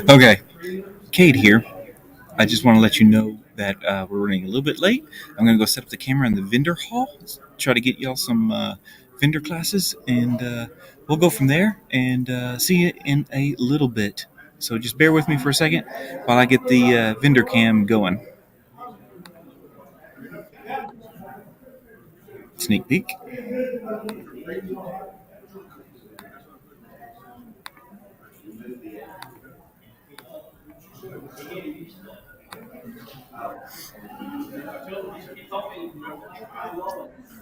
Okay, Kate here. I just want to let you know that we're running a little bit late. I'm going to go set up the camera in the vendor hall, try to get y'all some vendor classes, and we'll go from there and see you in a little bit. So just bear with me for a second while I get the vendor cam going. Sneak peek.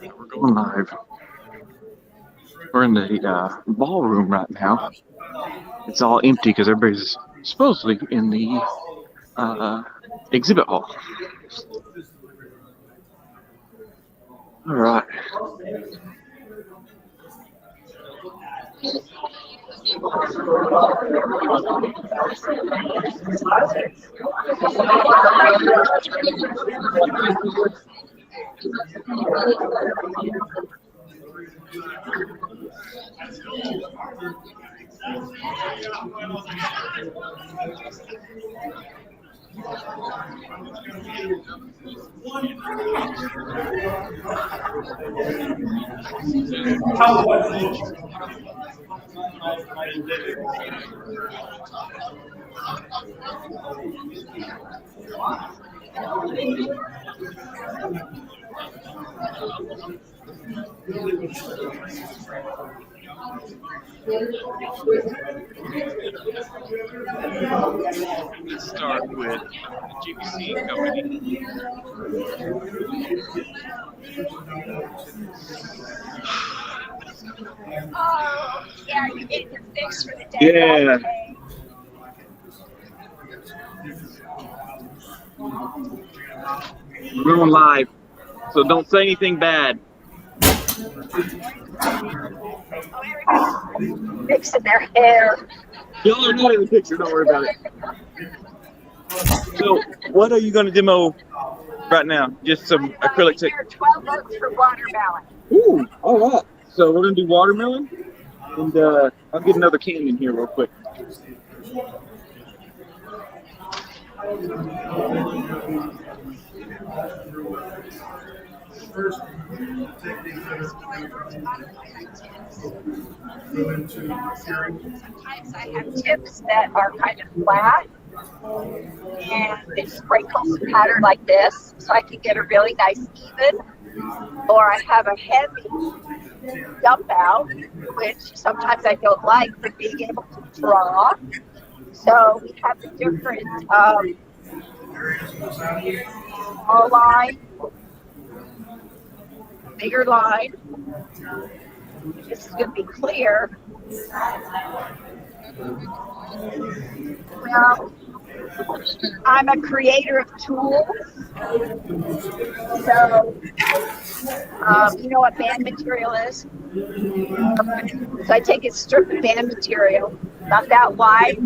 We're going live. We're in the ballroom right now. It's all empty because everybody's supposedly in the exhibit hall. All right. Let's start with the GBC company. Oh, yeah, you getting your fix for the day. Yeah. We're going live, so don't say anything bad. Oh, everybody's fixing their hair. Y'all are not in the picture. Don't worry about it. So, what are you going to demo right now? Just some acrylic. Here, 12 votes for watermelon. Ooh, all right. So we're gonna do watermelon, and I'll get another can in here real quick. Sometimes I have tips that are kind of flat, and they sprinkle some powder like this, so I can get a really nice even. Or I have a heavy dump out, which sometimes I don't like, but being able to draw. So we have the different small line, bigger line. This is going to be clear. Well, I'm a creator of tools. So, you know what band material is? So I take a strip of band material, about that wide,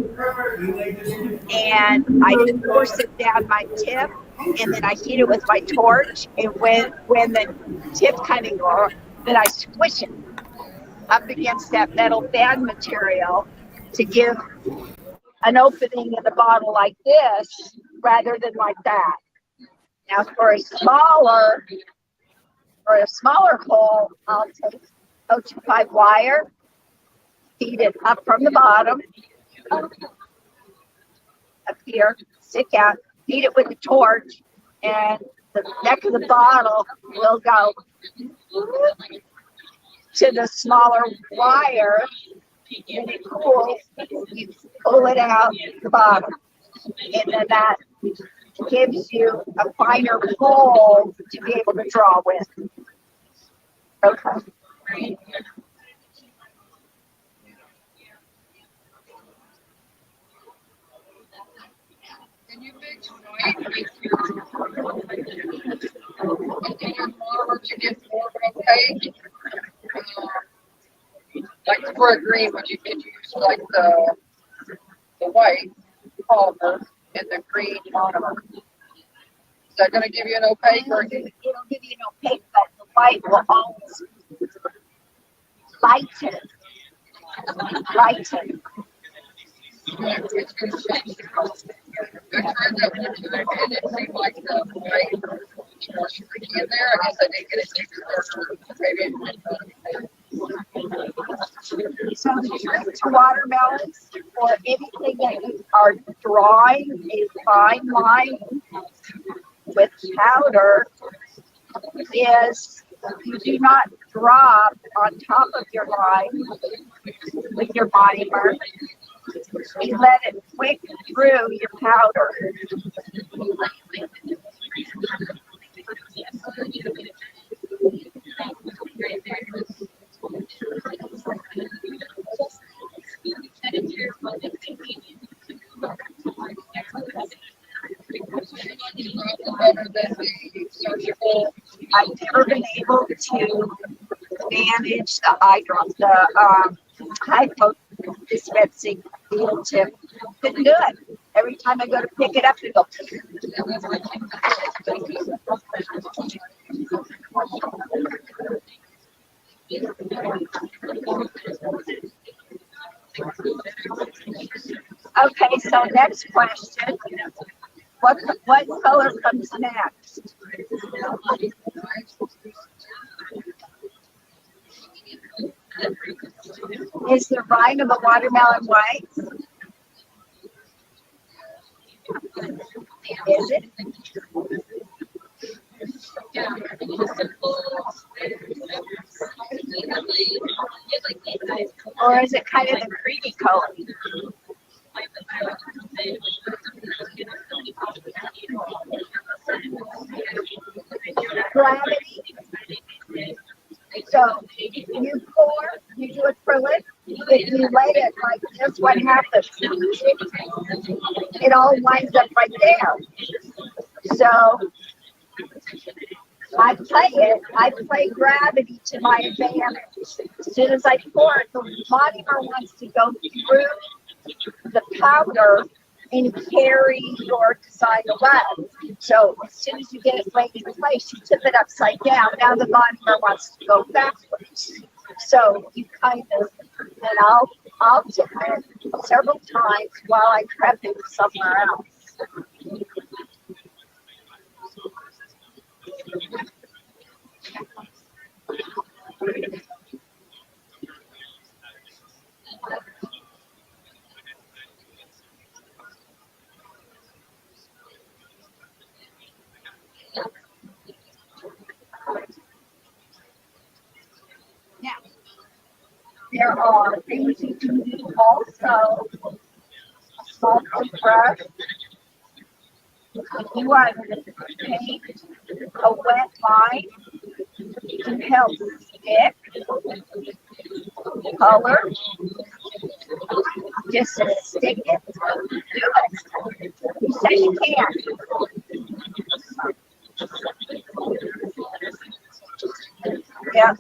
and I force it down my tip, and then I heat it with my torch. And when the tip kind of goes, then I squish it up against that metal band material to give an opening in the bottle like this rather than like that. Now for a smaller hole, I'll take 025 wire, feed it up from the bottom, up here, stick out, feed it with the torch, and the neck of the bottle will go to the smaller wire. When it cools, you pull it out the bottom, and then that gives you a finer hole to be able to draw with. Okay. Can you mix white in your modeler to get more of an opaque? Like for a green, but you could use like the white polymer and the green monomer. Is that going to give you an opaque? Or It'll give you an opaque, but the white will always lighten. It's going to change the color. I tried that one time and it seemed like the white was more streaky in there. I guess I didn't get it too dark. So the trick to watermelons or anything that you are drawing a fine line with powder is you do not drop on top of your line with your body mark. You let it wick through your powder. Better than the surgical. I've never been able to manage the hypo dispensing needle tip. Couldn't do it. Every time I go to pick it up, it goes. Okay, so next question. What color comes next? Is the rind of a watermelon white? Is it? Or is it kind of the creamy color? Gravity. So you pour, you do acrylic. If you lay it like this, what happens? It all winds up right there. So I play gravity to my advantage. As soon as I pour it, the monomer wants to go through the powder and carry your design away. So as soon as you get it laid in place, you tip it upside down. Now the monomer wants to go backwards. So you kind of, and I'll tip it several times while I prep it somewhere else. Now, there are things you can do also. A small brush. If you want to paint a wet line to help stick color, just stick it. Do it. You say you can. Yeah.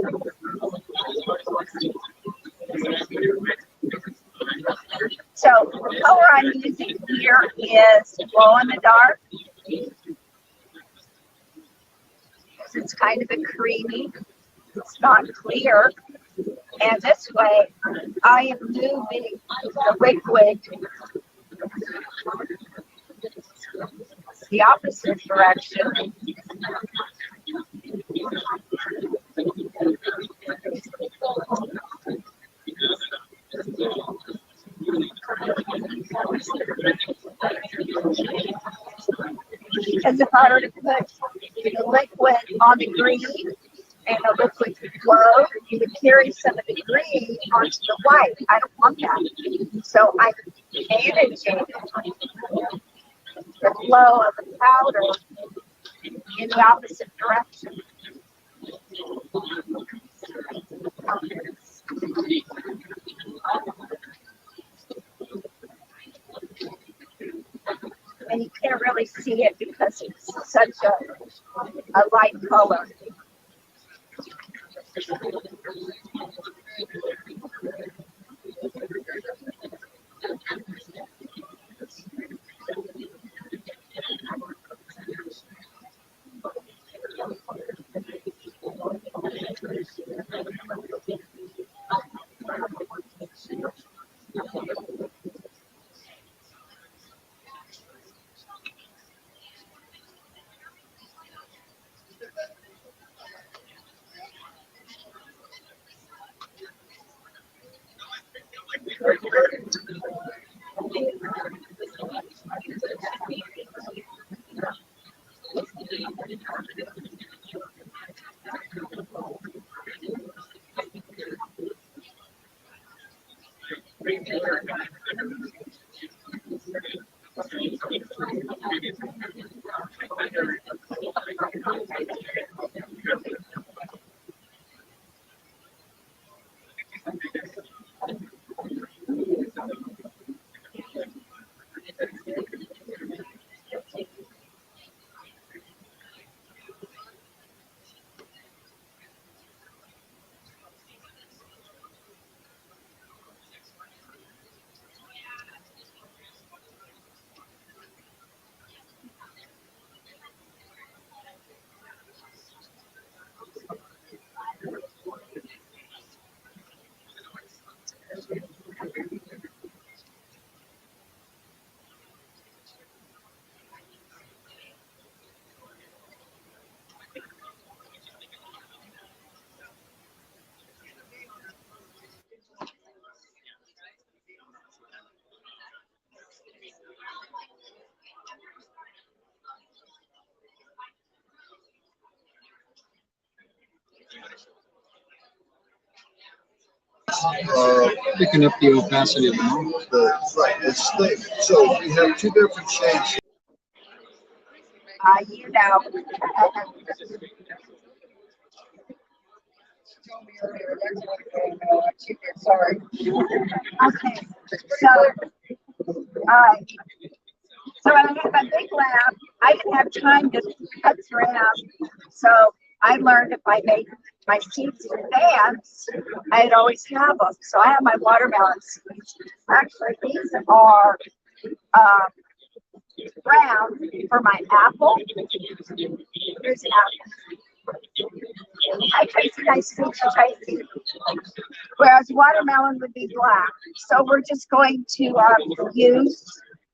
So the color I'm using here is glow in the dark. It's kind of a creamy. It's not clear. And this way, I am moving the liquid the opposite direction. Because if I were to put the liquid on the green and the liquid glow, you would carry some of the green onto the white. I don't want that. So I'm managing the flow of the powder in the opposite direction. And you can't really see it because it's such a light color. Picking up the opacity of the moment. Right, it's thick. So we have two different shades. You know. Sorry. Okay, uh, so I have a big lab. I didn't have time to cut through, so I learned if I made my seeds in advance, I'd always have them. So I have my watermelon seeds. Actually, these are brown for my apple. Here's an apple. Hi, Tracy. Nice to meet you, Tracy. Whereas watermelon would be black. So we're just going to use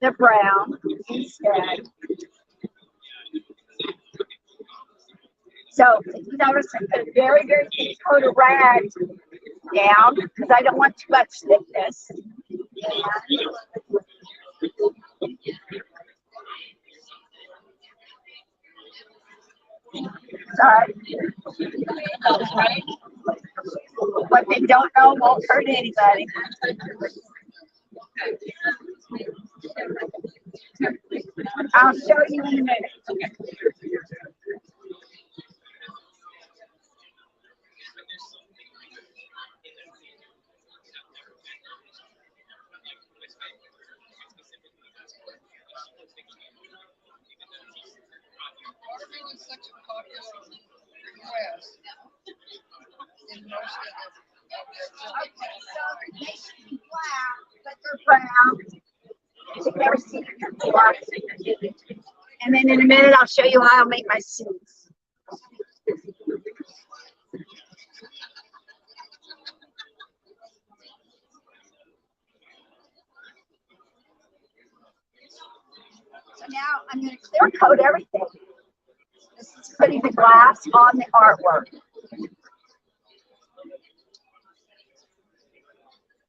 the brown instead. So you notice I put a very, very thick coat of rag down because I don't want too much thickness. Sorry. What they don't know won't hurt anybody. I'll show you in a minute. Watermelon is such a popular request in most of Okay, so they should be black, but they're brown. You've never seen it before. And then in a minute, I'll show you how I'll make my seeds. So now I'm going to clear coat everything. This is putting the glass on the artwork.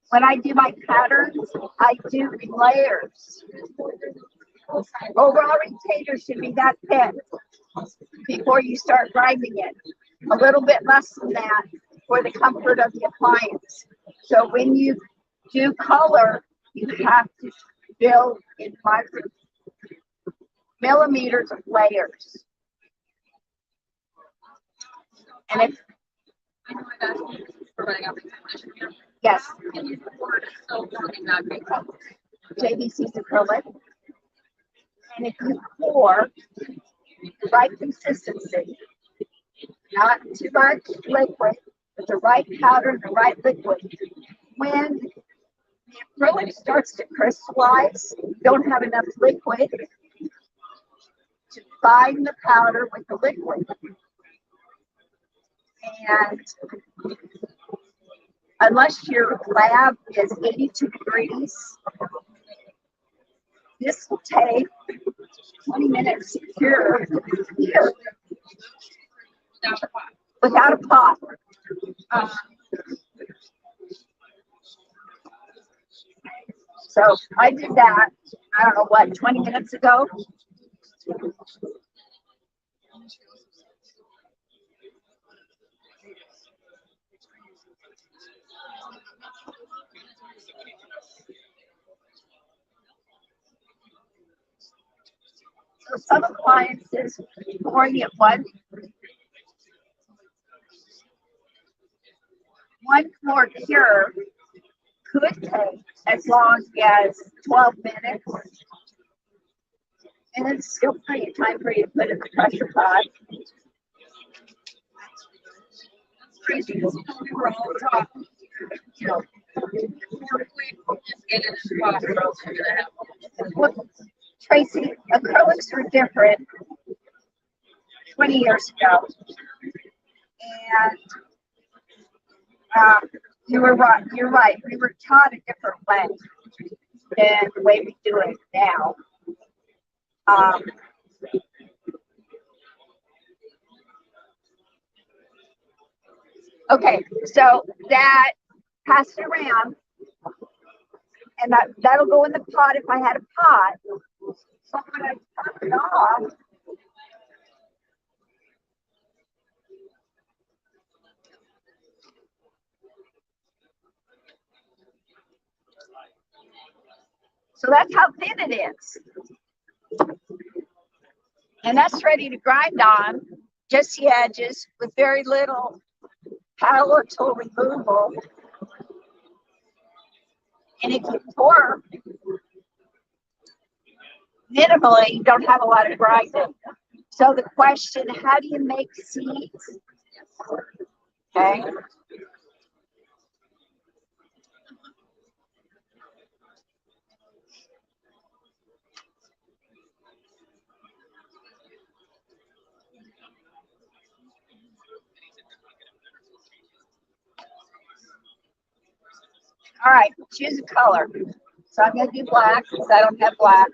When I do my patterns, I do layers. Overall retainer should be that thick before you start grinding it. A little bit less than that for the comfort of the appliance. So when you do color, you have to build in millimeters of layers. And if yes, JVC's acrylic. And if you pour the right consistency, not too much liquid, but the right powder, the right liquid, when the acrylic starts to crystallize, you don't have enough liquid to bind the powder with the liquid. And unless your lab is 82 degrees, this will take 20 minutes to cure here without a pot. So I did that, I don't know what, 20 minutes ago. So some appliances for you one floor cure could take as long as 12 minutes. And it's still plenty of time for you to put in the pressure pot. Crazy because we were all talking, you know. Well, Tracy, acrylics were different 20 years ago. And you were right. You're right. We were taught a different way than the way we do it now. Okay, so that pass it around, and that'll go in the pot if I had a pot. So when I top it off, so that's how thin it is. And that's ready to grind on, just the edges with very little power tool removal. And if you pour minimally, you don't have a lot of grinding. So the question, how do you make seeds? Okay. All right, choose a color. So I'm going to do black because I don't have black.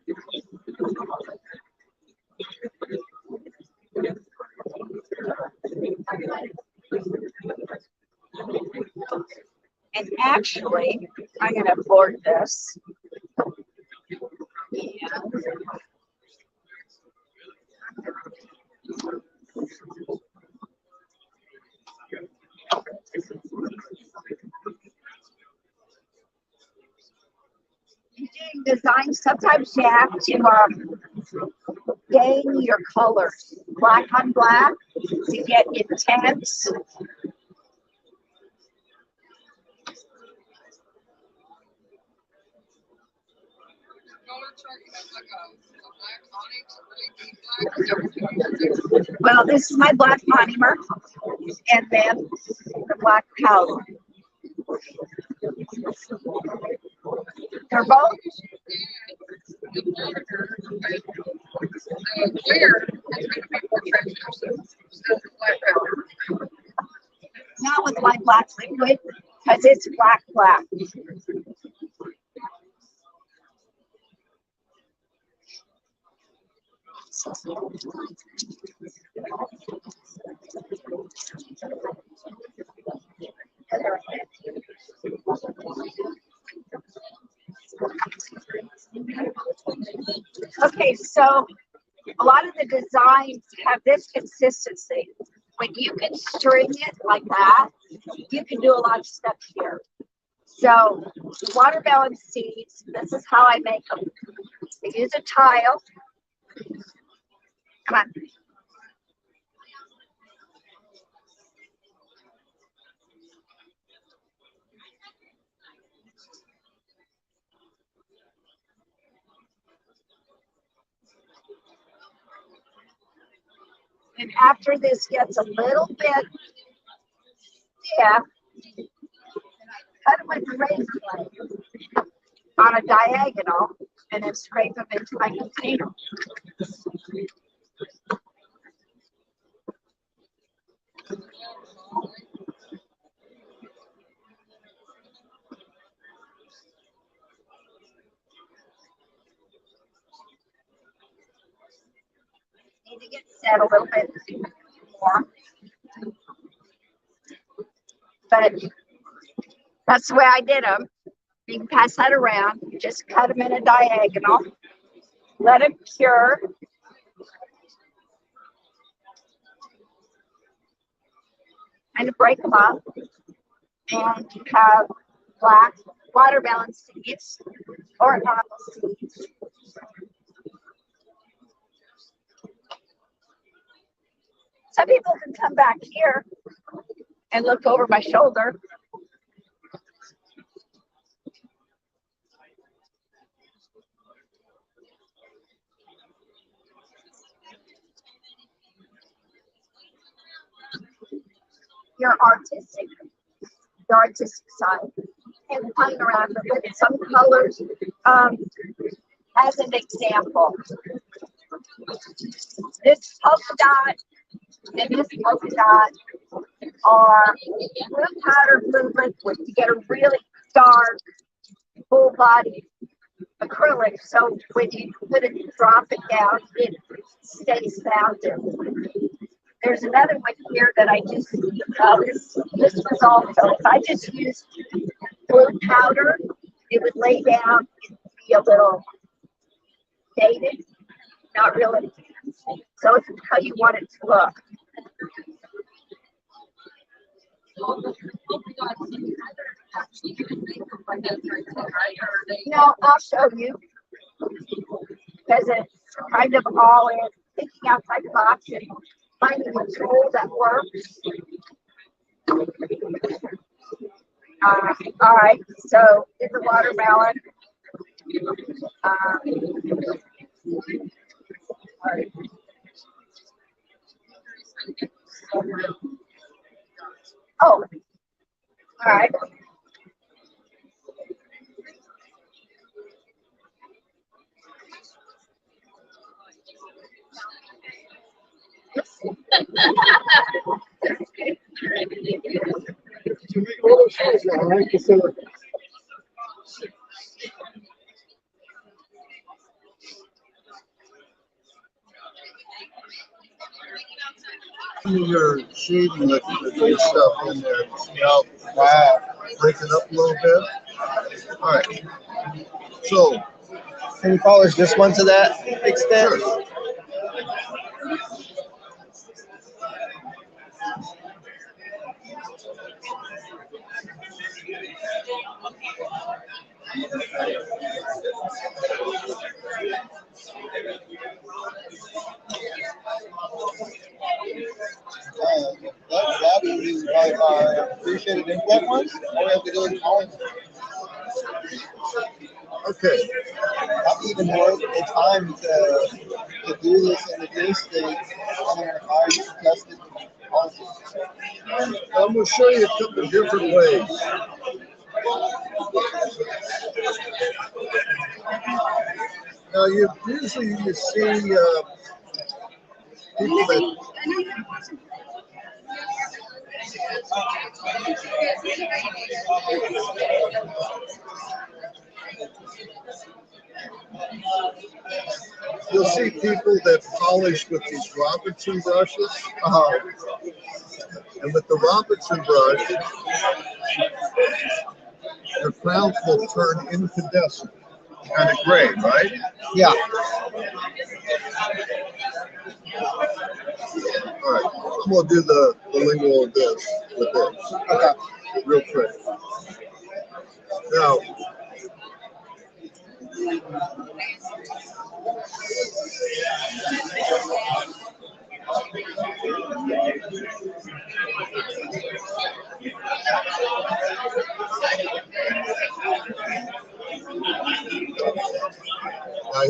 And actually, I'm going to board this. In doing design, sometimes you have to gain your colors. Black on black to get intense. Well, this is my black monomer, and then the black powder. They're both clear. Not with my black liquid, because it's black. Okay, so a lot of the designs have this consistency. When you can string it like that, you can do a lot of stuff here. So watermelon seeds, this is how I make them. I use a tile. Come on. And after this gets a little bit stiff, cut it with a razor blade on a diagonal and then scrape them into my container. Need to get set a little bit more. But that's the way I did them. You can pass that around. You just cut them in a diagonal. Let them cure. And break them up. And you have black watermelon seeds or apple seeds. Some people can come back here and look over my shoulder. Your artistic side, and playing around with some colors. As an example, this polka dot and this polka dot are blue powder, blue liquid to get a really dark, full body acrylic. So when you put it, drop it down, it stays founded. There's another one here that I just, this was also, if I just used blue powder, it would lay down and be a little faded, not really. So it's how you want it to look. No, I'll show you. Because it's kind of all in thinking outside the box and finding a tool that works. All right, so in the watermelon. Oh, all right. Your shading liquid and stuff in there. See how break it up a little bit. All right. So Can you polish this one to that extent? sure. That would be like our appreciated input ones. All we have to do is polish. Okay. Not even worth the time to do this in the day state. I'm going to hire you to test it. I'm going to show you a couple of different ways. Now, usually you see people that you'll see people that polish with these Robertson brushes. And with the Robertson brush, the crowns will turn incandescent, kind of gray, right? Yeah. All right, I'm gonna do the lingual of this with this. Okay. Real quick. Now,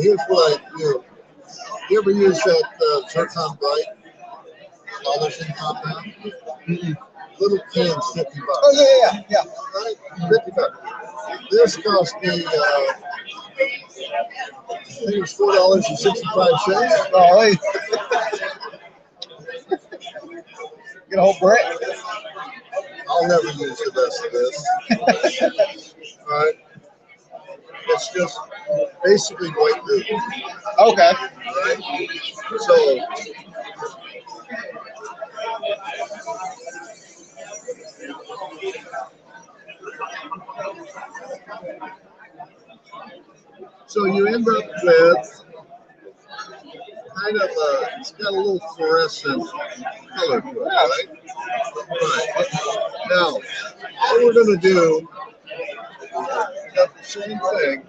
here's what I do. You ever use that zircon bright polishing compound? Little can, $50. Oh yeah. Right? $50. This cost me, I think it was $4.65. Oh, hey. Get a whole brick. I'll never use the rest of this. All right. It's just basically white glue. Okay. Right? So, So you end up with kind of it's got a little fluorescent color to it, right? Right. Now, what we're going to do, the same thing,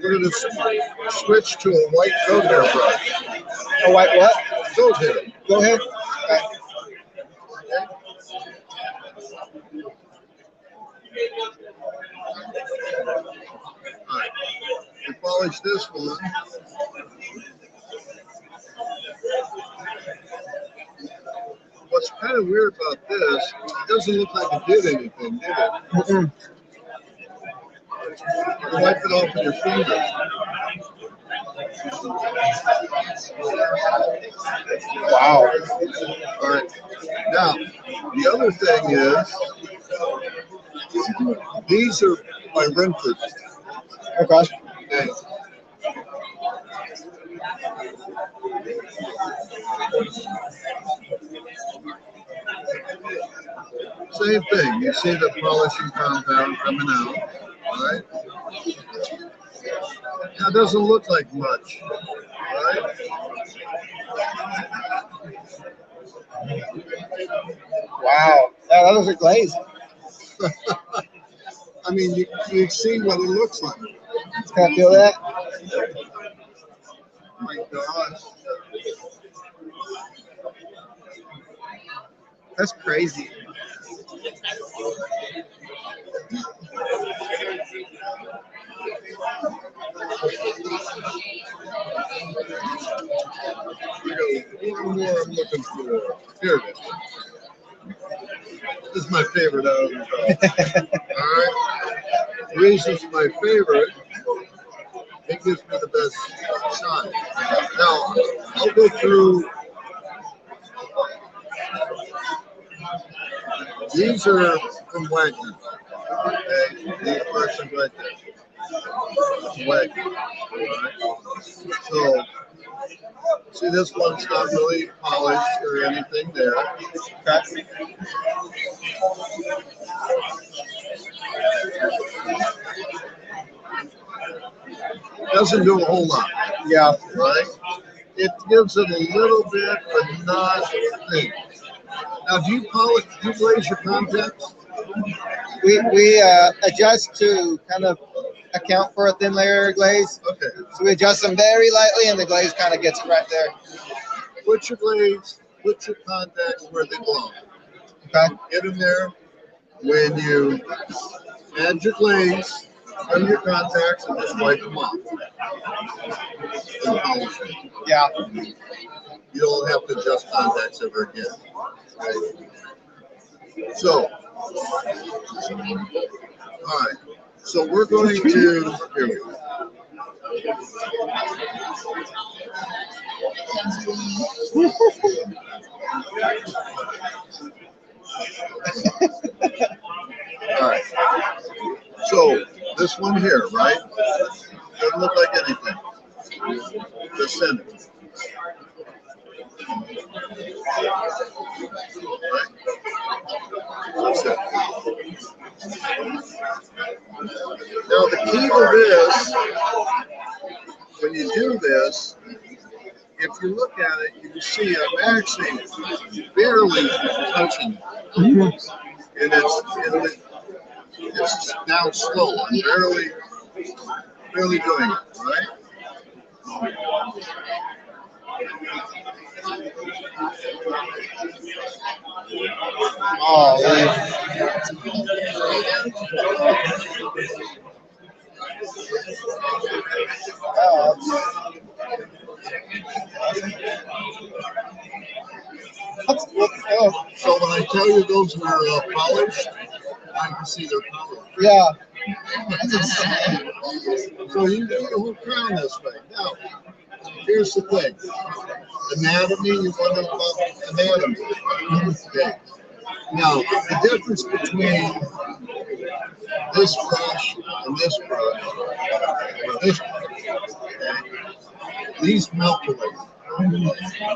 we're going to switch to a white goat hair brush. A white what? Goat hair. Go ahead. All right. We polish this one. What's kind of weird about this, it doesn't look like it did anything, did it? Mm-mm. You wipe it off with your finger. Wow. All right. Now, the other thing is, these are my renters. Okay. Okay. Same thing. You see the polishing compound coming out, right? Now, it doesn't look like much, right? Wow. That was a glaze. I mean, you see what it looks like. Can I feel that? Oh my gosh. That's crazy. One more I'm looking for. Here it is. This is my favorite out of them all. All right. The reason it's my favorite, it gives me the best shine. Now, I'll go through. These are from Wagner. Okay, these brushes right there. Wagner. All right. So, see, this one's not really polished or anything there. Okay. Doesn't do a whole lot, Yeah. right? It gives it a little bit, but not thick. Now, do you polish? Do you glaze your contacts? We adjust to kind of account for a thin layer glaze. Okay. So we adjust them very lightly, and the glaze kind of gets it right there. Put your glaze, put your contacts where they belong. Okay. Get them there. When you add your glaze, from your contacts and just wipe them off. And polish it. Yeah. You don't have to adjust contacts ever again. Right? So, all right. So we're going to, here we go. All right. So this one here, right? Doesn't look like anything. The center. Right? That's it. Now the key to this, when you do this, if you look at it, you can see I'm actually barely touching it. And it's now slow. I'm barely doing it, right? Oh, So when I tell you those are polished, I can see they're polished. yeah. So you do the whole crown this way. Now, here's the thing. Anatomy, you wonder about anatomy. Okay. Now, the difference between this brush and this brush, or this brush, okay, these melt away,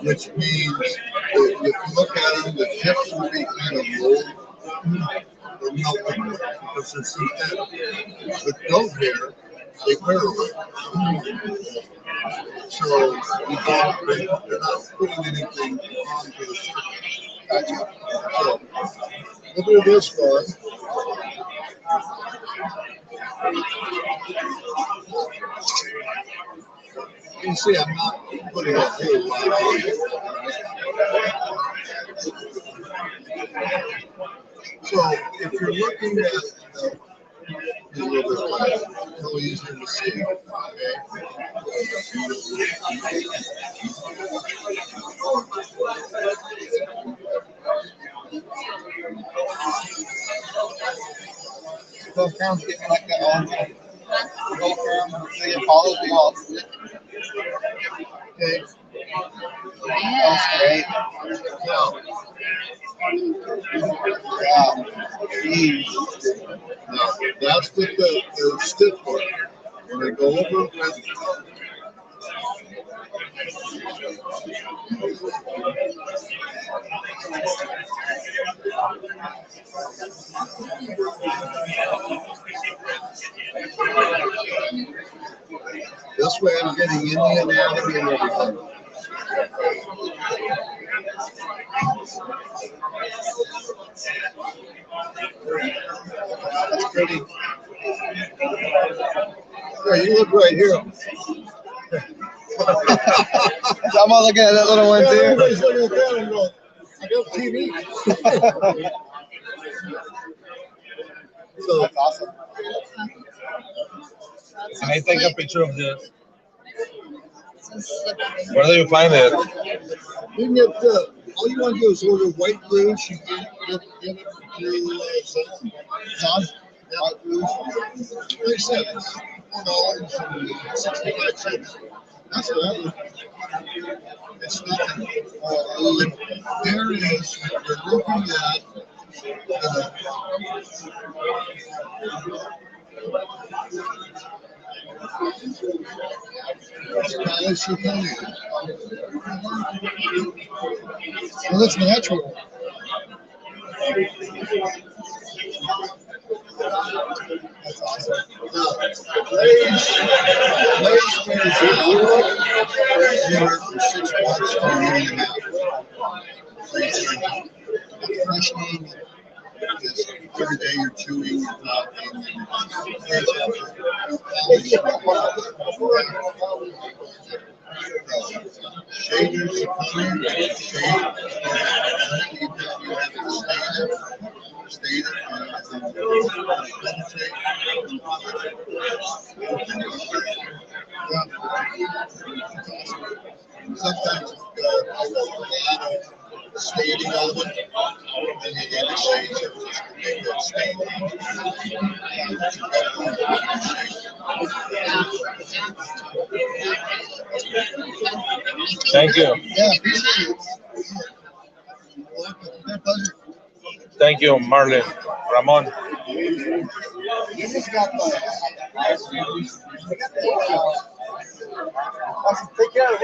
which means that if you look at them, the tips will be kind of low or melt away because it's synthetic. With goat hair, They clarify. So they're not putting anything onto the surface. Gotcha. So look at this one. You can see I'm not putting it through. So if you're looking at a little bit like how easier to see, okay? Those crowns get me like that all the time. Gold crown, they get followed the all. Okay. That's great. Now, Yeah. Jeez. now that's with the stiff part. When they go over with this way, I'm getting in the anatomy and everything. That's pretty. Yeah, you look right here. I'm all looking at that little one Yeah, too. everybody's looking at that and going, I got TV. So That's awesome. Can I take a picture of this? Where do you find it? you can get all you want to do is order white rouge. You get it through Zon. White rouge. Like I said, it's $4.65. That's what I would. It's nothing. There it is. You're looking at as you can. Well, that's natural. That's awesome. Blaze wears anywhere from 6 months to a year and a half. Fresh name is every day you're chewing, you're talking, shaders are coming, shade, you have to stay there, penetrate. Sometimes staining on it, and you get the shades of just to make that stain. Thank you. Yeah, appreciate it. My pleasure. Thank you, Marlon. Ramon. You just got the awesome. Take care.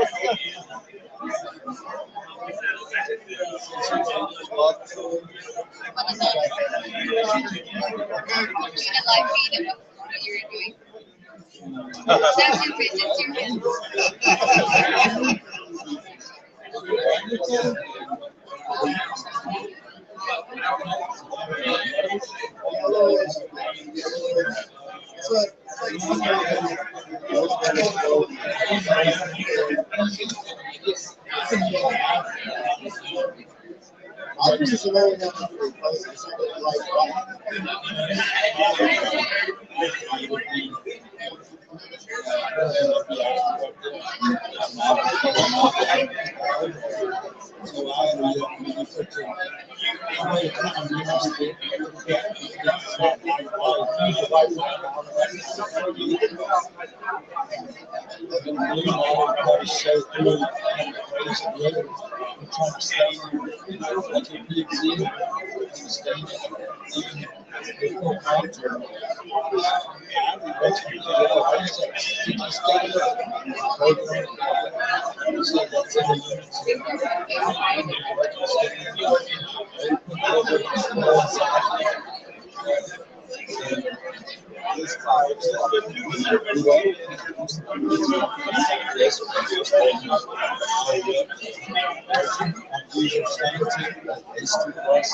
What's the I'm just learning that This fire these are same tip, H2 plus.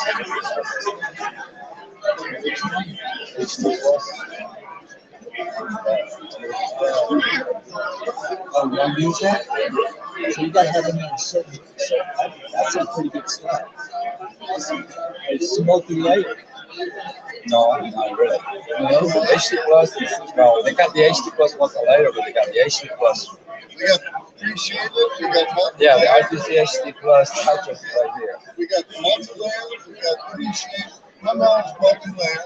H2 plus. Oh, you want to use that? So you gotta have it in a certain. That's a pretty good stuff. It's smoky layer. No, not really. No? HD Plus is, no, they got the HD Plus ones later, but they got the HD Plus. We got appreciated, we got multi-layer. Yeah, the RTC HD Plus touches right here. We got multi-layer, we got appreciated, multi-layer,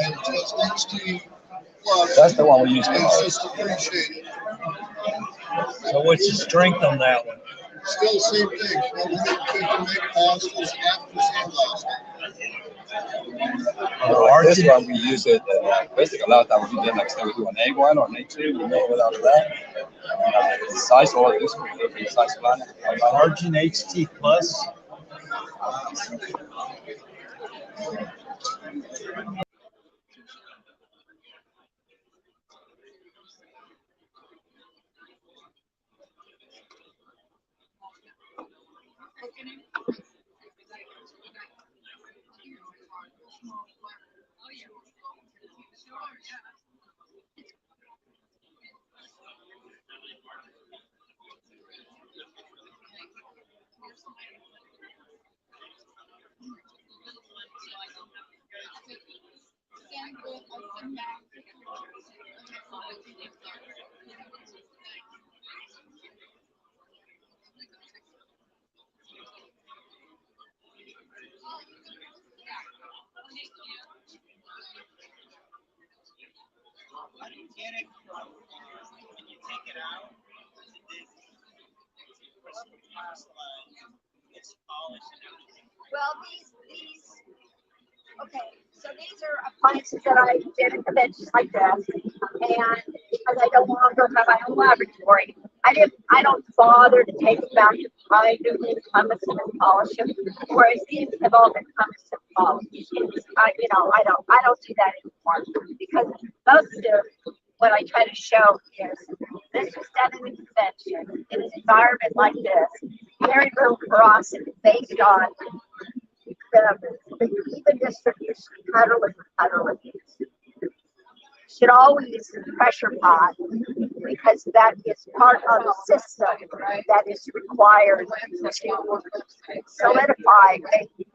and just HD plus. That's the one we use. It's just appreciated. So what's the strength on that one? Still same thing, 150 megapascals after sunblast. Like this one, we use it, basically a lot of times we do like, say we do an A1 or an A2, we know without that. The size, all of this, we do the size plan. Margin HT Plus. Well, okay, so these are appliances that I did at conventions like this, and because I no longer have my own laboratory, I don't bother to take them back to my new pumice and polish them, whereas these have all been pumice and polished. I don't do that anymore because most of what I try to show is this was done in a convention in an environment like this, very little porosity based on the even distribution cuddling. Should always pressure pot because that is part of the system that is required to solidify, make the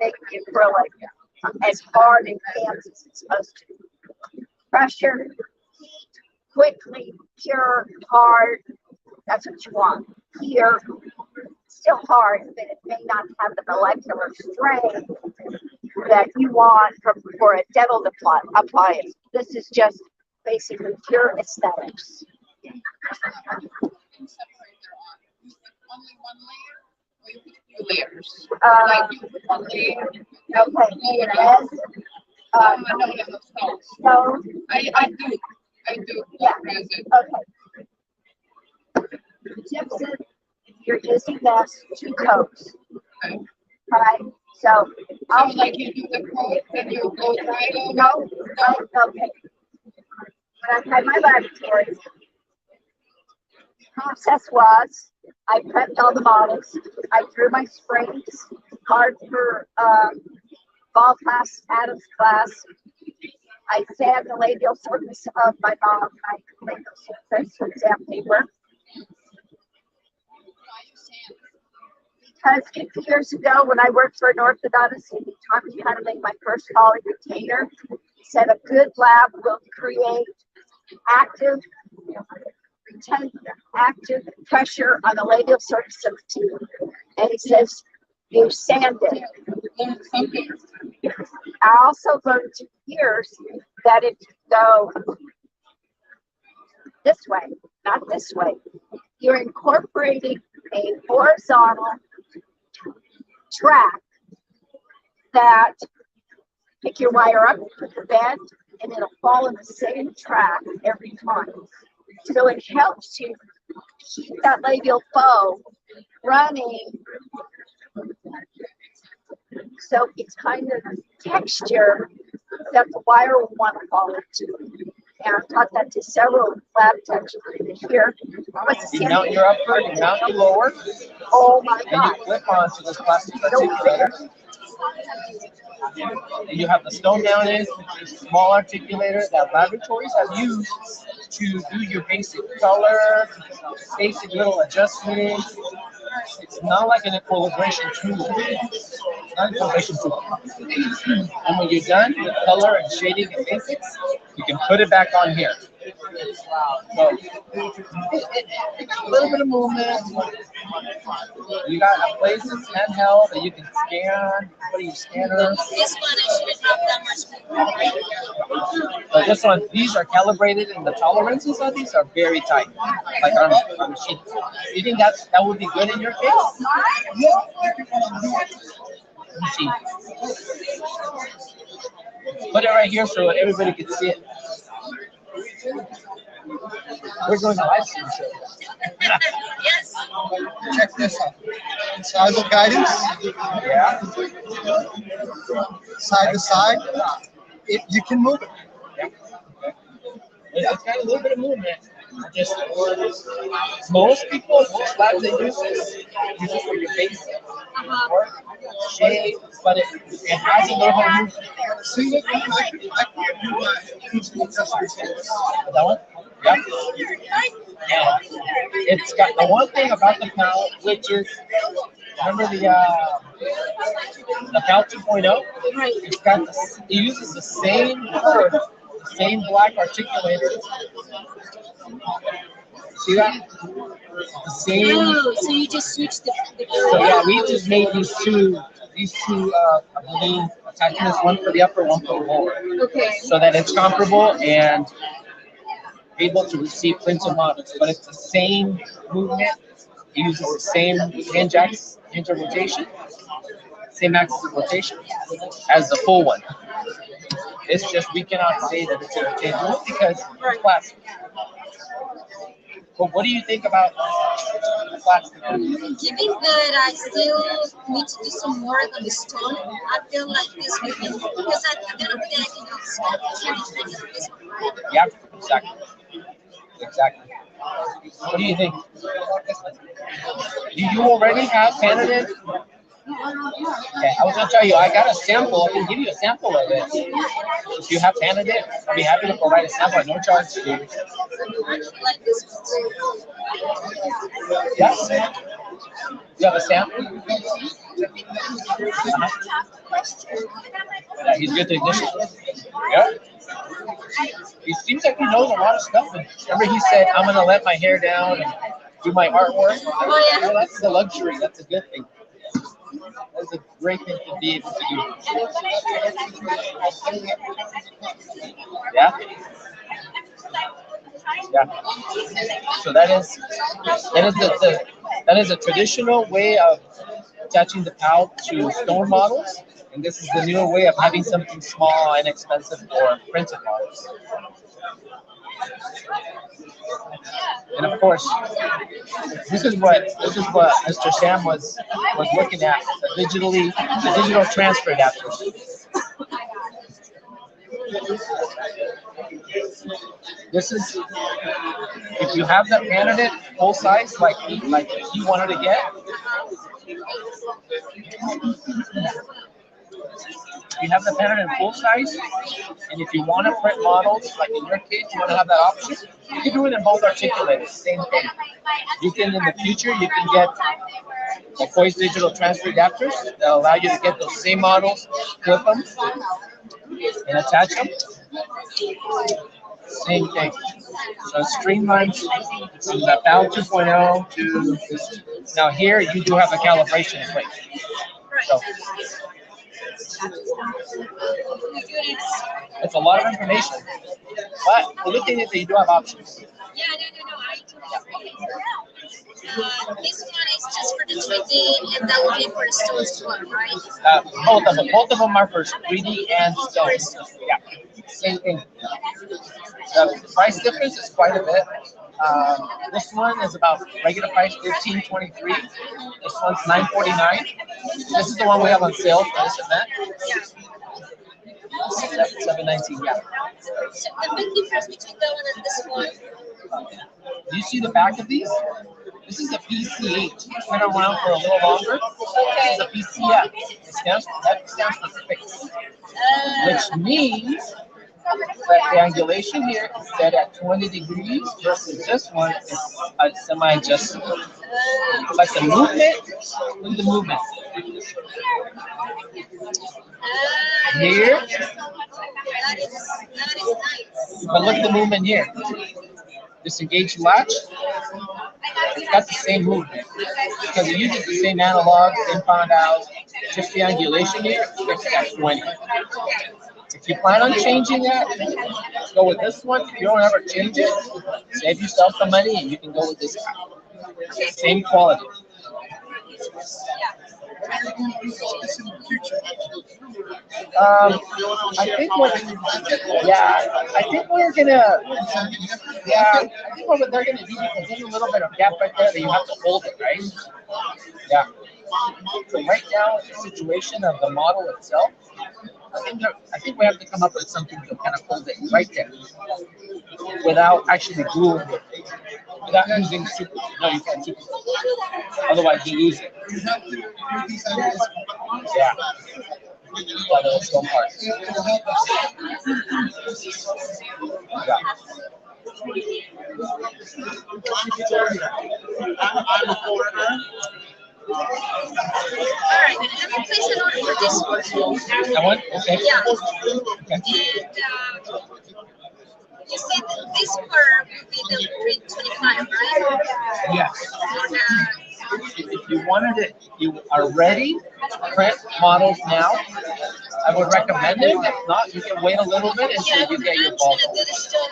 acrylic as hard and cans as it's supposed to. Pressure, heat, quickly, pure, hard. That's what you want. Here, still hard, but it may not have the molecular strength that you want for a dental appliance. This is just basically pure aesthetics. Layers. Like one layer. Okay, yes. No. So I do. Yeah. Present. Okay. Gypsum, you're using this to coat. Okay. Right. So So like you do the coat, then you go right over. no, okay. When I had my laboratory, process was I prepped all the models. I drew my springs, cards for ball class, Adams class. I sand the labial surface of my labial surface with sand paper. Because 50 years ago, when I worked for an orthodontist, he taught me how to make my first poly retainer. He said a good lab will create active pressure on the labial surface of the teeth. And he says, you sand it. I also learned 2 years that if you go this way, not this way, you're incorporating a horizontal track that pick your wire up, put the bend, and it'll fall in the same track every time. So it helps you keep that labial foam running. So it's kind of texture that the wire will want to follow too. And I've taught that to several lab techs here. You mount your upper, you mount your lower, Oh my and you God. clip onto this plastic articulator. And you have the stone down in, small articulator that laboratories have used to do your basic color, basic little adjustments. It's not like an equilibration tool. It's not an equilibration tool. And when you're done with color and shading and basics, you can put it back on here. So, a little bit of movement. You got a place that's handheld that you can scan. Put your scanner. This one I shouldn't have that much. But this one, these are calibrated, and the tolerances on these are very tight. Like our machine. You think that would be good in your case? Let me see. Put it right here so everybody can see it. We're doing a live stream show. Yes. Check this out. Side of guidance, Yeah. side to side. You can move it. It's got a little bit of movement. Just most people, most labs they use this for your basic work, shade, but it has a little bit of movement. See, look, I can do my That one? Yeah. Yeah. It's got the one thing about the palette, which is remember the PAL 2.0? It's got it uses the same curve, the same black articulator. See that? The same. Oh, so you just switched the So yeah, we just made these two balloon attachments, one for the upper, one for the lower, Okay. so that it's comparable and able to receive printed models. But it's the same movement. It uses the same hinge of rotation, same axis of rotation as the full one. It's just we cannot say that it's interchangeable because it's plastic. But what do you think about plastic? Given that I still need to do some work on the stone, I feel like this would be because at the end of the day, I can also this one. Yeah, exactly. Exactly. What do you think? Do you already have candidate? Okay, I was gonna tell you, I got a sample. I can give you a sample of it. If you have candidate, I'll be happy to provide a sample at no charge to you. Like this one. Yes? You have a sample? Yeah, he's good technician. Yeah. He seems like he knows a lot of stuff. And remember, he said, "I'm gonna let my hair down and do my artwork." Oh, yeah. Well, that's the luxury. That's a good thing. That's a great thing to be able to do. Yeah. Yeah. So that is a traditional way of attaching the PAL to stone models, and this is the newer way of having something small and inexpensive for printed models. And of course, this is what Mr. Sam was looking at, the digital transfer adapters. This is, if you have that candidate full size like he wanted to get, you have the candidate full size, and if you want to print models, like in your case, you want to have that option, you can do it in both articulators, same thing. You can, in the future, you can get the Voice digital transfer adapters that allow you to get those same models, flip them, and attach them. Same thing. So it streamlines from the PAL 2.0 to this. Now here you do have a calibration in place. So it's a lot of information, but the good thing is that you do have options. Yeah, no. This one is just for the 3D, and that will be for the stones as well, right? Both of them are for 3D and stones. Yeah, same thing. The price difference is quite a bit. This one is about regular price $15.23. This one's $9.49. This is the one we have on sale for this event. 719, yeah. So the big difference between that one and this one. Do you see the back of these? This is a PCH. It's been around for a little longer. This is a PCF. That stands for fixed, which means that the angulation here is set at 20 degrees versus this one is a semi-adjustable. Like the movement, look at the movement. Here, That is nice. but look at the movement here. Disengage latch, it's got the same movement because it uses the same analog, same pound out, just the angulation here, it's at 20. If you plan on changing that, go with this one. If you don't ever change it, save yourself some money and you can go with this guy. Same quality. I think what, yeah, I think we're gonna, yeah, I think what they're gonna do because there's a little bit of gap right there that you have to hold it, right? Yeah. So right now, the situation of the model itself, I think we have to come up with something to kind of hold it right there without actually gluing it. Without using super, no, you can't super. Otherwise, you lose it. Yeah. One of those parts. Yeah. Alright, let me place an order for this one. That one? Okay. Yeah. Okay. And you said that this part would be the 325, right? Yes. For If you wanted it, you are ready to print models now, I would recommend it. If not, you can wait a little bit until you get your ball. I'm gonna do this still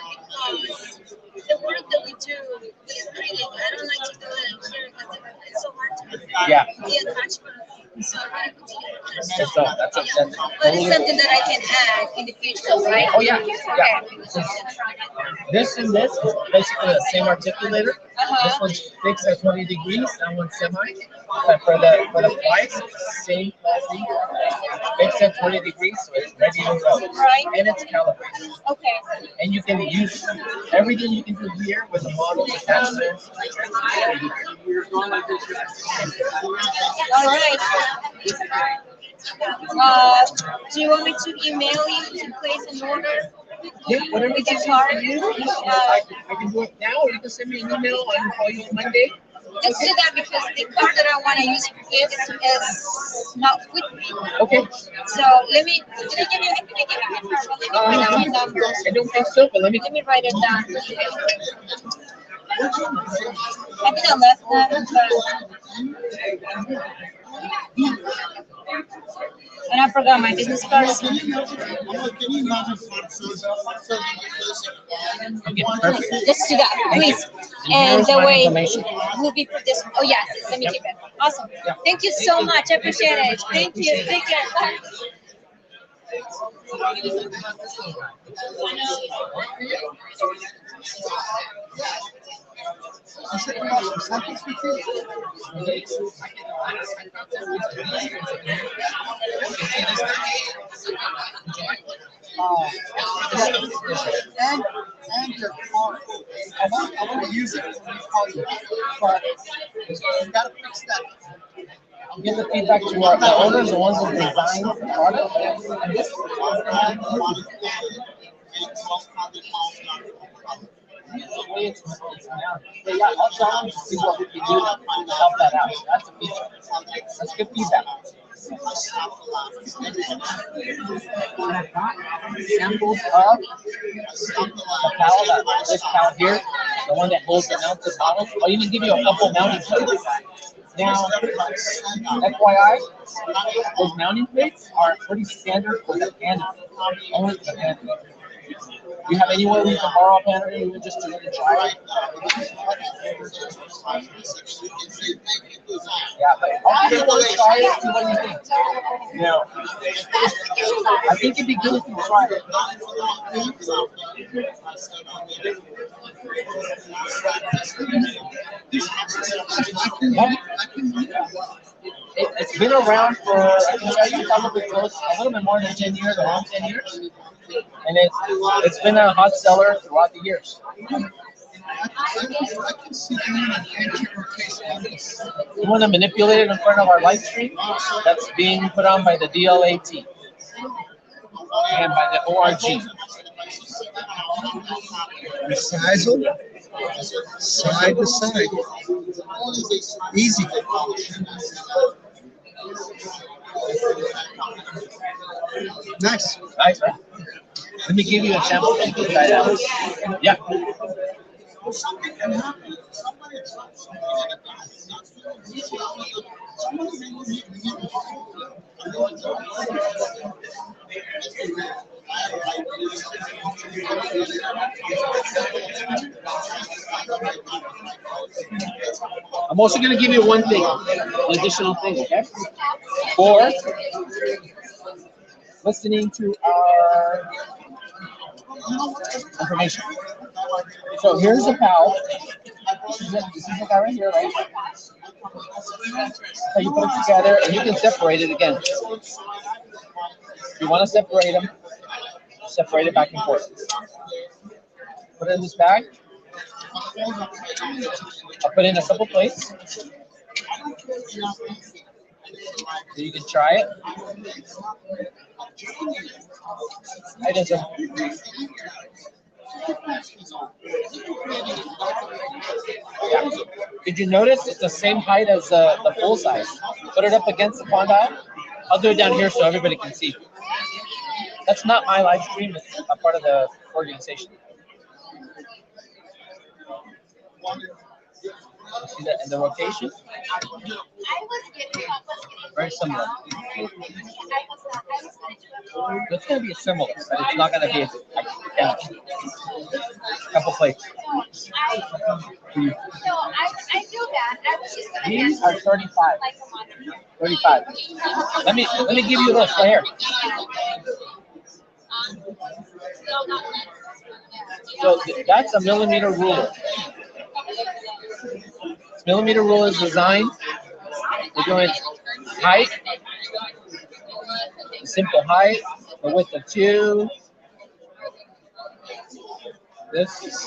because the work that we do with printing, I don't like to do it here because it's so hard to Yeah. the attachment. So I continue to do So so. that's a, Yeah. But it's something that I can add in the future, right? Oh yeah, yeah. This and this is basically the same articulator. This one's fixed at 20 degrees, that one's semi. But for the price, same quality, fixed at 20 degrees, so it's ready to go. Right. And it's calibrated. Okay. And you can use everything you can do here with the model attachments. All right. Do you want me to email you to place an order? Yeah, whatever With it's the easy card? for you. I can do it now, or you can send me an email. I can call you on Monday. Let's do that because the card that I want to use for this is not with me. Okay. So let me give you my card. Let me write down my number. I don't think so, but let me. Let me write it down. I think I left that, and I forgot my business cards. Okay, perfect. Let's do that, please. And the way will be for this one. Oh yes, let me keep it. Awesome. Thank you so much. I appreciate it. Thank you. Take care. Bye. And your card. I want to use it when you call you, but you gotta fix that. I'll give the feedback to the owners, the ones that design the product. And this yeah, I'll try them to see what we can do to help that out. That's a feature. That's good feedback. And I've got samples of the cowl, this cowl here, the one that holds the mounted models. I'll even give you a couple mounting plates. Now, FYI, those mounting plates are pretty standard for the Canada. Only the Canada. You have anywhere we can borrow a Canada even just to try it? Yeah, but I'll give it one try it, see what you think. You know, I think it'd be good if you try it. It's been around for, I can tell you, probably close, a little bit more than 10 years, around 10 years. And it's been a hot seller throughout the years. I can see doing an anterior case on this. You want to manipulate it in front of our live stream? That's being put on by the DLAT and by the ORG. Resize them, side to side. Easy. Nice. Nice, right? Let me give you a sample. Try it out. Yeah. I'm also going to give you one thing, an additional thing, okay? For listening to our information. So here's a pal. This is the guy right here, right? So you put it together, and you can separate it again. If you want to separate them, separate it back and forth. Put it in this bag. I'll put it in a couple plates. So you can try it. I just yeah. Did you notice it's the same height as the full size? Put it up against the condyle. I'll do it down here so everybody can see. That's not my live stream. It's a part of the organization. See that in the rotation? Very similar. It's going to be similar, but it's not going to be identical. Couple plates. These are 35. 35. Let me give you this right here. So that's a millimeter ruler. Millimeter ruler is designed. We're doing height, simple height, the width of 2. This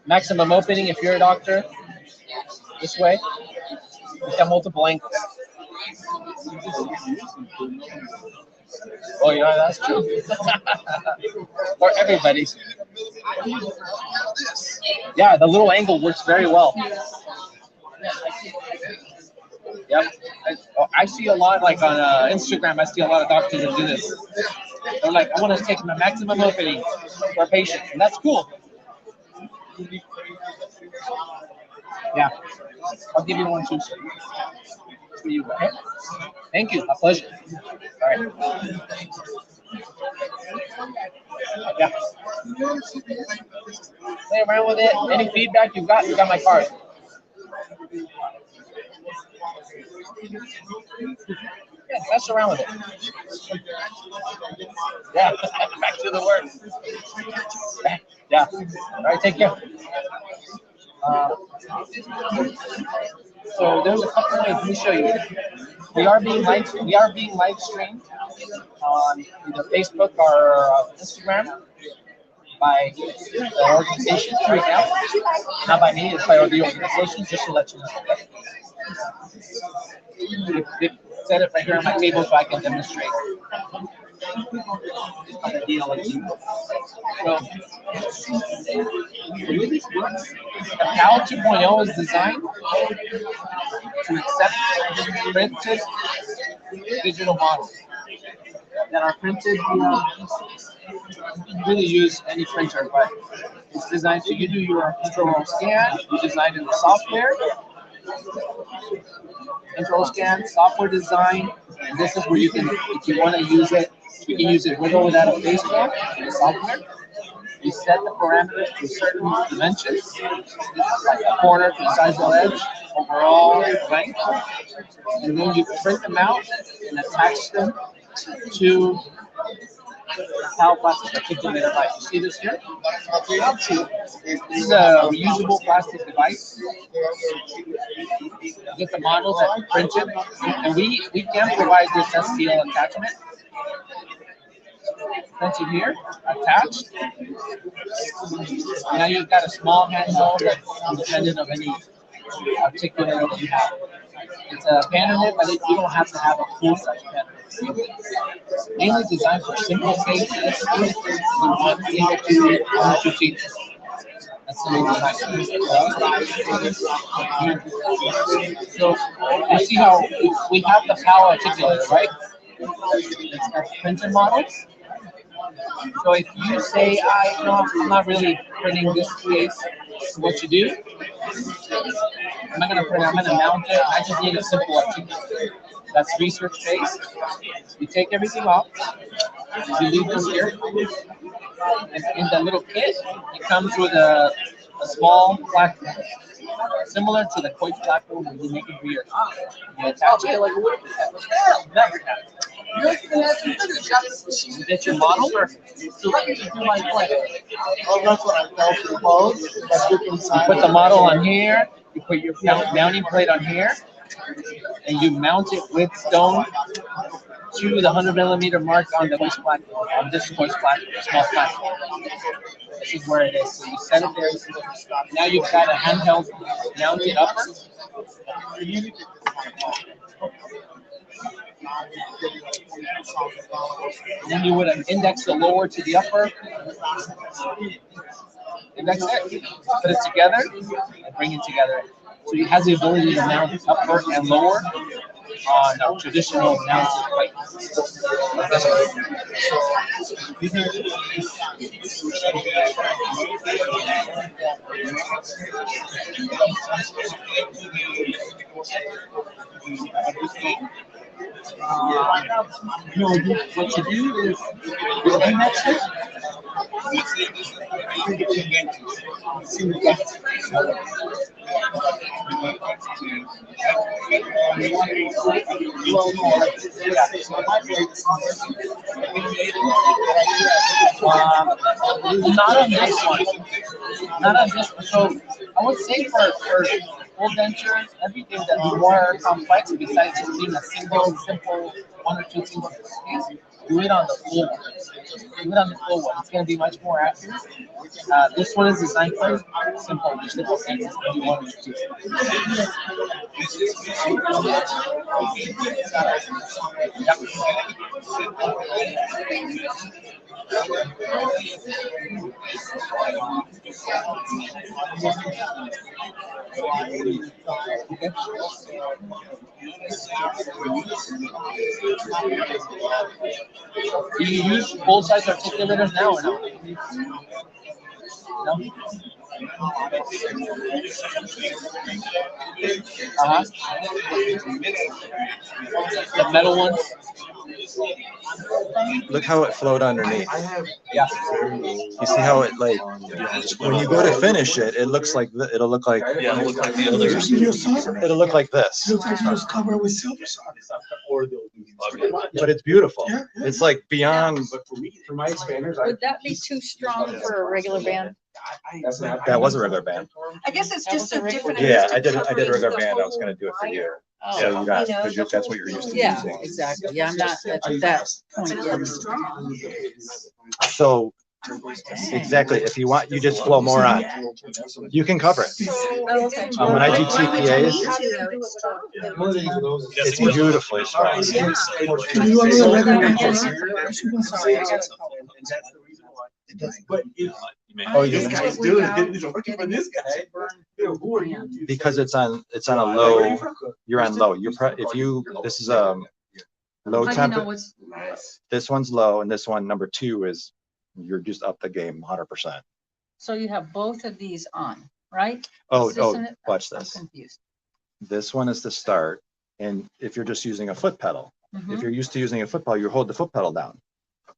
maximum opening if you're a doctor. This way, we have multiple angles. Oh yeah, that's true. For everybody. Yeah, the little angle works very well. Yep. I see a lot, like on Instagram, I see a lot of doctors that do this. They're like, I want to take my maximum opening for a patient, and that's cool. Yeah. I'll give you one too, sir. For you, okay? Thank you. A pleasure. All right. Yeah. Play around with it. Any feedback you got my card. Yeah, mess around with it. Yeah, back to the work. Yeah. All right, take care. So there's a couple ways. Let me show you. We are being live streamed on either Facebook or Instagram by the organization right now. Not by me, it's by the organization, just to let you know. They set it right here on my table so I can demonstrate. So, the PAL 2.0 is designed to accept printed digital models that are printed. You can really use any printer, but it's designed so you do your intraoral scan, you design in the software, intraoral scan, software design, and this is where you can, if you want to use it, you can use it with or without a face cam in the software. You set the parameters to certain dimensions, like a corner to the size of the edge, overall length, and then you print them out and attach them to PAL plastic articulator device. You see this here? This is a reusable plastic device. You get the models that are printed, and we can provide this STL attachment. Printed here, attached. Now you've got a small handheld that's independent of any articulator that you have. It's a banner, but you don't have to have a full size banner. It's mainly designed for simple cases. That's the main design. So you see how we have the PAL articulator, right? It's got printed models. So if you say, I'm not really printing this case, so what you do, I'm not going to print it, I'm going to mount it. I just need a simple articulator. That's research based. You take everything off, you leave this here, and in the little kit, it comes with a small platform, similar to the Coit platform that you make it for your you attach it. You get your model. You put the model on here, you put your mounting plate on here, and you mount it with stone to the 100mm mark on the hoist platform, on this hoist platform, small platform. This is where it is. So you set it there. Now you've got a handheld mounted upper. And then you would index the lower to the upper. Index it, put it together, and bring it together. So it has the ability to mount upper and lower on a traditional mounted plate. What you do is you index it. Not on this one. Not on this one. So I would say for full dentures, everything that's more complex, besides just being a simple one or two single piece, do it on the full one. Do it on the full one. It's going to be much more accurate. This one is designed for simple pieces. Do one or two. Yep. Okay. Do you use full-size articulators now or no? No? The metal ones? Look how it flowed underneath. Yeah. You see how it like when you go to finish it, it looks like it'll look like it'll look like this. Just cover it with silver sauce. But it's beautiful. It's like beyond. For my expanders, Would that be too strong for a regular band? That was a regular band. I guess it's just a different. Yeah, I did a regular band. I was going to do it for you. So you got because that's what you're used to Yeah, using. exactly. Yeah, I'm not at that point yet. So exactly, if you want, you just flow more on. You can cover it. When I do TPAs, it's beautifully strong. Can you only regular band? But Oh, you this guy's doing it. He's working for this guy. Who are you? because it's on a low. You're on low. If you this is low temp. This one's low, and this one number 2 is you're just up the game 100%. So you have both of these on, right? Oh, Isn't it? watch I'm this. confused. This one is the start, and if you're just using a foot pedal, if you're used to using a foot pedal, you hold the foot pedal down.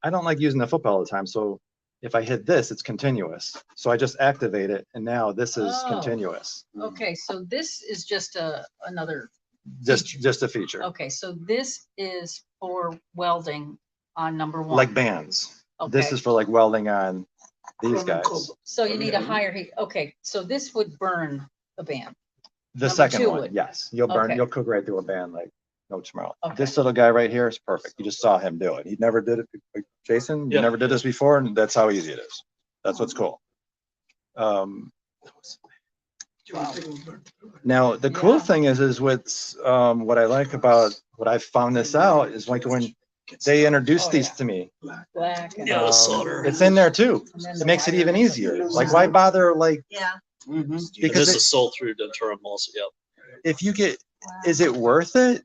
I don't like using the foot pedal all the time, so if I hit this, it's continuous. So I just activate it, and now this is continuous. Okay, so this is just another. Just a feature. Okay, so this is for welding on number 1. Like bands. This Okay. is for like welding on these guys. So you need a higher heat. Okay, so this would burn a band. The Number second two one, would. yes, you'll burn, Okay. you'll cook right through a band like no tomorrow. Okay. This little guy right here is perfect. You just saw him do it. He never did it. Like, Jason, you never did this before, and that's how easy it is. That's what's cool. Now the cool thing is with what I like about what I found this out is like when they introduced these to me, Black and it's in there too. It makes it even easier. Like why bother like Because because this is sold through Denturum also. Yep. if you get, is it worth it?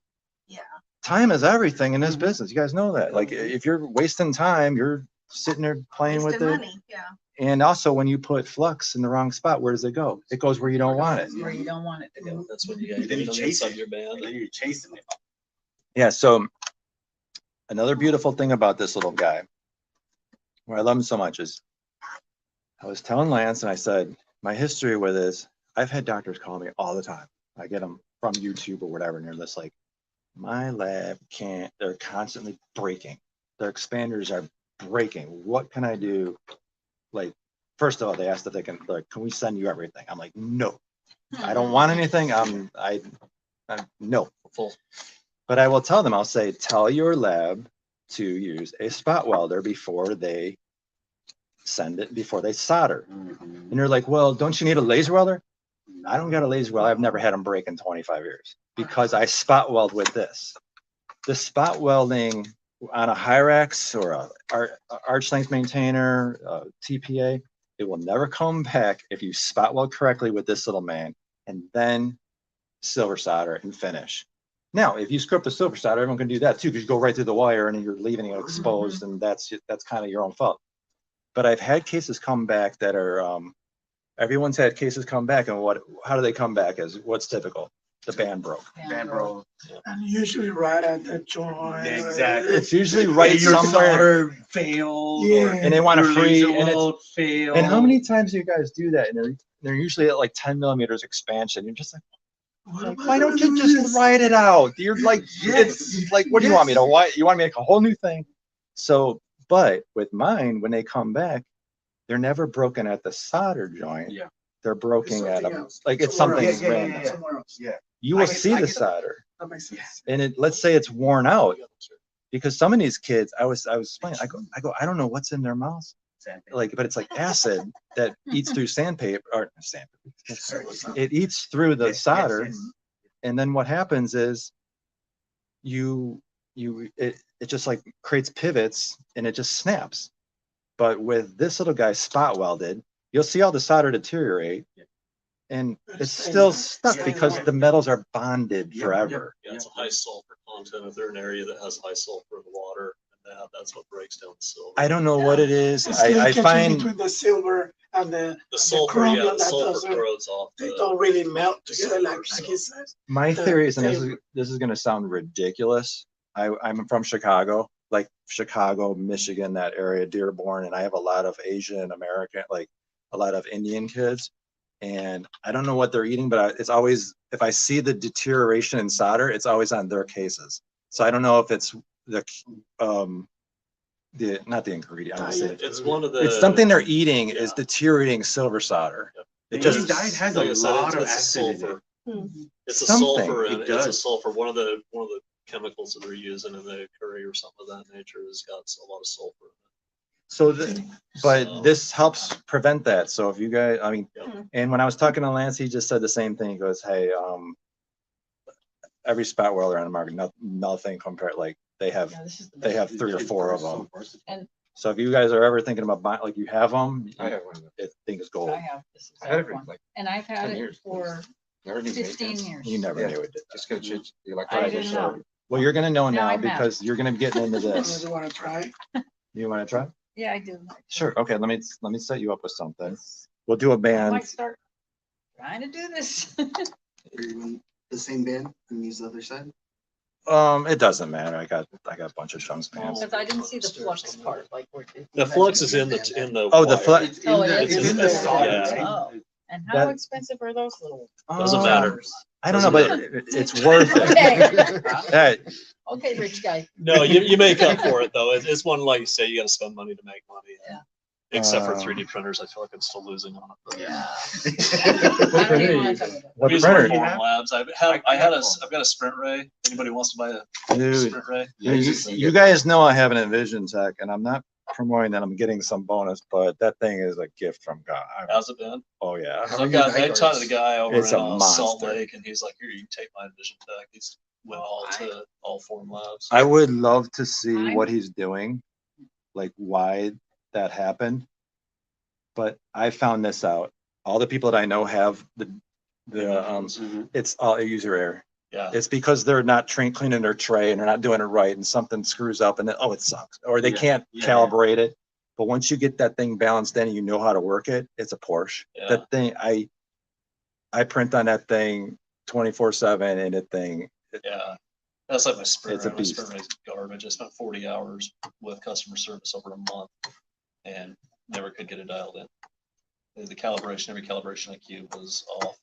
Yeah. Time is everything in this business. You guys know that. Like if you're wasting time, you're sitting there playing with it. Money, yeah. And also when you put flux in the wrong spot, where does it go? It goes where you don't want it. where you don't want it to go. That's what you got to do inside your band. Then you're chasing it. Yeah, so another beautiful thing about this little guy, where I love him so much, is I was telling Lance and I said, my history with this, I've had doctors call me all the time. I get them from YouTube or whatever, and they're just like, my lab can't, they're constantly breaking. Their expanders are breaking. What can I do? Like, first of all, they asked if they can, like, can we send you everything? I'm like, no, I don't want anything. I'm no. Full. But I will tell them, I'll say, tell your lab to use a spot welder before they send it, before they solder. And they're like, well, don't you need a laser welder? I don't got a laser welder. I've never had them break in 25 years because I spot weld with this. The spot welding on a Hyrax or a arch length maintainer, TPA, it will never come back if you spot weld correctly with this little man and then silver solder and finish. Now, if you screw up the silver solder, everyone can do that too, because you go right through the wire and you're leaving it exposed, and that's kind of your own fault. But I've had cases come back that are, everyone's had cases come back, and how do they come back? As what's typical? The band broke. Band broke. And usually right at the joint. Exactly. It's usually right Your somewhere. solder failed. Yeah. And they want to your free. laser And, weld failed. and how many times do you guys do that? And they're usually at like 10 millimeters expansion. You're just like, why don't you just write it out? You're like, it's like, what do you want me to? Why you want me to make a whole new thing? So, but with mine, when they come back, they're never broken at the solder joint. Yeah. They're broken at a, else. like it's Somewhere something else. random. Somewhere else. Yeah. You I will get- see I the get- solder, That makes sense. and let's say it's worn out, because some of these kids, I was explaining, I go, I don't know what's in their mouths, like, but it's like acid that eats through sandpaper, or sandpaper. It eats through the solder, and then what happens is it just like creates pivots and it just snaps. But with this little guy spot welded, you'll see all the solder deteriorate, and it's still stuck because the metals are bonded forever. Yeah, it's a high sulfur content. If they're in an area that has high sulfur in the water, that's what breaks down the silver. I don't know what it is. It's I linkage find between the silver and the sulfur, chromium yeah, the that sulfur doesn't- corrodes off. they don't really melt together like he says. my the theory is, and same- this is going to sound ridiculous. I'm from Chicago, like Chicago, Michigan, that area, Dearborn, and I have a lot of Asian American, like a lot of Indian kids. And I don't know what they're eating, but it's always, if I see the deterioration in solder, it's always on their cases. So I don't know if it's not the ingredient. I would say It's one of the. it's something they're eating is deteriorating silver solder. It just diet has like a I said, lot of it's a acid in sulfur. it. It's a Something. sulfur, and It it's a does. sulfur. One of the chemicals that they're using in the curry or something of that nature has got a lot of sulfur. so but So- this helps prevent that. So if you guys, I mean, Yep. and when I was talking to Lance, he just said the same thing. He goes, hey, every spot welder on the market, nothing compared, like they have Yeah, this is the they best. have 3 or 4 of them. And So if you guys are ever thinking about buying, like you have them, I have one. it thing is gold. I have this I had it exact for one, like and I've had 10 it years. for Never need 15 maintenance. years. You never Yeah. knew it did. Just go change the I electronics. didn't know. Well, you're gonna know Now now I'm mad. because you're gonna be getting into this. You want to try? You want to try? Yeah, I do. Sure. Okay. Let me set you up with something. We'll do a I band. might start trying to do this. The same band and use the other side? It doesn't matter. I got a bunch of chunks bands. Because I didn't see the flux part, like where. The flux is in the Oh, the wire. flux. Oh, it It's is. in the solder. Oh, and how That- expensive are those little? Doesn't matter. I don't know, but it's worth it. Hey, Okay, rich guy. No, you make up for it though. It's one, like you say, you gotta spend money to make money. Yeah. Except for 3D printers, I feel like I'm still losing on it. But Yeah. What we use printer? Form Labs. I've got a Sprint Ray. Anybody wants to buy a Dude, Sprint Ray? you guys know I have an Envision Tech, and I'm not promoting that I'm getting some bonus, but that thing is a gift from God. How's it been? Oh yeah. I taught the guy over It's in a Salt monster. Lake, and he's like, "Here, you can take my Envision Tech." He's went all Form Labs. I would love to see what he's doing, like why that happened. But I found this out. All the people that I know have it's all user error. Yeah. It's because they're not cleaning their tray and they're not doing it right, and something screws up, and then it sucks, or they can't calibrate it. But once you get that thing balanced in and you know how to work it, it's a Porsche. Yeah. That thing, I print on that thing 24/7, and that thing. Yeah. That's like my Sprint It's a Ray. My beast. Sprint Ray's garbage. I spent 40 hours with customer service over a month and never could get it dialed in. The calibration, every calibration I cubed was off.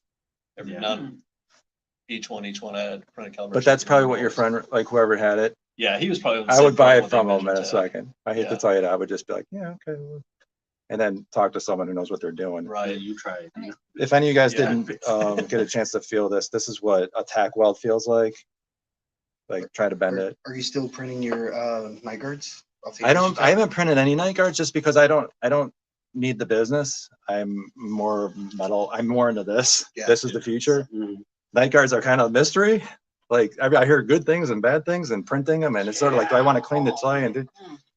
Each one I had printed calibration. But that's probably what your friend, like whoever had it. Yeah, he was probably. I would buy it from him in a second. I hate to tell you that. I would just be like, yeah, okay. And then talk to someone who knows what they're doing. Right. You try it. If any of you guys didn't get a chance to feel this is what a tack weld feels like. Like try to bend it. Are you still printing your night guards? I haven't printed any night guards just because I don't need the business. I'm more metal. I'm more into this. Yeah. This is the future. Night guards are kind of a mystery. Like I hear good things and bad things and printing them, and it's sort of like, do I want to clean the tray and do?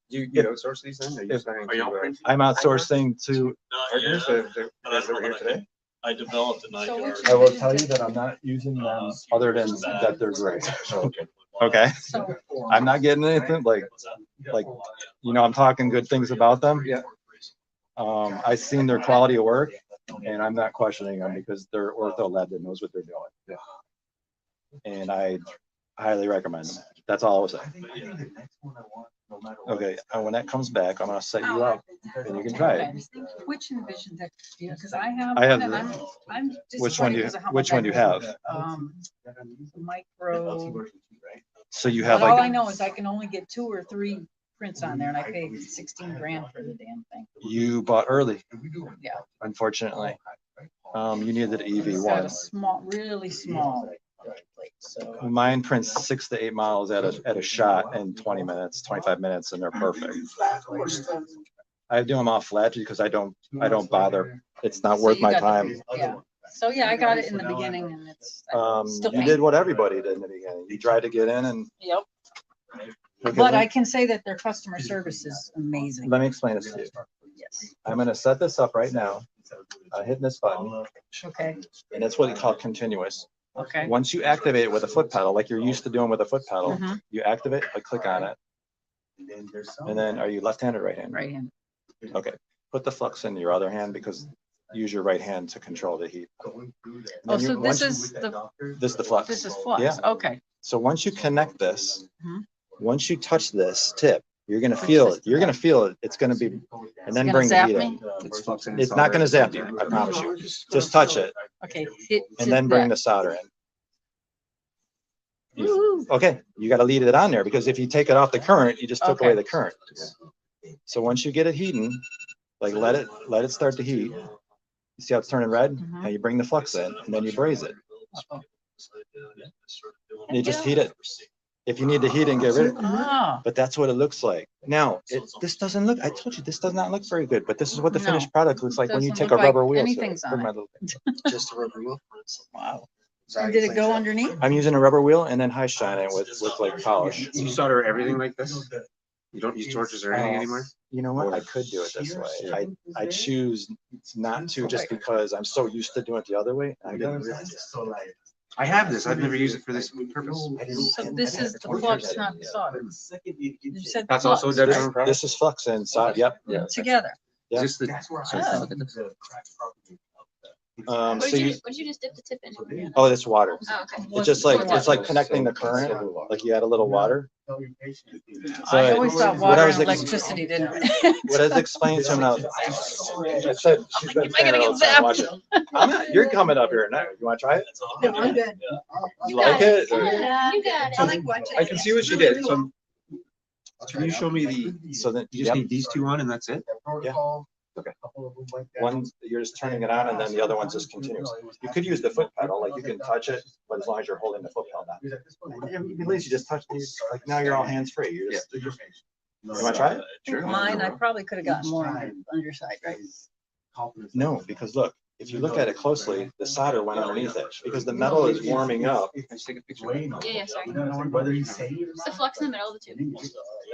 You outsource these then? I'm outsourcing to. I developed a night guard. I will tell you that I'm not using them other than that they're great. Okay. I'm not getting anything like, I'm talking good things about them. Yeah. I've seen their quality of work, and I'm not questioning them because they're ortho lab that knows what they're doing. Yeah. And I highly recommend them. That's all I was saying. Okay, and when that comes back, I'm gonna set you up, and you can try it. Which Envision Tech? Because I have. I have one, the- and I'm Which one do you? disappointed because of how Which much one do you I have? Micro. So you have But all I like. know is I can only get 2 or 3 prints on there, and I paid 16 grand for the damn thing. You bought early. Yeah. Unfortunately, you needed the It's got a EV1. small, really small plate, so. Mine prints 6 to 8 miles at a shot in 20 minutes, 25 minutes, and they're perfect. I do them off flat because I don't bother. It's not So worth you my got the- time. Yeah. So yeah, I got it in the beginning, and it's. still You pain. did what everybody did in the beginning. You tried to get in and. Yep. Okay, But I can say that their customer service is amazing. Let me explain this to you. Yes. I'm gonna set this up right now. Hitting this button, Okay. and it's what you call continuous. Okay. Once you activate it with a foot pedal, like you're used to doing with a foot pedal, Mhm. you activate, click on it. And then are you left-handed or right-handed? Right hand. Okay. Put the flux in your other hand because use your right hand to control the heat. Oh, so this is the. This is the flux. This is flux. Yeah. Okay. So once you connect this, Mhm. once you touch this tip, you're gonna feel it. You're gonna feel it. It's gonna be, and then It's bring the gonna heat zap in. me? It's not gonna zap you, I promise you. Just touch it Okay. Hit and then bring the solder in. Okay, you gotta leave it on there because if you take it off the current, you just took away the current. So once you get it heating, like let it start to heat. You see how it's turning red? Now you bring the flux in and then you braze it. And you just heat it. If you need to heat and get rid of it. Ah. But that's what it looks like. Now, this doesn't look, I told you, this does not look very good, but this is what the No, finished product looks like when you doesn't take a look like rubber wheel. anything's on it. Just a rubber wheel. Wow. And did it go underneath? I'm using a rubber wheel and then high shine it with like polish. You solder everything like this? You don't use torches or anything anymore? You know what? I could do it this way. I choose not to just because I'm so used to doing it the other way. I didn't realize it. I have this. I've never used it for this purpose. So this is the flux, not the solder. You said That's also a flux, different right? product? This is flux inside. Yep. Together. Yeah. Is this the, Oh, look at this. What So did you, you, what did you just dip the tip in? oh, it's water. Oh, okay. It's just like, it's like connecting the current, like you add a little water. I always thought what water I and was ex- electricity didn't. What I was explaining to him now, I said, she's been saying it all the time, watch it. You're coming up here now. You want to try it? No, I'm good. You like it? Or- You got it. I like watching. I can see what she did. So can you show me the, So then, you just need these two on and that's it? Yeah. Okay. One, you're just turning it on and then the other one's just continuous. You could use the foot pedal, like you can touch it, but as long as you're holding the foot pedal down. At least you just touch these, like now you're all hands free. You're just, you want to try it? Sure. Mine, I probably could have gotten more on the underside, right? No, because look, if you look at it closely, the solder went underneath it because the metal is warming up. Yeah, yeah, sorry. It's the flux in the middle of the tube.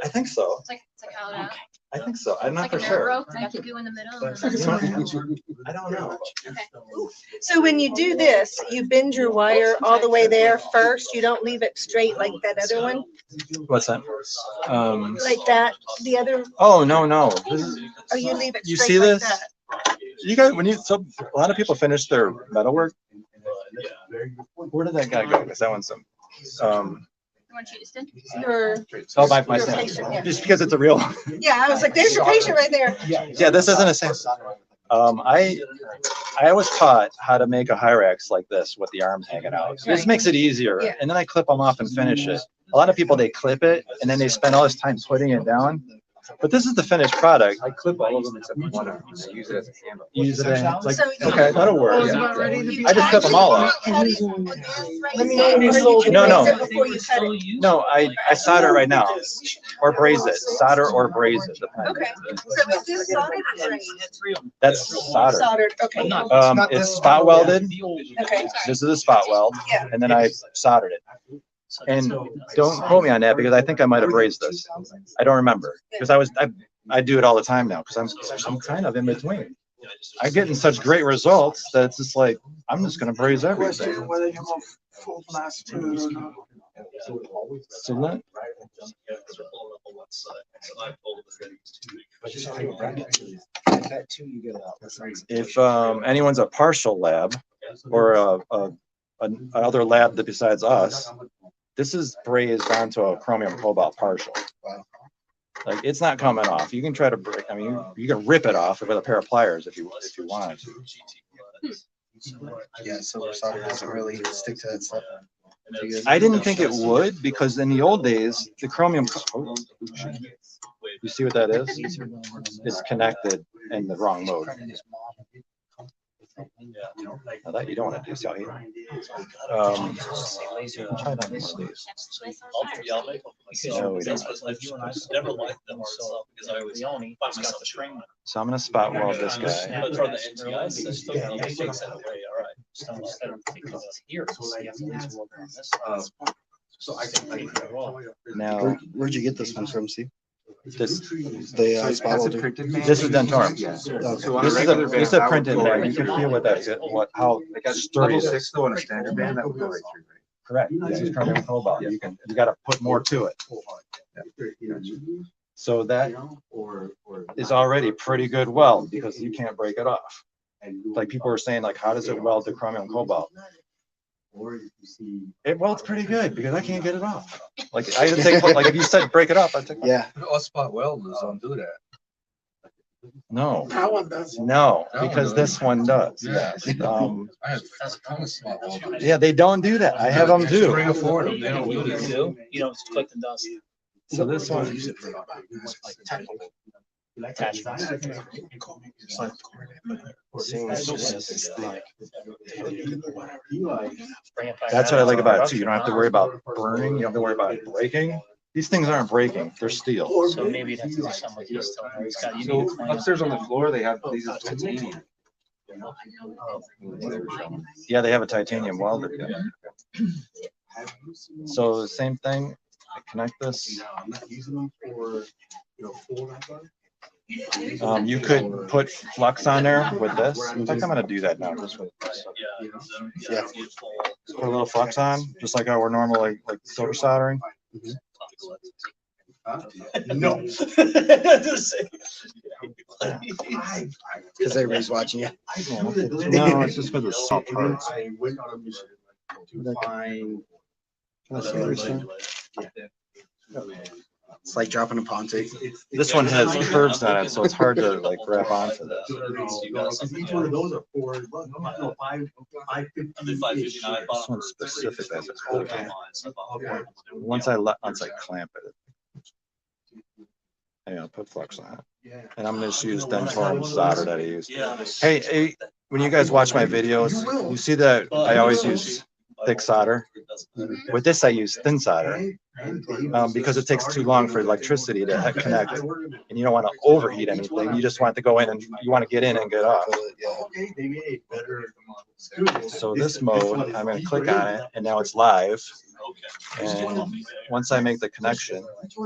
I think so. It's like hollowed out. I think so. I'm not It's for like a nerve sure. rope, and you keep you in the middle. And then... I don't know. Okay. So when you do this, you bend your wire all the way there first. You don't leave it straight like that other one, What's that? like that. The other, Oh, no. This is, or you leave it you straight see like this? that. You guys, a lot of people finish their metal work. Where did that guy go? Because that one's some, You want to cheat us Your, oh, my your Samsung. patient, yeah. Just because it's a real. Yeah, I was like, there's your patient right there. Yeah, this isn't a Samsung. I was taught how to make a Hyrax like this with the arms hanging out. This makes it easier. Yeah. And then I clip them off and finish it. A lot of people, they clip it and then they spend all this time putting it down. But this is the finished product. I clip all of them except one of them. I use it as a handle. Use it in, it's like, So you- okay, that'll work. You I just clip them all off. Let me know when you sold it. No, no. Raise it before you cut it. No, I solder it right now. Or braise it. Solder or braise it. Okay, so is this soldered or brazed? That's solder. Soldered, okay. It's spot welded. Okay. This is a spot weld. Yeah. And then I soldered it. And don't quote me on that because I think I might have raised this. I don't remember because I do it all the time now because I'm kind of in between. I'm getting such great results that it's just like I'm just gonna braise everything. Question whether you go full blast to it or not. So let, if anyone's a partial lab or another lab that besides us, this is brazed onto a chromium cobalt partial. Like it's not coming off. You can try to break. I mean, you can rip it off with a pair of pliers if you wanted to. Yeah, silver solder doesn't really stick to that stuff. I didn't think it would because in the old days, the chromium. Oh, you see what that is? It's connected in the wrong mode. Now that you don't want to do so. Try it on one of these. Yeah, I'll make them myself. No, we don't. I never liked the hard stuff because I always find myself string. So I'm gonna spot weld this guy. But for the NTI system, you can fix that away, all right. Now, Where'd you get this one from, Steve? this The spot welder? this is Dentorum. So on a This is regular a, this is band, a I would printed go bag. right You can through. feel what that's how Like at sturdy level it 6 is. though, on a standard band, that would go right through, right? Correct. This is chromium cobalt. You got to put more to it. So that is already pretty good weld because you can't break it off. Like people were saying, like, how does it weld to chromium cobalt? It welds pretty good because I can't get it off. Like I had to take, like if you said break it off, I take. Yeah. All spot welders don't do that. No, That one does. no, That one because does. this one does. Yeah. I have That's a ton of spot welders. Yeah, they don't do that. I have them do. 3 or 4 of them, they don't do that. You know, it's collect the dust. So this one, that's what I like about it too. You don't have to worry about burning. You don't have to worry about it breaking. These things aren't breaking. They're steel. So maybe that's do something with this. You So need to clean upstairs on the floor, they have these are titanium. Yeah, they have a titanium welder. Yeah. So the same thing. I connect this. You could put flux on there with this. In fact, I'm gonna do that now. Just with this. Yeah. Put a little flux on, just like our normal like silver soldering. No. Because everybody's watching you. No, it's just for the small parts. I went on a mission to find. Can I see this thing? It's like dropping a Ponte. This one has curves on it, so it's hard to like grab onto this. Each one of those are four. No, five. This one specifically has a curve on it. Once I clamp it, yeah, I'll put flux on it. And I'm gonna just use Dentorm solder that I use. Hey, when you guys watch my videos, you see that I always use thick solder. With this, I use thin solder because it takes too long for electricity to connect, and you don't want to overheat anything. You just want it to go in and you want to get in and get off. So this mode, I'm going to click on it, and now it's live. And once I make the connection,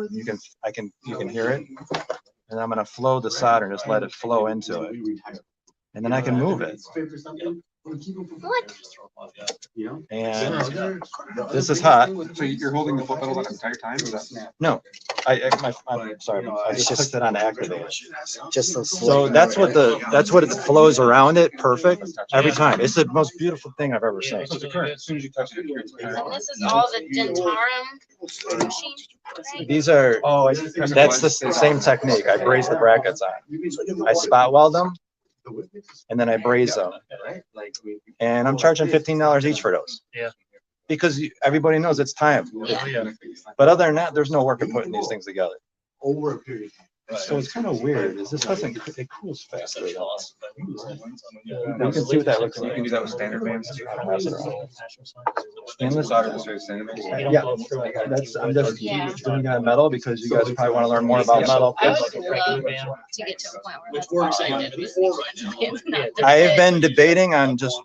you can hear it, and I'm going to flow the solder and just let it flow into it, and then I can move it. And this is hot. So you're holding the foot pedal that entire time? No, I'm sorry. I just clicked it on activate. Just so that's what it flows around it perfect every time. It's the most beautiful thing I've ever seen. And this is all the Dentorum machine. These are that's the same technique. I braze the brackets on. I spot weld them, and then I braze them. And I'm charging $15 each for those. Yeah. Because everybody knows it's time. Yeah. But other than that, there's no work in putting these things together. Over a period. So it's kind of weird. Is this doesn't it cools faster? Though. You can see what that looks like. You can do that with standard bands. Stainless Solder this way, standard bands. Yeah, I'm just doing that metal because you guys probably want to learn more about metal. I would love to get to a point where that's all I did was I have been debating on just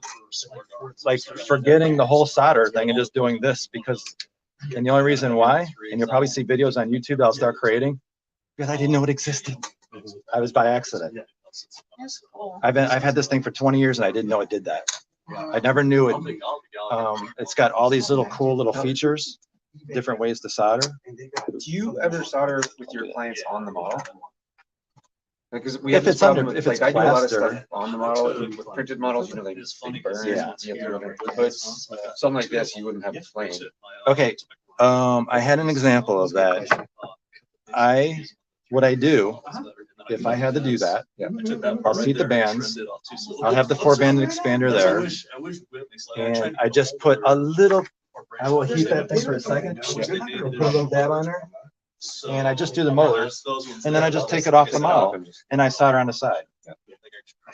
like forgetting the whole solder thing and just doing this because, and the only reason why, and you'll probably see videos on YouTube that I'll start creating, because I didn't know it existed. I was by accident. That's cool. I've had this thing for 20 years and I didn't know it did that. I never knew it. It's got all these little cool little features, different ways to solder. Do you ever solder with your clients on the model? Because we If have this it's under, problem with, if like, it's I do a lot of plaster. stuff on the model with printed models, you know, they burn. Yeah. But something like this, you wouldn't have a flame. Okay, I had an example of that. What I do, if I had to do that, I'll seat the bands. I'll have the 4-banded expander there, and I just put a little. I will heat that thing for a second. Put a little dab on there, and I just do the molars, and then I just take it off the model, and I solder on the side.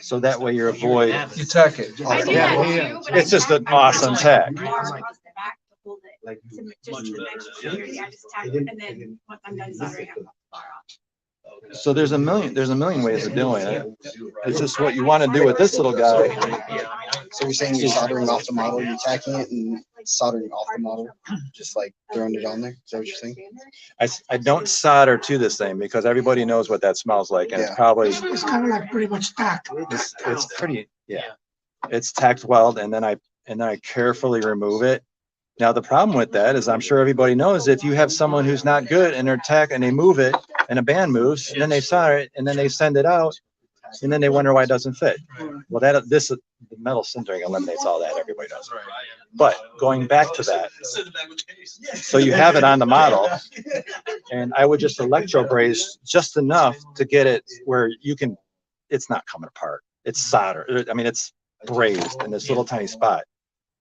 So that way you avoid. You tack it. Yeah, it's just an awesome tack. Like just the next year, I just tack it, and then once I'm done soldering, I'm far off. So there's a million ways of doing it. It's just what you want to do with this little guy. So you're saying you're soldering off the model, you're tacking it and soldering off the model, just like throwing it on there? Is that what you're saying? I don't solder to this thing because everybody knows what that smells like, and it's probably It's kind of like pretty much tacked. it's pretty it's tacked weld, and then I carefully remove it. Now the problem with that is I'm sure everybody knows if you have someone who's not good and they're tack and they move it and a band moves and then they solder it and then they send it out and then they wonder why it doesn't fit. Well, the metal sintering eliminates all that. Everybody knows. But going back to that, so you have it on the model, and I would just electrobraze just enough to get it where you can. It's not coming apart. It's solder. I mean, it's brazed in this little tiny spot.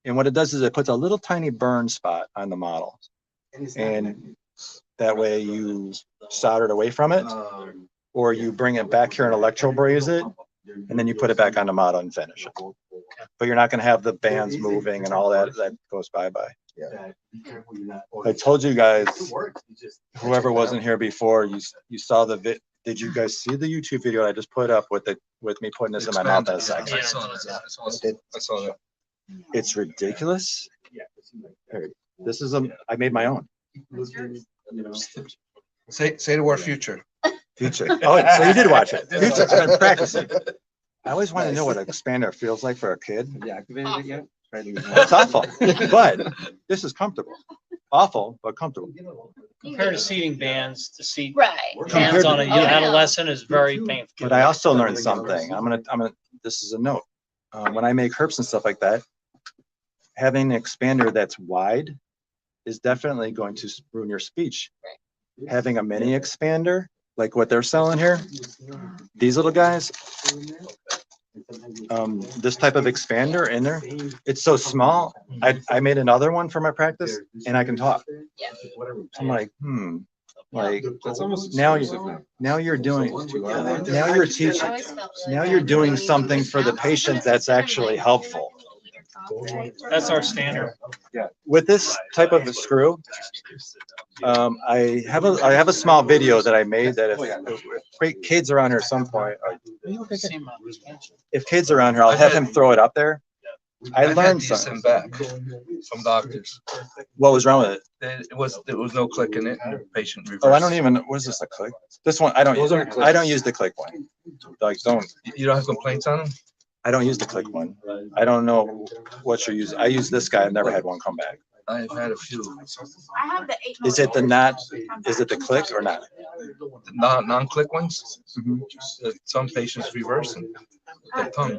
And what it does is it puts a little tiny burn spot on the model, and that way you solder it away from it, or you bring it back here and electrobraze it, and then you put it back on the model and finish it. But you're not going to have the bands moving and all that goes bye-bye. I told you guys, whoever wasn't here before, you saw the did you guys see the YouTube video I just put up with me putting this in my mouth in a second? I saw that. It's ridiculous. This is I made my own. Say the word future. Future. Oh, so you did watch it. Future. I'm practicing. I always want to know what an expander feels like for a kid. Yeah, activated it yet? It's awful, but this is comfortable. awful, but comfortable. Compared to seating bands, to seat Right. bands on a Oh, yeah. adolescent is very painful. But I also learned something. This is a note. When I make herps and stuff like that, having an expander that's wide is definitely going to ruin your speech. Having a mini expander, like what they're selling here, these little guys, this type of expander in there, it's so small. I made another one for my practice, and I can talk. So I'm like, like now you're doing something for the patient that's actually helpful. That's our standard. Yeah. With this type of a screw, I have a small video that I made that if kids around here at some point, if kids around here, I'll have him throw it up there. I learned something back from doctors. What was wrong with it? There was no click in it. And the patient reversed. Oh, I don't even. What is this, a click? This one I don't use. I don't use the click one. Like, don't. You don't have complaints on them? I don't use the click one. I don't know what you're using. I use this guy. I've never had one come back. I've had a few. I have the 8. Is it the not? Is it the click or not? Non-click ones. Some patients reverse them. Their tongue.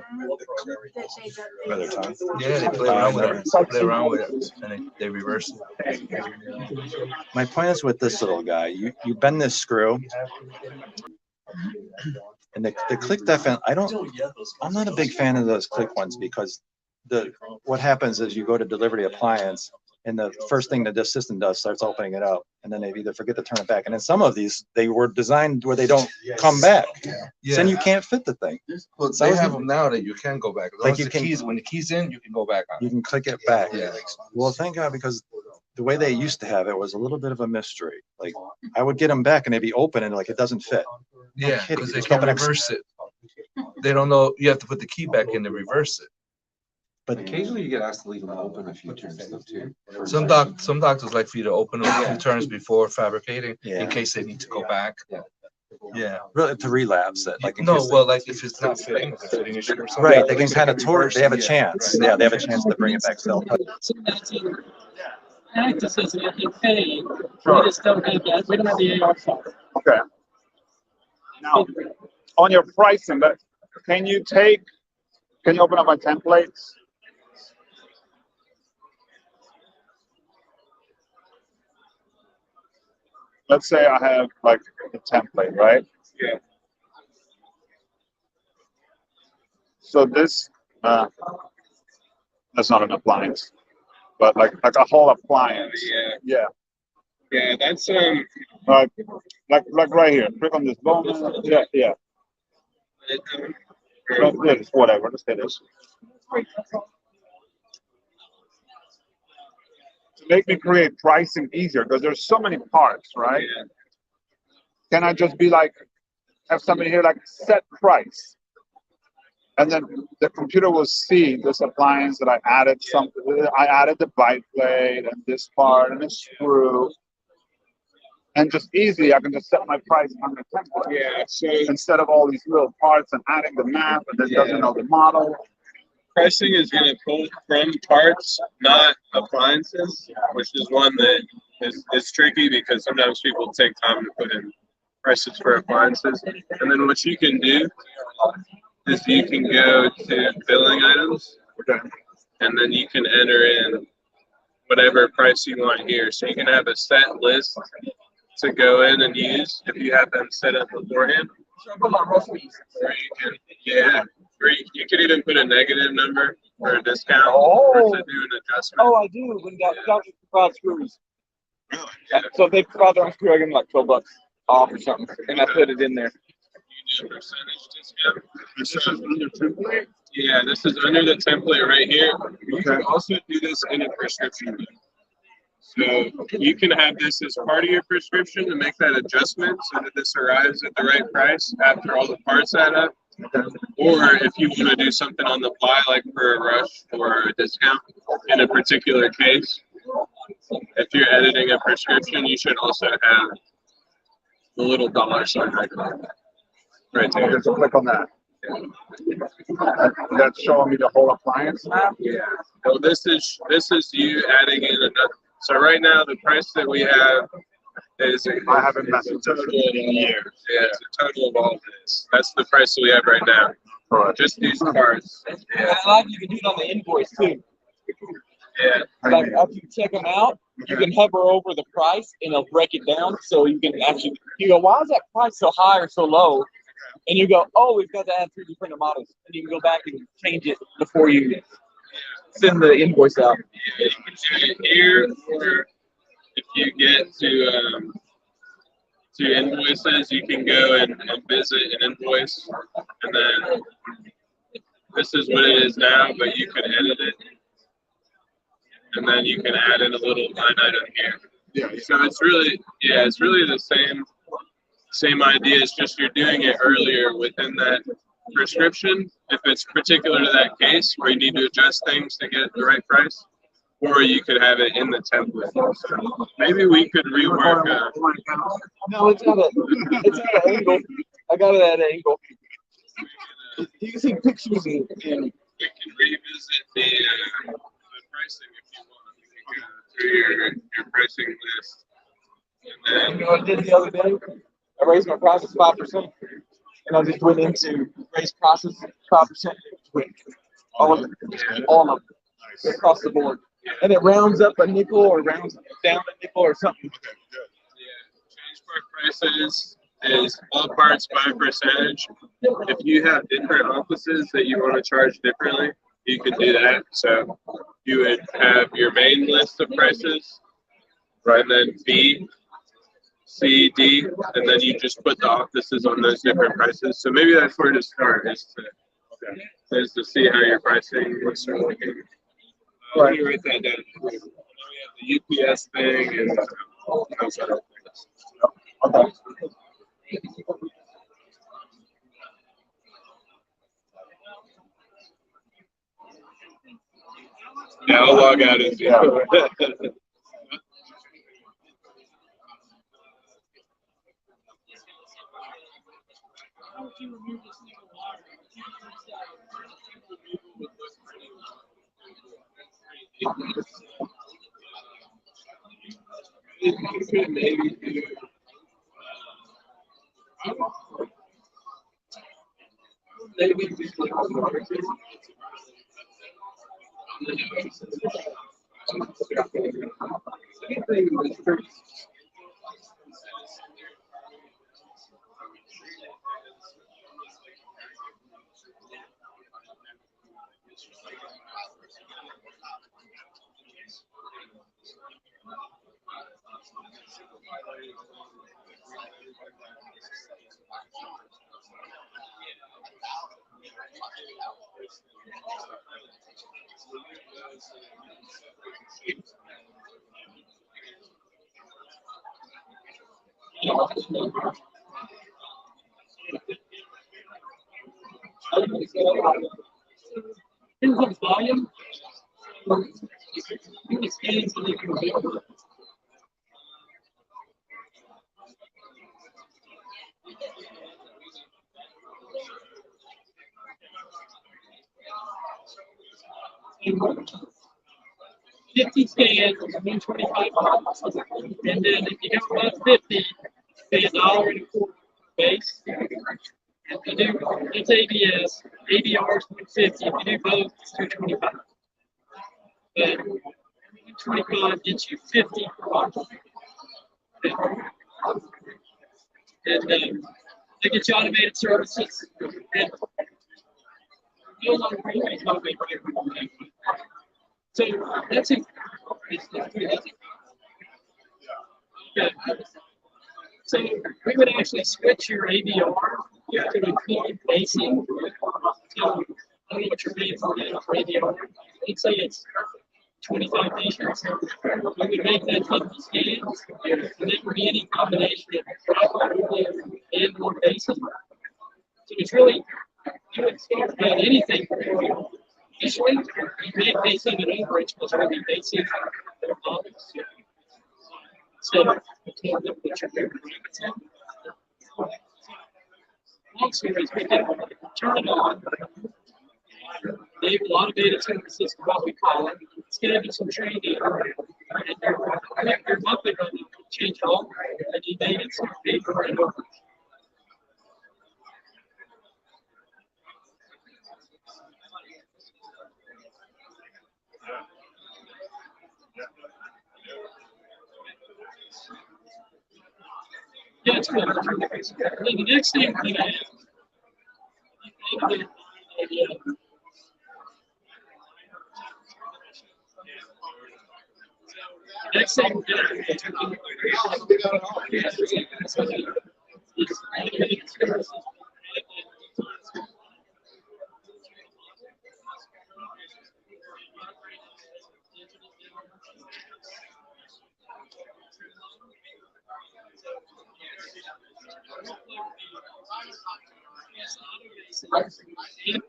By their tongue. Yeah, they play around with it. Play around with it, and they reverse it. My point is with this little guy, you bend this screw, and the click definitely. I'm not a big fan of those click ones because what happens is you go to deliver the appliance, and the first thing that this system does starts opening it up, and then they either forget to turn it back. And then some of these, they were designed where they don't come back. Yeah. So then you can't fit the thing. Well, they have them now that you can go back. Like you can, when the key's in, you can go back on it. You can click it back. Yeah. Well, thank God, because the way they used to have it was a little bit of a mystery. Like I would get them back and they'd be open and like it doesn't fit. Yeah, because they can't reverse it. They don't know. You have to put the key back in to reverse it. But occasionally you get asked to leave them open a few times though too. Some doctors like for you to open them a few turns before fabricating in case they need to go back. Yeah. Really, to relapse it. Like like if it's not fitting, it's a fitting issue or something. Right, they can kind of tour it. They have a chance. Yeah, they have a chance to bring it back still. Practices if you pay, we just don't have that. We don't have the AR file. Okay. Now, on your pricing, can you open up my templates? Let's say I have like a template, right? Yeah. So this, that's not an appliance, but like a whole appliance. Yeah. Yeah, that's like right here. Click on this bone. Yeah. This, whatever. Let's say this. To make me create pricing easier, because there's so many parts, right? Yeah. Can I just be like, have somebody here like set price, and then the computer will see this appliance that I added something. I added the bite blade and this part and a screw. And just easily, I can just set my price on the template. Yeah. So instead of all these little parts and adding the map and then doesn't know the model. Pricing is going to pull from parts, not appliances, which is one that is tricky because sometimes people take time to put in prices for appliances. And then what you can do is you can go to billing items, and then you can enter in whatever price you want here. So you can have a set list to go in and use if you have them set up beforehand. Or you could even put a negative number for a discount or to do an adjustment. Oh, I do. When doctors provide screws. Really? Yeah. So if they provide their own screw, I give them like $12 off or something, and I put it in there. You do a percentage discount. This is under template. Yeah, this is under the template right here. You can also do this in a prescription. So you can have this as part of your prescription to make that adjustment so that this arrives at the right price after all the parts add up. Or if you want to do something on the fly, like for a rush or a discount in a particular case, if you're editing a prescription, you should also have the little dollar sign right there. Okay, so click on that. That's showing me the whole appliance map. Yeah. So this is you adding in enough. So right now, the price that we have is I haven't met a total of a year. Yeah, it's a total of all this. That's the price that we have right now. Just these cards. And I like you can do it on the invoice too. Yeah. Like after you check them out, you can hover over the price and it'll break it down so you can actually, you go, why is that price so high or so low? And you go, oh, we've got to add 3D printed models. And you can go back and change it before you send the invoice out. Yeah, you can see it here, or if you get to invoices, you can go and visit an invoice, and then this is what it is now, but you can edit it, and then you can add in a little line item here. Yeah. So it's really, it's really the same idea. It's just you're doing it earlier within that prescription, if it's particular to that case where you need to adjust things to get the right price, or you could have it in the template. So maybe we could rework. No, it's at an angle. I got it at an angle. You can see pictures and We can revisit the pricing if you want. You can go through your pricing list. And you know what I did the other day? I raised my prices 5%, and I just went into raise prices 5%. All of it, across the board, and it rounds up a nickel or rounds down a nickel or something. change part prices is all parts by percentage. If you have different offices that you want to charge differently, you can do that. So you would have your main list of prices, right? And then B, C, D, and then you just put the offices on those different prices. So maybe that's where to start, is to see how your pricing looks are looking. Let me write that down. We have the UPS thing and those other things. Okay. Yeah, I'll log out as well. Depends on volume. You can scan so you can read. $50 scans, $125. And then if you go above 50, pay $1.25 base. If you do, it's ABS. ABR is $150. If you do both, it's $225. But $125 gets you 50 per month. And they get you automated services. And no longer so that's it. Yeah. So we would actually switch your ABR to include basing. So I don't know what you're paying for ABR. Let's say it's 25 patients. We would make that 50 scans, and it would be any combination of and more basing. So it's really, you would start about anything. Usually, you make basing and overage, which would be basing models. So, long stories, we can turn it on. They have a lot of data services, what we call it. It's going to be some training. Your monthly run, you can change it all, and you name it, so you pay for it over. Yeah, it's good. And then the next thing that I have, next thing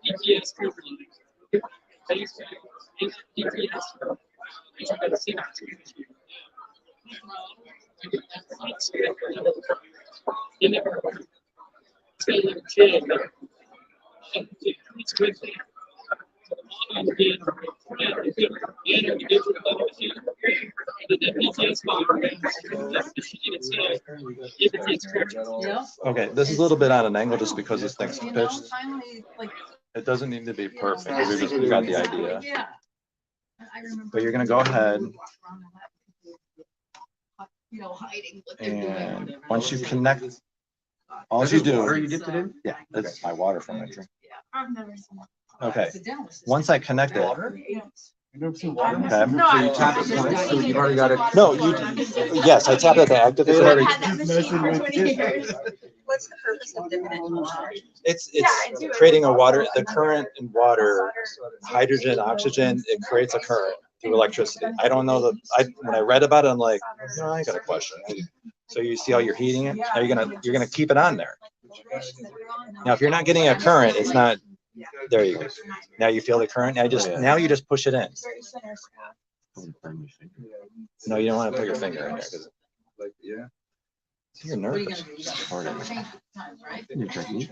EPS it's good. Okay, this is a little bit on an angle just because this thing's You know, pitched. finally, like. It doesn't need to be perfect. We got the idea. Yeah. I remember. But you're gonna go ahead You know, hiding what they're doing. and once you connect, all you do. Water you dipped it in? Yeah, that's my water from my drink. I've never seen Okay, once I connect it. You've never seen water? Okay. So you tap it once, so you've already got it. No, yes, I tapped it to activate it. I've had that machine for 20 years. What's the purpose of dipping it in water? It's creating a water, the current in water, hydrogen, oxygen, it creates a current through electricity. I don't know when I read about it, I'm like, no, I got a question. So you see how you're heating it? Now you're gonna keep it on there. Now, if you're not getting a current, it's not, there you go. Now you feel the current. Now you just push it in. No, you don't want to put your finger in there because Yeah. you're nervous. Your technique.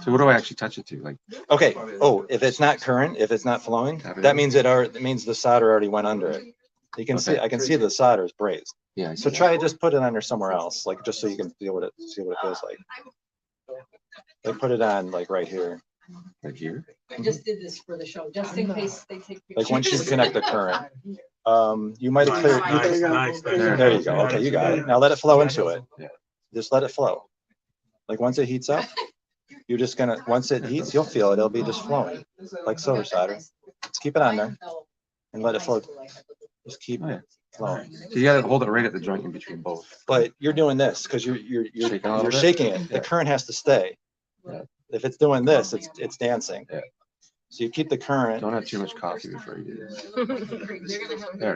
So what do I actually touch it to? Like, Okay. Oh, if it's not current, if it's not flowing, that means that means the solder already went under it. You can see, I can see the solder is brazed. yeah. So try just put it under somewhere else, like just so you can feel what it feels like. Like put it on like right here. Like here? I just did this for the show, just in case they take pictures. Like once you connect the current, you might have cleared. There you go. Okay, you got it. Now let it flow into it. Just let it flow. Like once it heats up, you're just gonna, once it heats, you'll feel it. It'll be just flowing like soda solder. Just keep it on there and let it flow. Just keep it flowing. So you gotta hold it right at the joint in between both. But you're doing this because you're shaking it. The current has to stay. If it's doing this, it's dancing. So you keep the current. Don't have too much coffee before you do this.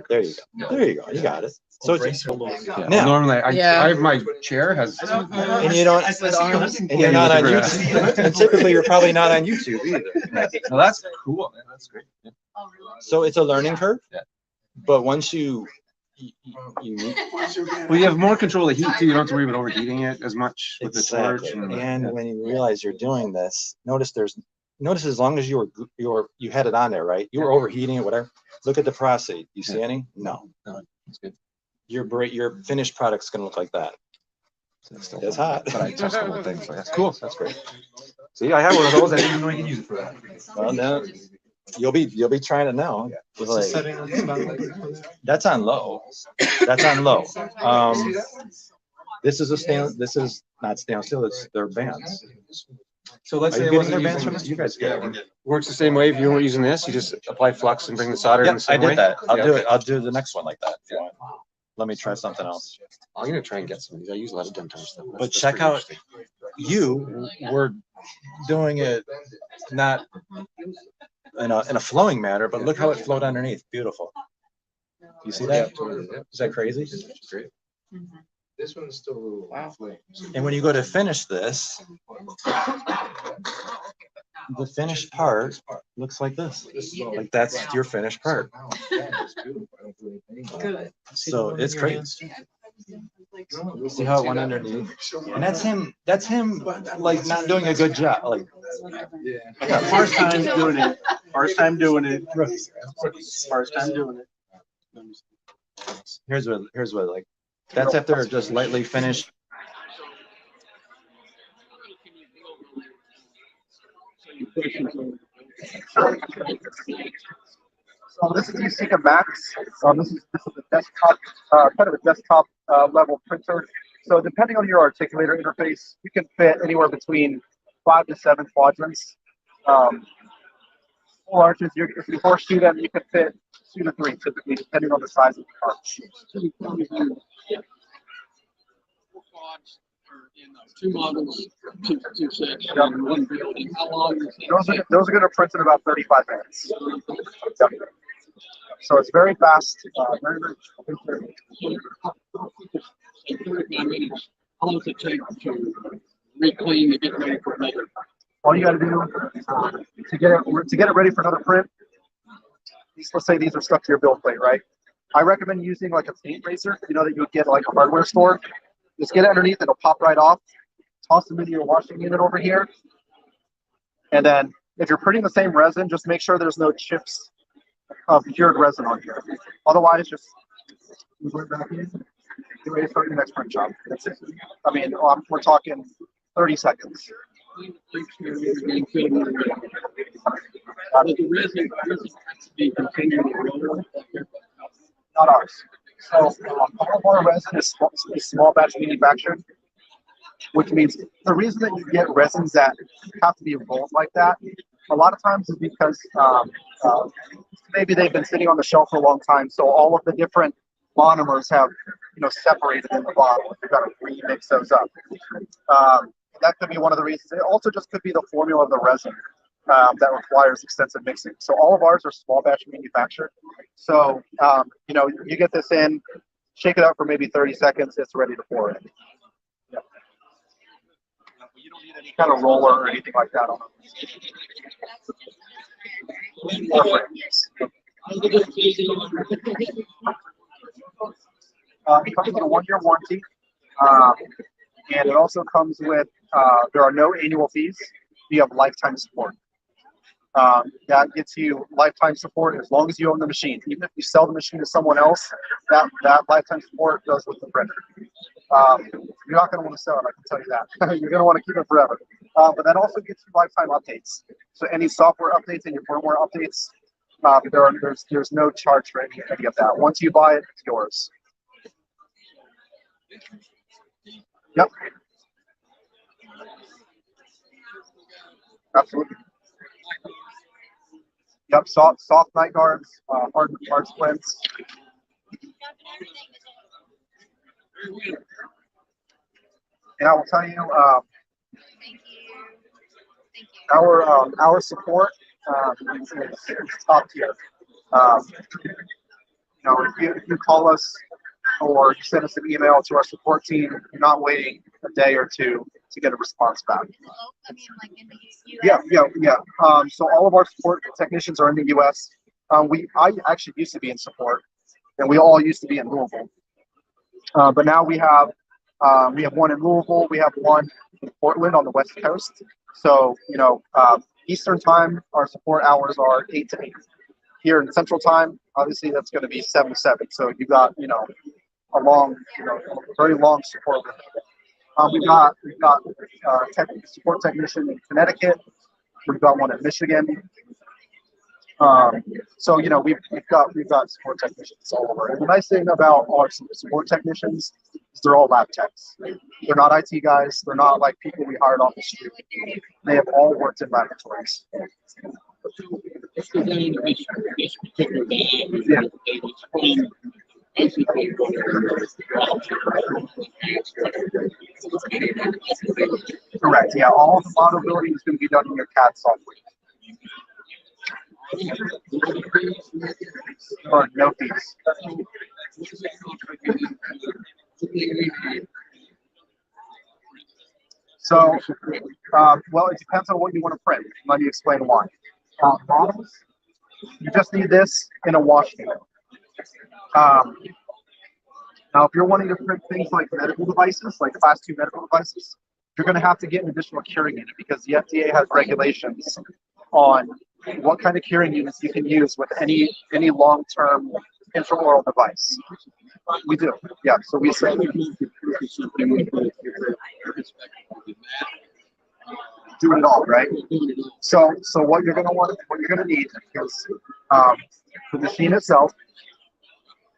There you go. There you go. You got it. So it's Now, normally I my chair has and you don't and you're not on YouTube. And typically you're probably not on YouTube either. No, that's cool, man. That's great. Yeah. So it's a learning curve. Yeah. But once you well, you have more control of heat too. You don't have to worry about overheating it as much with the torch. And when you realize you're doing this, notice as long as you had it on there, right? You were overheating it, whatever. Look at the prostate. You see any? No. No, it's good. Your finished product's gonna look like that. It's hot. But I touched the whole thing, so that's cool. That's great. See, I have one of those. I didn't even know you could use it for that. Well, no, you'll be trying it now. Like, that's on low. That's on low. This is not stainless steel. They're bands. So let's say getting their bands from us? You guys get it. Works the same way. If you weren't using this, you just apply flux and bring the solder in the same I way. did that. I'll do it. I'll do the next one like that. If you want. Let me try something else. I'm gonna try and get some of these. I use a lot of dental stuff. But check out, you were doing it not in a flowing manner, but look how it flowed underneath. Beautiful. You see that? Is that crazy? It's great. This one's still a little flames. And when you go to finish this, the finished part looks like this. Like that's your finished part. Good. So it's great. See how it went underneath? And that's him like not doing a good job. Like, Yeah, first time doing it. First time doing it. First time doing it. here's what like that's after just lightly finished. So this is the Seeker Max. This is a desktop, kind of a desktop level printer. So depending on your articulator interface, you can fit anywhere between 5 to 7 quadrants. Full arches, if you horseshoe them, you can fit 2 to 3 typically, depending on the size of the arch. Two models, two sets, one building. How long is that? Those are going to print in about 35 minutes. Yep. So it's very fast, very, very. 35 minutes. How long does it take to reclean to get ready for another? All you got to do to get it ready for another print. Let's say these are stuck to your build plate, right? I recommend using like a paint razor, you know, that you would get at like a hardware store. Just get it underneath; it'll pop right off. Toss them into your washing unit over here, and then if you're printing the same resin, just make sure there's no chips of cured resin on here. Otherwise, just move it back in. Get ready to start your next print job. That's it. I mean, we're talking 30 seconds. The resin be continuing to roll. Not ours. So all of our resin is small batch manufactured, which means the reason that you get resins that have to be rolled like that, a lot of times is because maybe they've been sitting on the shelf for a long time, so all of the different monomers have, you know, separated in the bottle. You've got to remix those up. That could be one of the reasons. It also just could be the formula of the resin that requires extensive mixing. So all of ours are small batch manufactured. So, you know, you get this in, shake it up for maybe 30 seconds, it's ready to pour in. Yep. You don't need any kind of roller or anything like that on it. It comes with a 1-year warranty. And it also comes with, there are no annual fees. You have lifetime support. That gets you lifetime support as long as you own the machine. Even if you sell the machine to someone else, that lifetime support goes with the printer. You're not going to want to sell it, I can tell you that. You're going to want to keep it forever. But that also gets you lifetime updates. So any software updates and your firmware updates, there's no charge for any of that. Once you buy it, it's yours. Yep. Absolutely. Yep. Soft night guards, hard splints. And I will tell you, our support is top tier. You know, if you call us or you send us an email to our support team, you're not waiting a day or two to get a response back. I mean, like in the US? Yeah. So all of our support technicians are in the US. I actually used to be in support, and we all used to be in Louisville. But now we have one in Louisville. We have one in Portland on the West Coast. So, you know, Eastern time, our support hours are 8 to 8. Here in Central time, obviously that's going to be 7 to 7. So you got, you know, a very long support. We've got support technician in Connecticut. We've got one in Michigan. So, you know, we've got support technicians all over. And the nice thing about our support technicians is they're all lab techs. They're not IT guys. They're not like people we hired off the street. They have all worked in laboratories. Yeah. Correct. Yeah, all of the model building is going to be done in your CAD software. Or no fees. So, well, it depends on what you want to print. Let me explain why. Models, you just need this in a wash unit. Now, if you're wanting to print things like medical devices, like class 2 medical devices, you're going to have to get an additional curing unit because the FDA has regulations on what kind of curing units you can use with any long-term intraoral device. We do, yeah. So we say do it all, right? So what you're going to want, what you're going to need is the machine itself.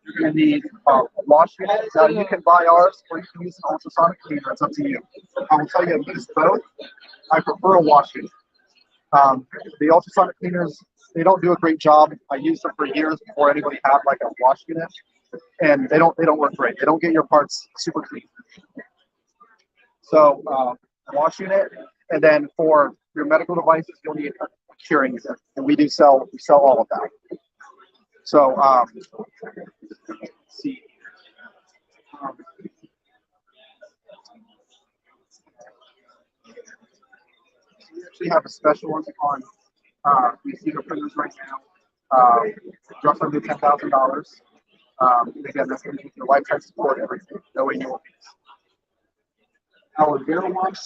You're going to need a wash unit. Now you can buy ours or you can use an ultrasonic cleaner. It's up to you. I will tell you, I've used both. I prefer a wash unit. The ultrasonic cleaners, they don't do a great job. I used them for years before anybody had like a wash unit, and they don't work great. They don't get your parts super clean. So wash unit, and then for your medical devices, you'll need a curing unit, and we sell all of that. So let's see. We actually have a special one on receiver printers right now, just under $10,000. Again, that's going to be your lifetime support, everything, no annual fees. Our barrel wash.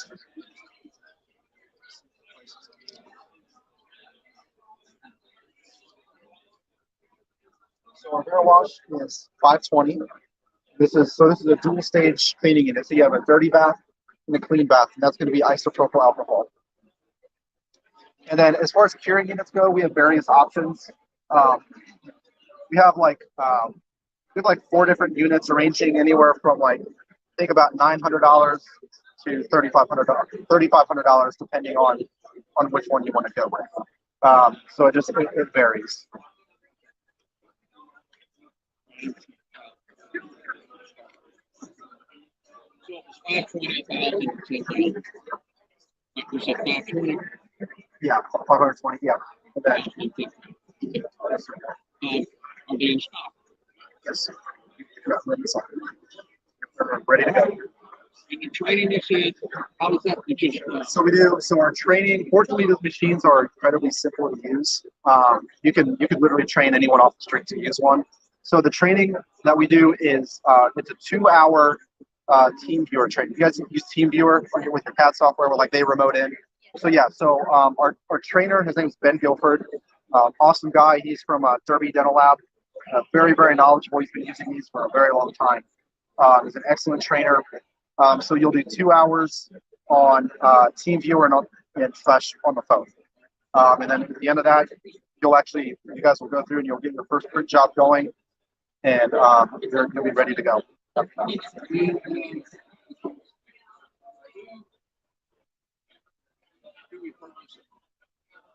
So our barrel wash is 520. This is a dual stage cleaning unit. So you have a dirty bath and a clean bath, and that's going to be isopropyl alcohol. And then as far as curing units go, we have various options. We have like 4 different units ranging anywhere from like think about $900 to $3,500 depending on which one you want to go with. So it varies. Yeah, 520. Yeah. Yes. Ready to go. And the training you said, how does that So we do. So our training. Fortunately, those machines are incredibly simple to use. You could literally train anyone off the street to use one. So the training that we do is it's a 2-hour team viewer training. You guys use team viewer with your CAD software where like they remote in. So yeah. So our trainer, his name is Ben Guilford. Awesome guy. He's from Derby Dental Lab. Very, very knowledgeable. He's been using these for a very long time. He's an excellent trainer. So you'll do 2 hours on TeamViewer and slash on the phone. And then at the end of that, you guys will go through and you'll get your first print job going, and you'll be ready to go.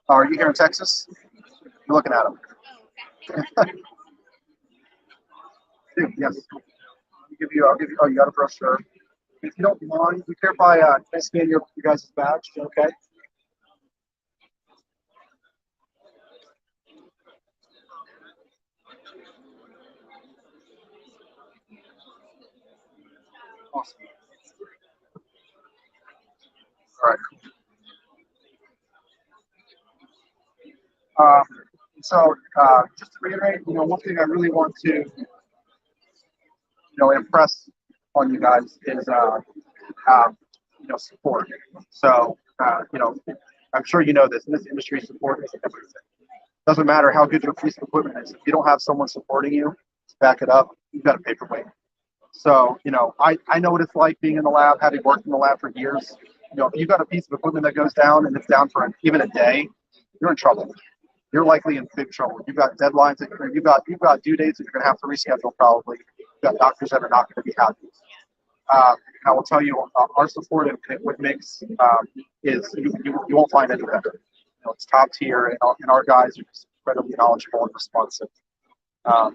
Are you here in Texas? You're looking at them. Dude, yes. I'll give you. Oh, you got a brochure. If you don't mind, be careful. Can I scan your guys' badge? Okay. Awesome. All right. So just to reiterate, one thing I really want to, impress on you guys is, support. So, I'm sure you know this. In this industry, support is everything. Doesn't matter how good your piece of equipment is. If you don't have someone supporting you to back it up, you've got a paperweight. So, I know what it's like being in the lab, having worked in the lab for years. If you've got a piece of equipment that goes down and it's down for even a day, you're in trouble. You're likely in big trouble. You've got deadlines, you've got due dates that you're going to have to reschedule probably. You've got doctors that are not going to be happy. I will tell you, our support at Mix is you won't find any better. It's top tier, and our guys are just incredibly knowledgeable and responsive. So,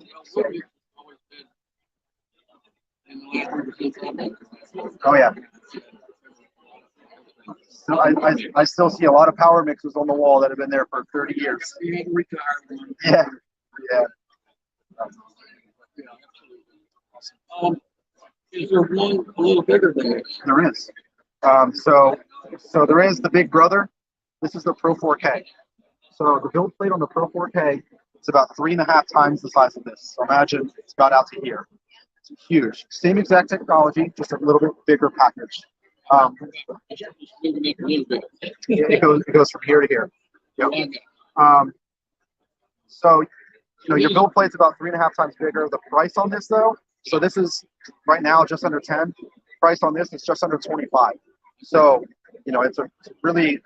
oh yeah. So I still see a lot of power mixers on the wall that have been there for 30 years. Yeah. Yeah. Is there one a little bigger than this? There is. So there is the big brother. This is the Pro 4K. So the build plate on the Pro 4K is about 3.5 times the size of this. So imagine it's got out to here. It's huge. Same exact technology, just a little bit bigger package. Um, it goes from here to here. Yep. So your build plate's about 3.5 times bigger. The price on this though, so this is right now just under 10. Price on this is just under 25. So it's a really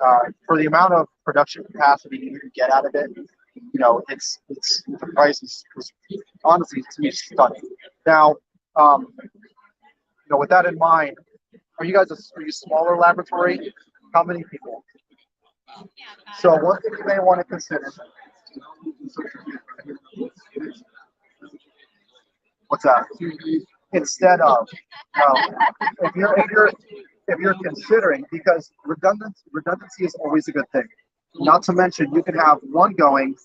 for the amount of production capacity you can get out of it. It's the price is honestly to me stunning. Now, with that in mind, are you smaller laboratory? How many people? So one thing you may want to consider. What's that? Instead of, if you're considering, because redundancy is always a good thing. Not to mention, you can have one going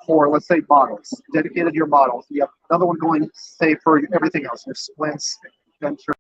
for, let's say, models, dedicated to your models. You have another one going, say, for everything else, your splints, ventures.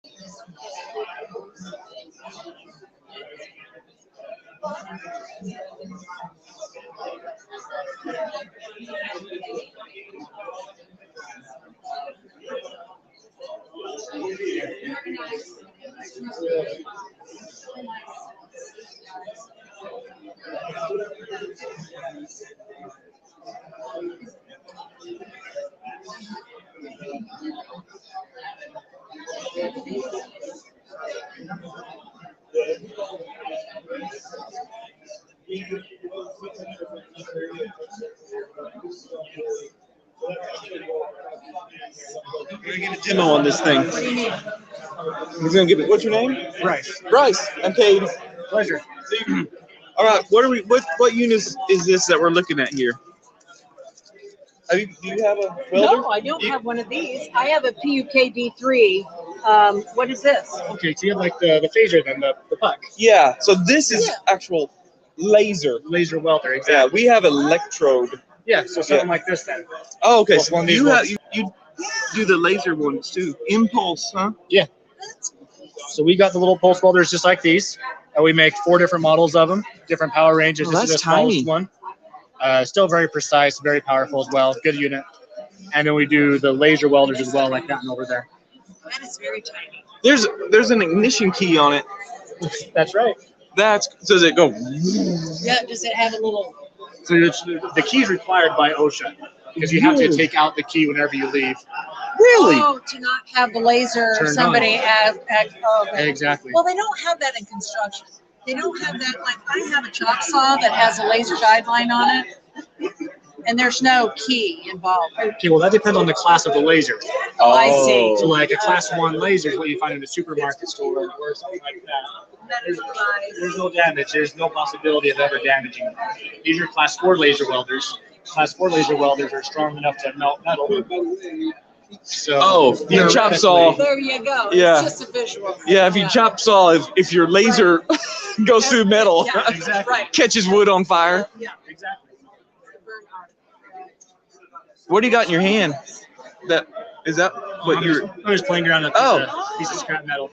We're gonna get a demo on this thing. He's gonna give it. What's your name? Bryce. Bryce. I'm Cade. Pleasure. All right. What are we? What units is this that we're looking at here? Do you have a welder? No, I don't have one of these. I have a PUK-D3. What is this? Okay, so you have like the phaser then, the puck. Yeah. So this is actual laser. Laser welder, exactly. Yeah. We have electrode. Yeah, so something like this then. Oh, okay. Well, So one of these you ones. you do the laser ones too. Impulse, huh? Yeah. So we got the little pulse welders just like these, and we make 4 different models of them, different power ranges. Oh, This is that's the smallest tiny. one. Still very precise, very powerful as well. Good unit. And then we do the laser welders as well, like that one over there. That is very tiny. There's an ignition key on it. That's right. So does it go? Yeah, does it have a little? So the key is required by OSHA because you have to take out the key whenever you leave. Really? Oh, to not have the laser Turned somebody on. okay. Exactly. Well, they don't have that in construction. They don't have that. Like I have a chop saw that has a laser guideline on it, and there's no key involved. Okay, well that depends on the class of the laser. Oh, I see. So like a class 1 laser is what you find in the supermarket store or something like that. There's no damage. There's no possibility of ever damaging them. These are class 4 laser welders. Class 4 laser welders are strong enough to melt metal. So your chop saw. There you go. Yeah. It's just a visual. Yeah, if you chop saw, if your laser goes through metal, Yeah, exactly. Right. catches wood on fire. Yeah, exactly. What do you got in your hand? Is that what you're? I'm just playing around with a piece of scrap metal.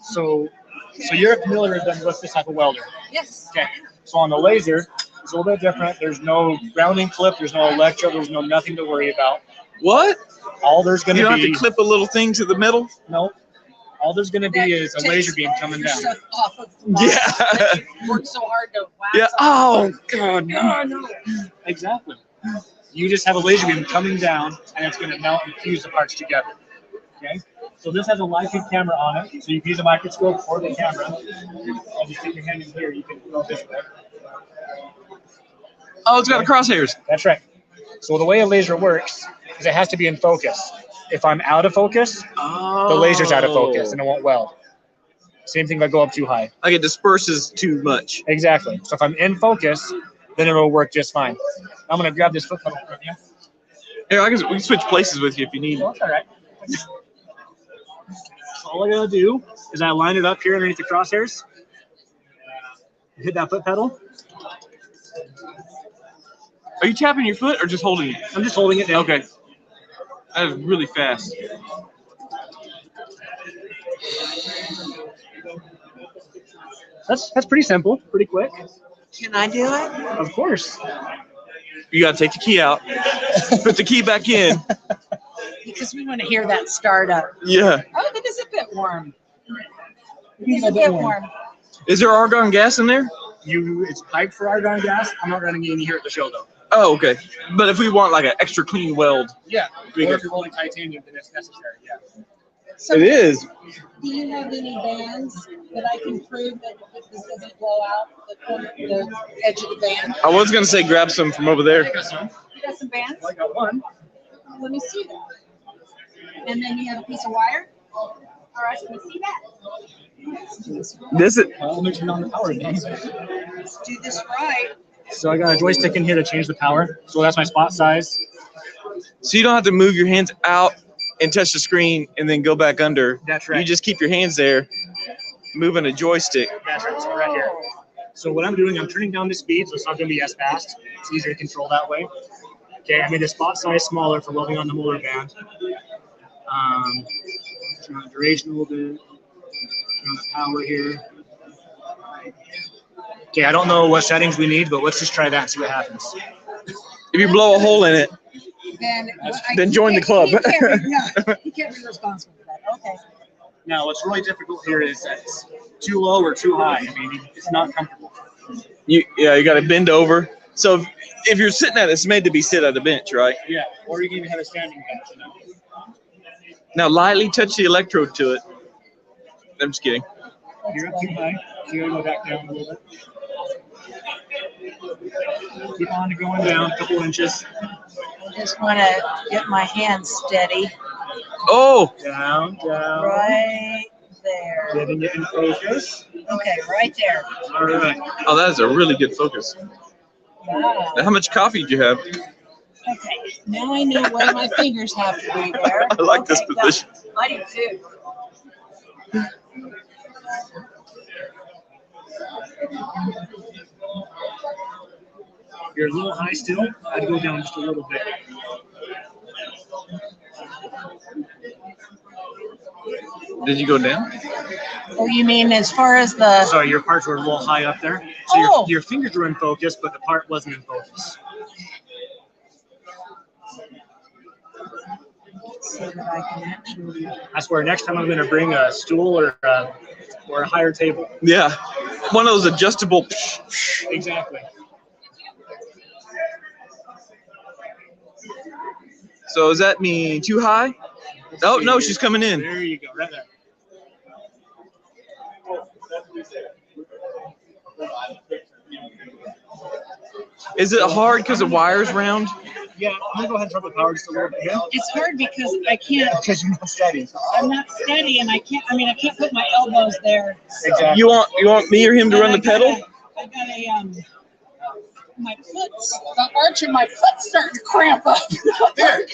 So you're familiar with this type of welder? Yes. Okay. So on the laser, it's a little bit different. There's no grounding clip. There's no electrode. There's nothing to worry about. What? All there's going to be. You don't have to clip a little thing to the metal? No. All there's going to be is a laser beam coming down. Yeah. Worked so hard to wax. Yeah. Oh God. No. Exactly. You just have a laser beam coming down, and it's going to melt and fuse the parts together. Okay. So this has a live feed camera on it, so you can use a microscope or the camera. I'll just stick your hand in here. You can go this way. Oh, it's got crosshairs. That's right. So the way a laser works is it has to be in focus. If I'm out of focus, the laser's out of focus and it won't weld. Same thing if I go up too high. Like it disperses too much. Exactly. So if I'm in focus, then it will work just fine. I'm going to grab this foot pedal from you. Here, we can switch places with you if you need. That's all right. So all I got to do is I line it up here underneath the crosshairs. Hit that foot pedal. Are you tapping your foot or just holding it? I'm just holding it down. Okay. That is really fast. That's pretty simple, pretty quick. Can I do it? Of course. You got to take the key out, put the key back in. Because we want to hear that start up. Yeah. Oh, that is a bit warm. It's a bit warm. Is there argon gas in there? It's piped for argon gas. I'm not running any here at the show though. Oh, okay. But if we want like an extra clean weld. Yeah. We Or can- if you're welding titanium, then it's necessary. Yeah. So It is. Do you have any bands that I can prove that this doesn't blow out the edge of the band? I was going to say grab some from over there. I got some. You got some bands? I got one. Let me see that. And then you have a piece of wire? All right, let me see that. This is. Let me turn on the power again. Let's do this right. So I got a joystick in here to change the power. So that's my spot size. So you don't have to move your hands out and touch the screen and then go back under. That's right. You just keep your hands there, moving a joystick. That's right. So right here. So what I'm doing, I'm turning down the speed, so it's not going to be as fast. It's easier to control that way. Okay, I made the spot size smaller for welding on the motor band. turn on the duration a little bit. Turn on the power here. Okay, I don't know what settings we need, but let's just try that and see what happens. If you blow a hole in it, then join the club. He can't be responsible for that. Okay. Now, what's really difficult here is that it's too low or too high. I mean, it's not comfortable. you got to bend over. So if you're sitting at it, it's made to be sit at a bench, right? Yeah, or you can even have a standing bench. You know? Now lightly touch the electrode to it. I'm just kidding. You're up too high, so you gotta go back down a little bit. Keep on going down a couple inches. I just want to get my hands steady. Oh! Down, down. Right there. Getting it in focus. Okay, right there. All right. Oh, that is a really good focus. Wow. Now, how much coffee did you have? Okay, now I know where my fingers have to be there. I like this position. I do too. You're a little high still. I'd go down just a little bit. Did you go down? Oh, you mean as far as the... Sorry, your parts were a little high up there. So your fingers were in focus, but the part wasn't in focus. So that I can actually... I swear, next time I'm going to bring a stool or a higher table. Yeah. One of those adjustable. Exactly. So does that mean too high? Oh, no, she's coming in. There you go, right there. Is it hard because the wire's round? Yeah, I'm going to go ahead and drop the power just a little bit here. It's hard because I can't... Because you're not steady. I'm not steady, and I can't put my elbows there. Exactly. You want me or him to run the pedal? I got my foot's, the arch of my foot's starting to cramp up. There.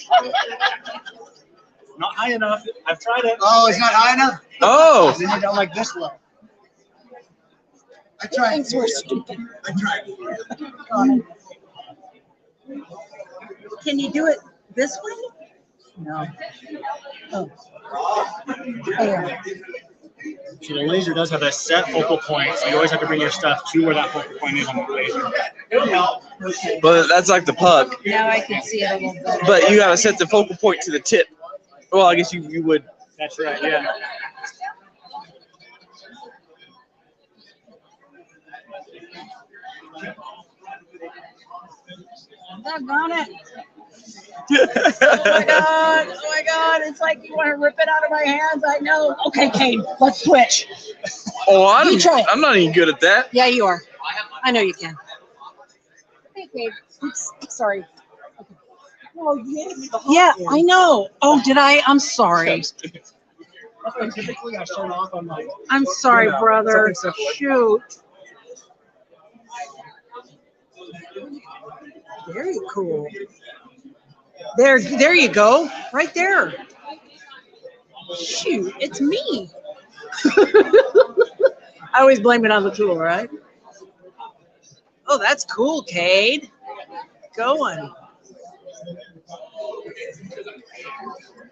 Not high enough. I've tried it. Oh, it's not high enough? Oh. Then you're down like this low. I tried. Things were stupid. I tried. Can you do it this way? No. Oh. There. So the laser does have a set focal point, so you always have to bring your stuff to where that focal point is on the laser. Okay. But that's like the puck. Now I can see it a little better. But you got to set the focal point to the tip. Well, I guess you would. That's right, yeah. Doggone it. Oh my God, it's like you want to rip it out of my hands. I know. Okay, Kane, let's switch. Oh, You try it. I'm not even good at that. Yeah, you are. I know you can. Hey, Kane. Oops, sorry. Okay. Oh, yeah, I know. Oh, did I? I'm sorry. Typically, I start off on like. I'm sorry, brother. Shoot. Very cool. There you go. Right there. Shoot, it's me. I always blame it on the tool, right? Oh, that's cool, Cade. Going.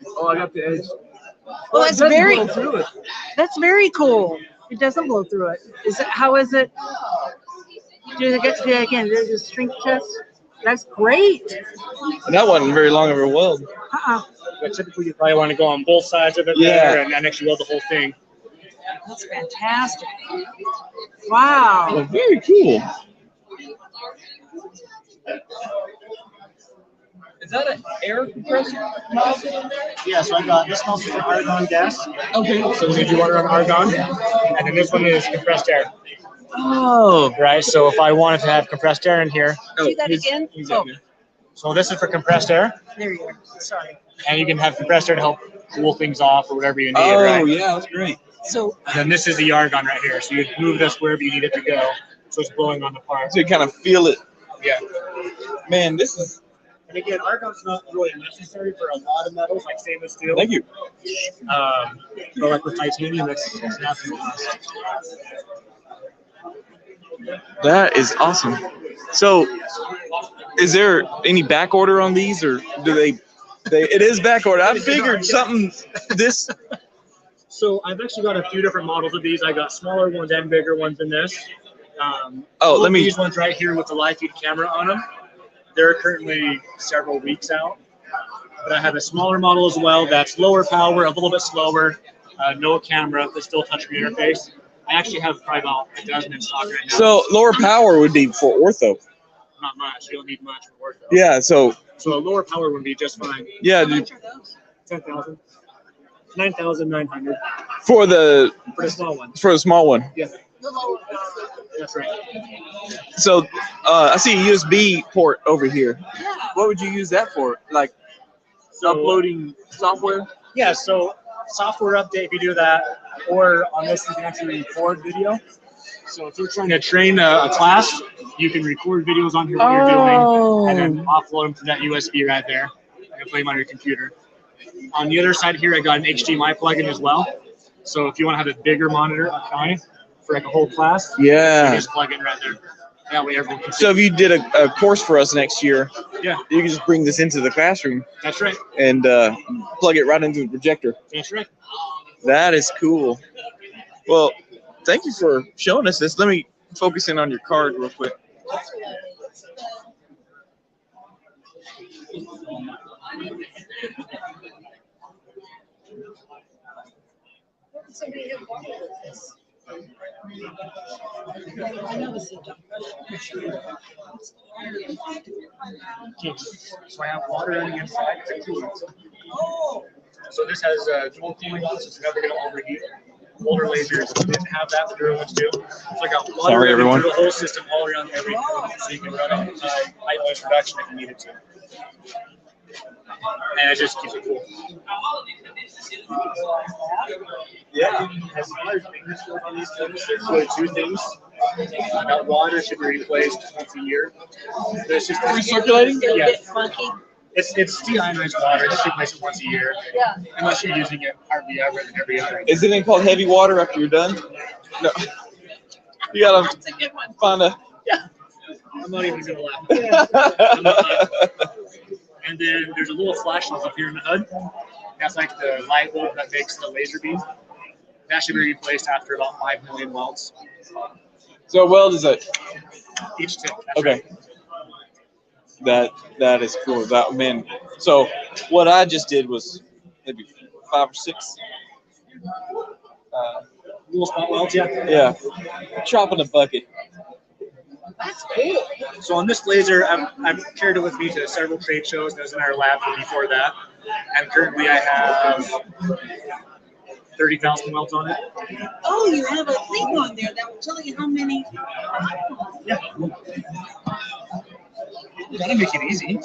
Oh, I got the edge. Well, that's very cool. It doesn't blow through it. How is it? Do it again. There's a shrink chest. That's great. That wasn't very long of a weld. But typically, you probably want to go on both sides of it there and actually weld the whole thing. That's fantastic. Wow. Well, very cool. Is that an air compressor nozzle in there? Yeah, so I got this nozzle for argon gas. Okay. So we do water on argon, and then this one is compressed air. Oh. Right, so if I wanted to have compressed air in here. Do that again? Oh, So this is for compressed air, there you are. Sorry. and you can have compressed air to help cool things off or whatever you need, Oh, right? yeah, that's great. So And then this is the argon right here, so you move this wherever you need it to go, so it's blowing on the part. So you kind of feel it. Yeah. Man, this is. And again, argon's not really necessary for a lot of metals, like stainless steel. Thank you. But like with titanium, it's nothing. That is awesome. So, is there any back order on these, or do they? It is back order. I figured something this So I've actually got a few different models of these. I got smaller ones and bigger ones in this. These ones right here with the live feed camera on them. They're currently several weeks out. But I have a smaller model as well that's lower power, a little bit slower, no camera, but still touchscreen interface. I actually have probably about a dozen in stock right now. So lower power would be for ortho. Not much. You don't need much for ortho. Yeah. So a lower power would be just fine. Yeah. 10,000. 9,900. For the small one. For the small one. Yeah. That's right. So I see a USB port over here. What would you use that for? Like uploading software? Yeah, so software update if you do that, or on this you can actually record video. So if you're trying to train a class, you can record videos on here what you're doing, and then offload them to that USB right there, and play them on your computer. On the other side here, I got an HDMI plug-in as well. So if you want to have a bigger monitor for like a whole class, Yeah. you just plug in right there. That way everyone can see. So if you did a course for us next year, Yeah. you can just bring this into the classroom. That's right. And plug it right into the projector. That's right. That is cool. Well, thank you for showing us this. Let me focus in on your card real quick. Somebody have water with this. I know this is dumb. So I have water on the inside. It's a coolant. So this has dual cooling on, so it's never going to overheat. Older lasers didn't have that, the newer ones do. So I got water Sorry, everyone. through the whole system all around every coolant, so you can run it high noise reduction if you needed to. And it just keeps it cool. Yeah. As far as maintenance goes on these things, there's really two things. That water should be replaced once a year. There's just recirculating? Yeah. Funky. It's deionized water. Just replace it once a year. Yeah. Unless you're using it hardly ever than every other. Isn't it called heavy water after you're done? No. You gotta find a. Yeah. I'm not even gonna laugh. And then there's a little flashlight up here in the hood. That's like the light bulb that makes the laser beam. That should be replaced after about 5 million welds. So weld is it? Each tip. Okay. That is cool. That man. So what I just did was maybe 5 or 6. Little spot welds, yeah. Yeah. Chopping a bucket. That's cool. So on this laser, I've carried it with me to several trade shows. That was in our lab before that. And currently I have 30,000 welds on it. Oh, you have a thing on there that will tell you how many. Yeah. That'll make it easy.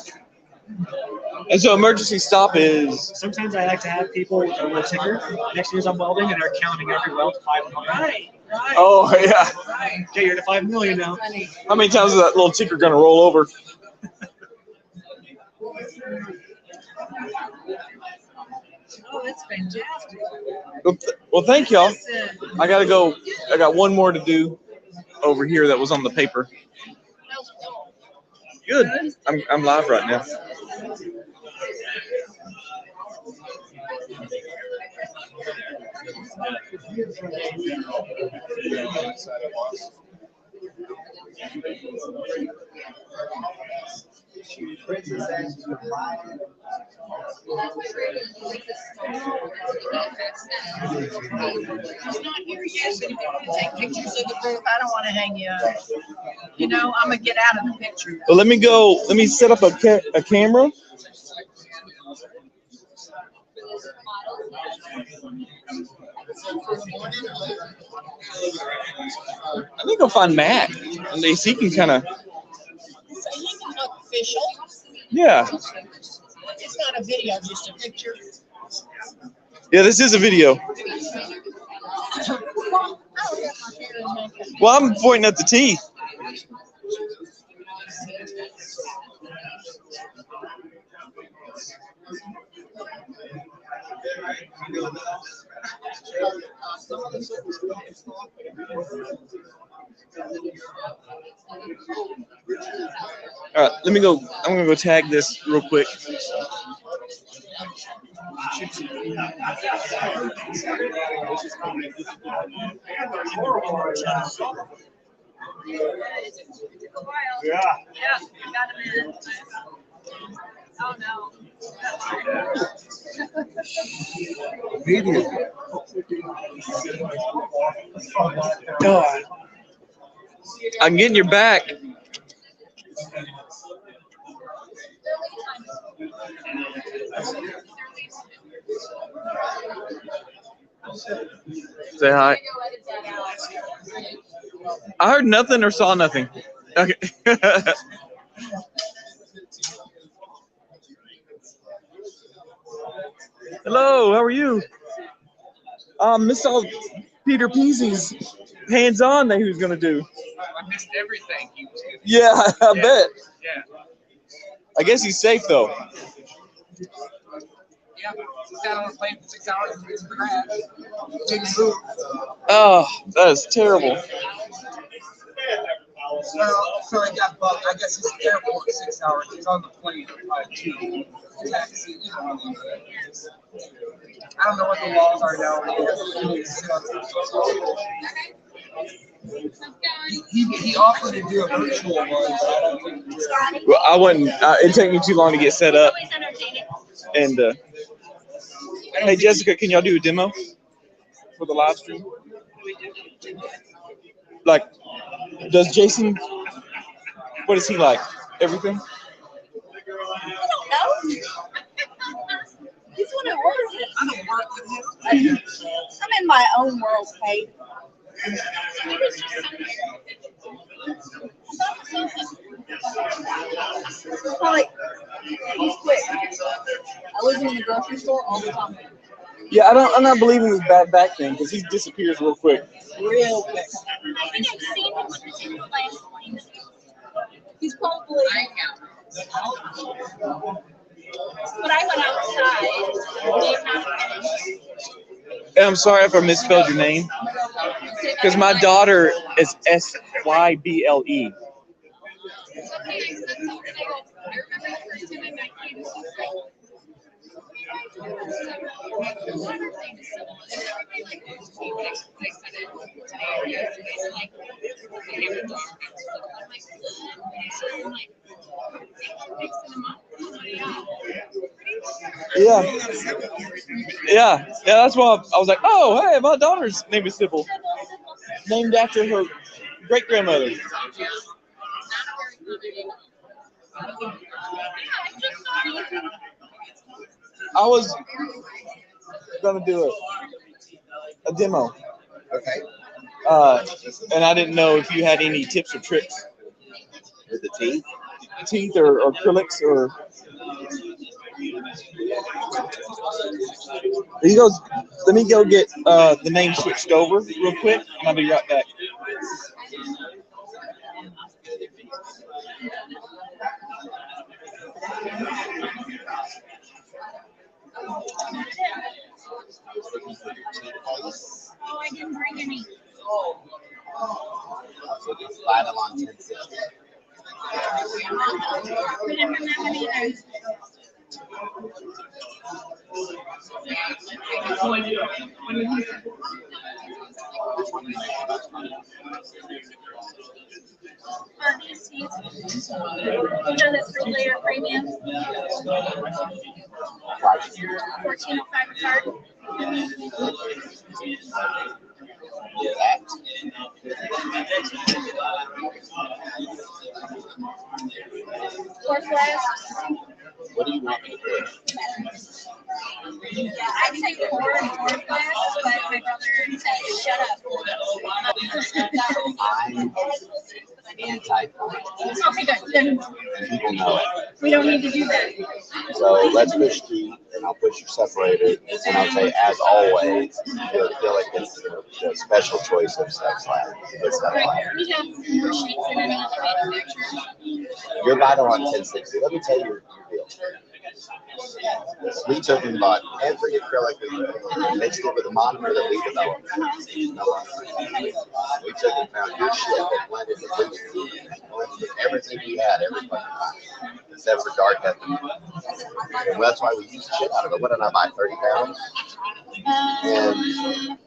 And so emergency stop is. Sometimes I like to have people with a little ticker next to me as I'm welding, and they're counting every weld to 5 million. Right. Oh yeah. Okay, you're to 5 million now. How many times is that little ticker gonna roll over? Oh, that's fantastic. Well, thank y'all. I gotta go. I got one more to do over here that was on the paper. Good. I'm live right now. He's not here yet, but if you want to take pictures of the booth, I don't want to hang you up. You know, I'm gonna get out of the picture. Well, let me go. Let me set up a camera. I think I'll find Matt. At least he can kind of. So he's not official. Yeah. It's not a video, just a picture. Yeah, this is a video. Well, I'm pointing at the T. All right, let me go. I'm gonna go tag this real quick. Yeah. Oh no. God. I can get in your back. Say hi. I heard nothing or saw nothing. Okay. Hello, how are you? Missed all Peter Peasy's hands-on that he was gonna do. I missed everything. Yeah, I bet. Yeah. I guess he's safe though. Yeah. Sat on a plane for 6 hours and it's crash. Didn't move. Oh, that is terrible. So I got bugged. I guess he's at the airport for 6 hours. He's on the plane at 2. Taxi. I don't know what the laws are now. He offered to do a virtual one, but I don't think. Well, I wouldn't. It'd take me too long to get set up. And hey, Jessica, can y'all do a demo for the live stream? Like, does Jason? What is he like? Everything? I don't know. He's one of work. I don't work with him. I'm in my own world, Kate. Like, he's quick. I leave him in the grocery store all the time. Yeah, I'm not believing this bad back thing because he disappears real quick. Real quick. I think I've seen him in the last plane. He's probably. But I went outside. And I'm sorry if I misspelled your name because my daughter is Syble. Yeah. That's why I was like, oh, hey, my daughter's name is Sybil, named after her great grandmother. I was gonna do a demo. Okay. And I didn't know if you had any tips or tricks. With the teeth? Teeth or acrylics or. He goes, let me go get the name switched over real quick, and I'll be right back. Oh, I didn't bring any. So just slide them on 1060. We didn't bring that one either. You know this for layer premium? 1405 a card. Four flasks. What do you want me to put? I'd say four flasks, but my brother said shut up. I'm anti-point. Okay, good. Then People know it. we don't need to do that. So let's push through, and I'll push your separator, and I'll say, as always, you'll feel like it's the special choice of sex lab. It's that lab. We have more sheets than any other manufacturer. You're vital on 1060. Let me tell you your deal. We took and bought every acrylic we could, mixed it with a monomer that we developed. We took and found your shit that blended with everything we had, every fucking time. except for dark ethnic. Well, that's why we use the shit out of it. What did I buy? 30 pounds? And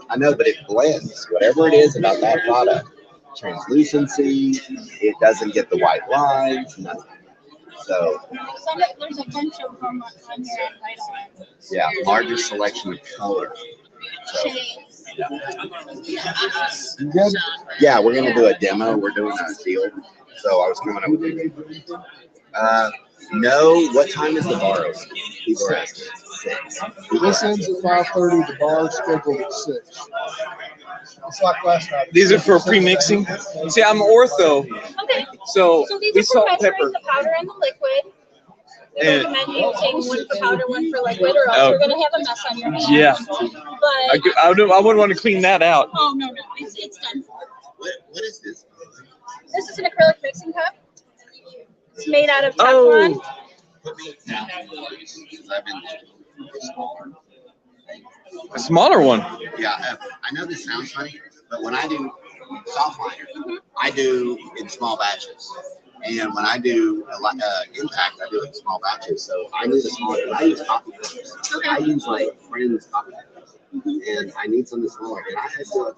I know, but it blends. Whatever it is about that product, translucency, it doesn't get the white lines, nothing. So, there's a bunch of them on here at Vital. yeah, largest selection of color. So, yeah. You good? Yeah, we're gonna do a demo. We're doing a deal. So I was coming up with no. What time is the bar open? People are asking. 6. This ends at 5:30. The bar's scheduled at 6. It's like last night. These are for pre-mixing. See, I'm ortho. Okay. So these we are salt for and pepper. measuring the powder and the liquid. We And- recommend using one for powder, one for liquid, or else Oh. you're going to have a mess on your hands. Yeah. But I wouldn't want to clean that out. oh no, it's done. What is this? This is an acrylic mixing cup. It's made out of Oh. Teflon. A smaller one. Yeah, I know this sounds funny, but when I do soft liner, I do in small batches. And when I do impact, I do it in small batches. So I need a smaller. I use coffee cups. I use my friend's coffee cups, and I need something smaller. And I had to.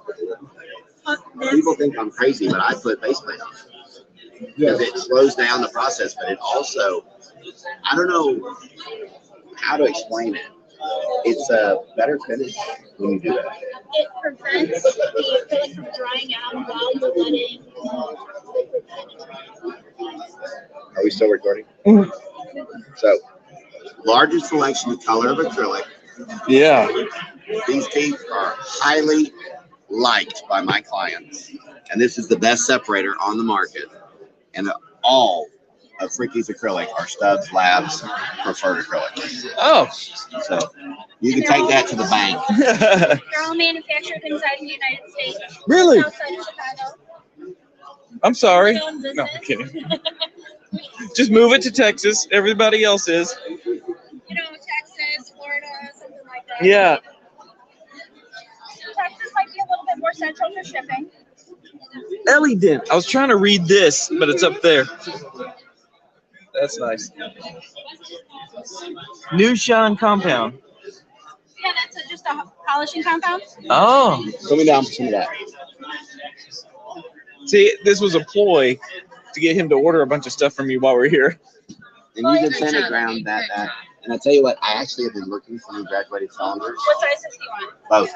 People think I'm crazy, but I put base plate on it because it slows down the process. But it also, I don't know how to explain it. It's a better finish when you do that. It prevents the acrylic from drying out while you're letting. Are we still recording? So, largest selection of color of acrylic. Yeah. These teeth are highly liked by my clients. And this is the best separator on the market. And all of Fricky's acrylic are Stubbs Labs preferred acrylic. Oh. So, you can take that to the bank. They're all manufactured inside the United States. Really? Outside of Chicago. I'm sorry. Own business. No, I'm kidding. Just move it to Texas. Everybody else is. You know, Texas, Florida, something like that. Yeah. Texas might be a little bit more central for shipping. Ellie Dent. I was trying to read this, but it's up there. That's nice. New Shine compound. Yeah, that's just a polishing compound. Oh. Put me down for some of that. See, this was a ploy to get him to order a bunch of stuff from you while we're here. And you can send it around that. And I tell you what, I actually have been looking for new graduated cylinders. What sizes do you want? Both.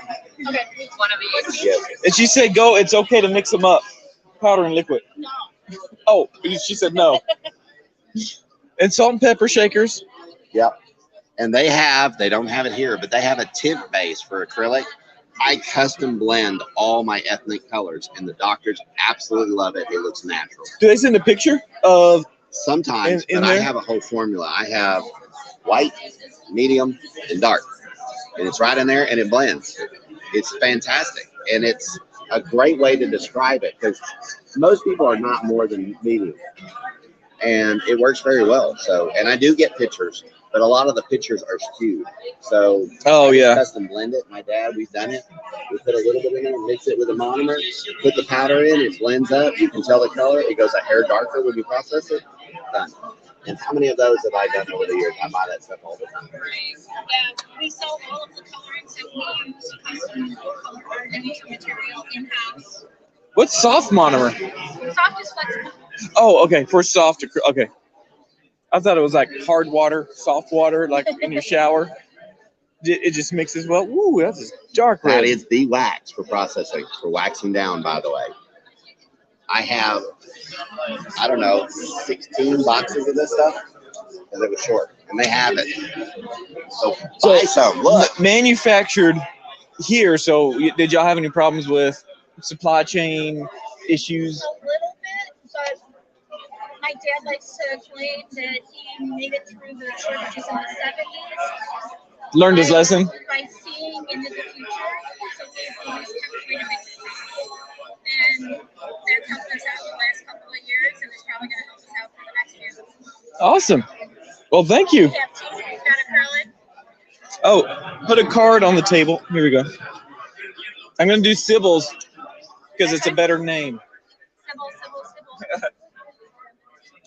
Okay, one of each. Yes. And she said, "Go. It's okay to mix them up, powder and liquid." No. Oh, she said no. And salt and pepper shakers. Yep. And they don't have it here, but they have a tint base for acrylic. I custom blend all my ethnic colors, and the doctors absolutely love it. It looks natural. Do they send a picture of? Sometimes, in but I there? have a whole formula. I have white, medium, and dark. And it's right in there, and it blends. It's fantastic. And it's a great way to describe it, because most people are not more than medium. And it works very well. So, and I do get pictures, but a lot of the pictures are skewed. So, oh yeah, custom blend it. My dad, we've done it. We put a little bit in there, mix it with a monomer, put the powder in, it blends up. You can tell the color. It goes a hair darker when you process it. Done. And how many of those have I done over the years? I buy that stuff all the time. Yeah, we sell all of the colorants and we use custom color ornamental material in-house. What's soft monomer? Soft is flexible. Oh, okay. For soft, okay. I thought it was like hard water, soft water, like in your shower. It just mixes well. Ooh, that's a dark red. That is the wax for processing, for waxing down, by the way. I have, I don't know, 16 boxes of this stuff because it was short, and they have it. So buy some. Look, manufactured here. So did y'all have any problems with supply chain issues? A little bit, but my dad likes to claim that he made it through the shortages in the 70s. Learned his lesson? By seeing into the future, so we've always kept trying to make it. And that helped us out the last couple of years, and it's probably going to help us out for the next few. Awesome. Well, thank you. We have teeth, we've got acrylic. Oh, put a card on the table. Here we go. I'm going to do Sybil's because it's a better name. Sybil.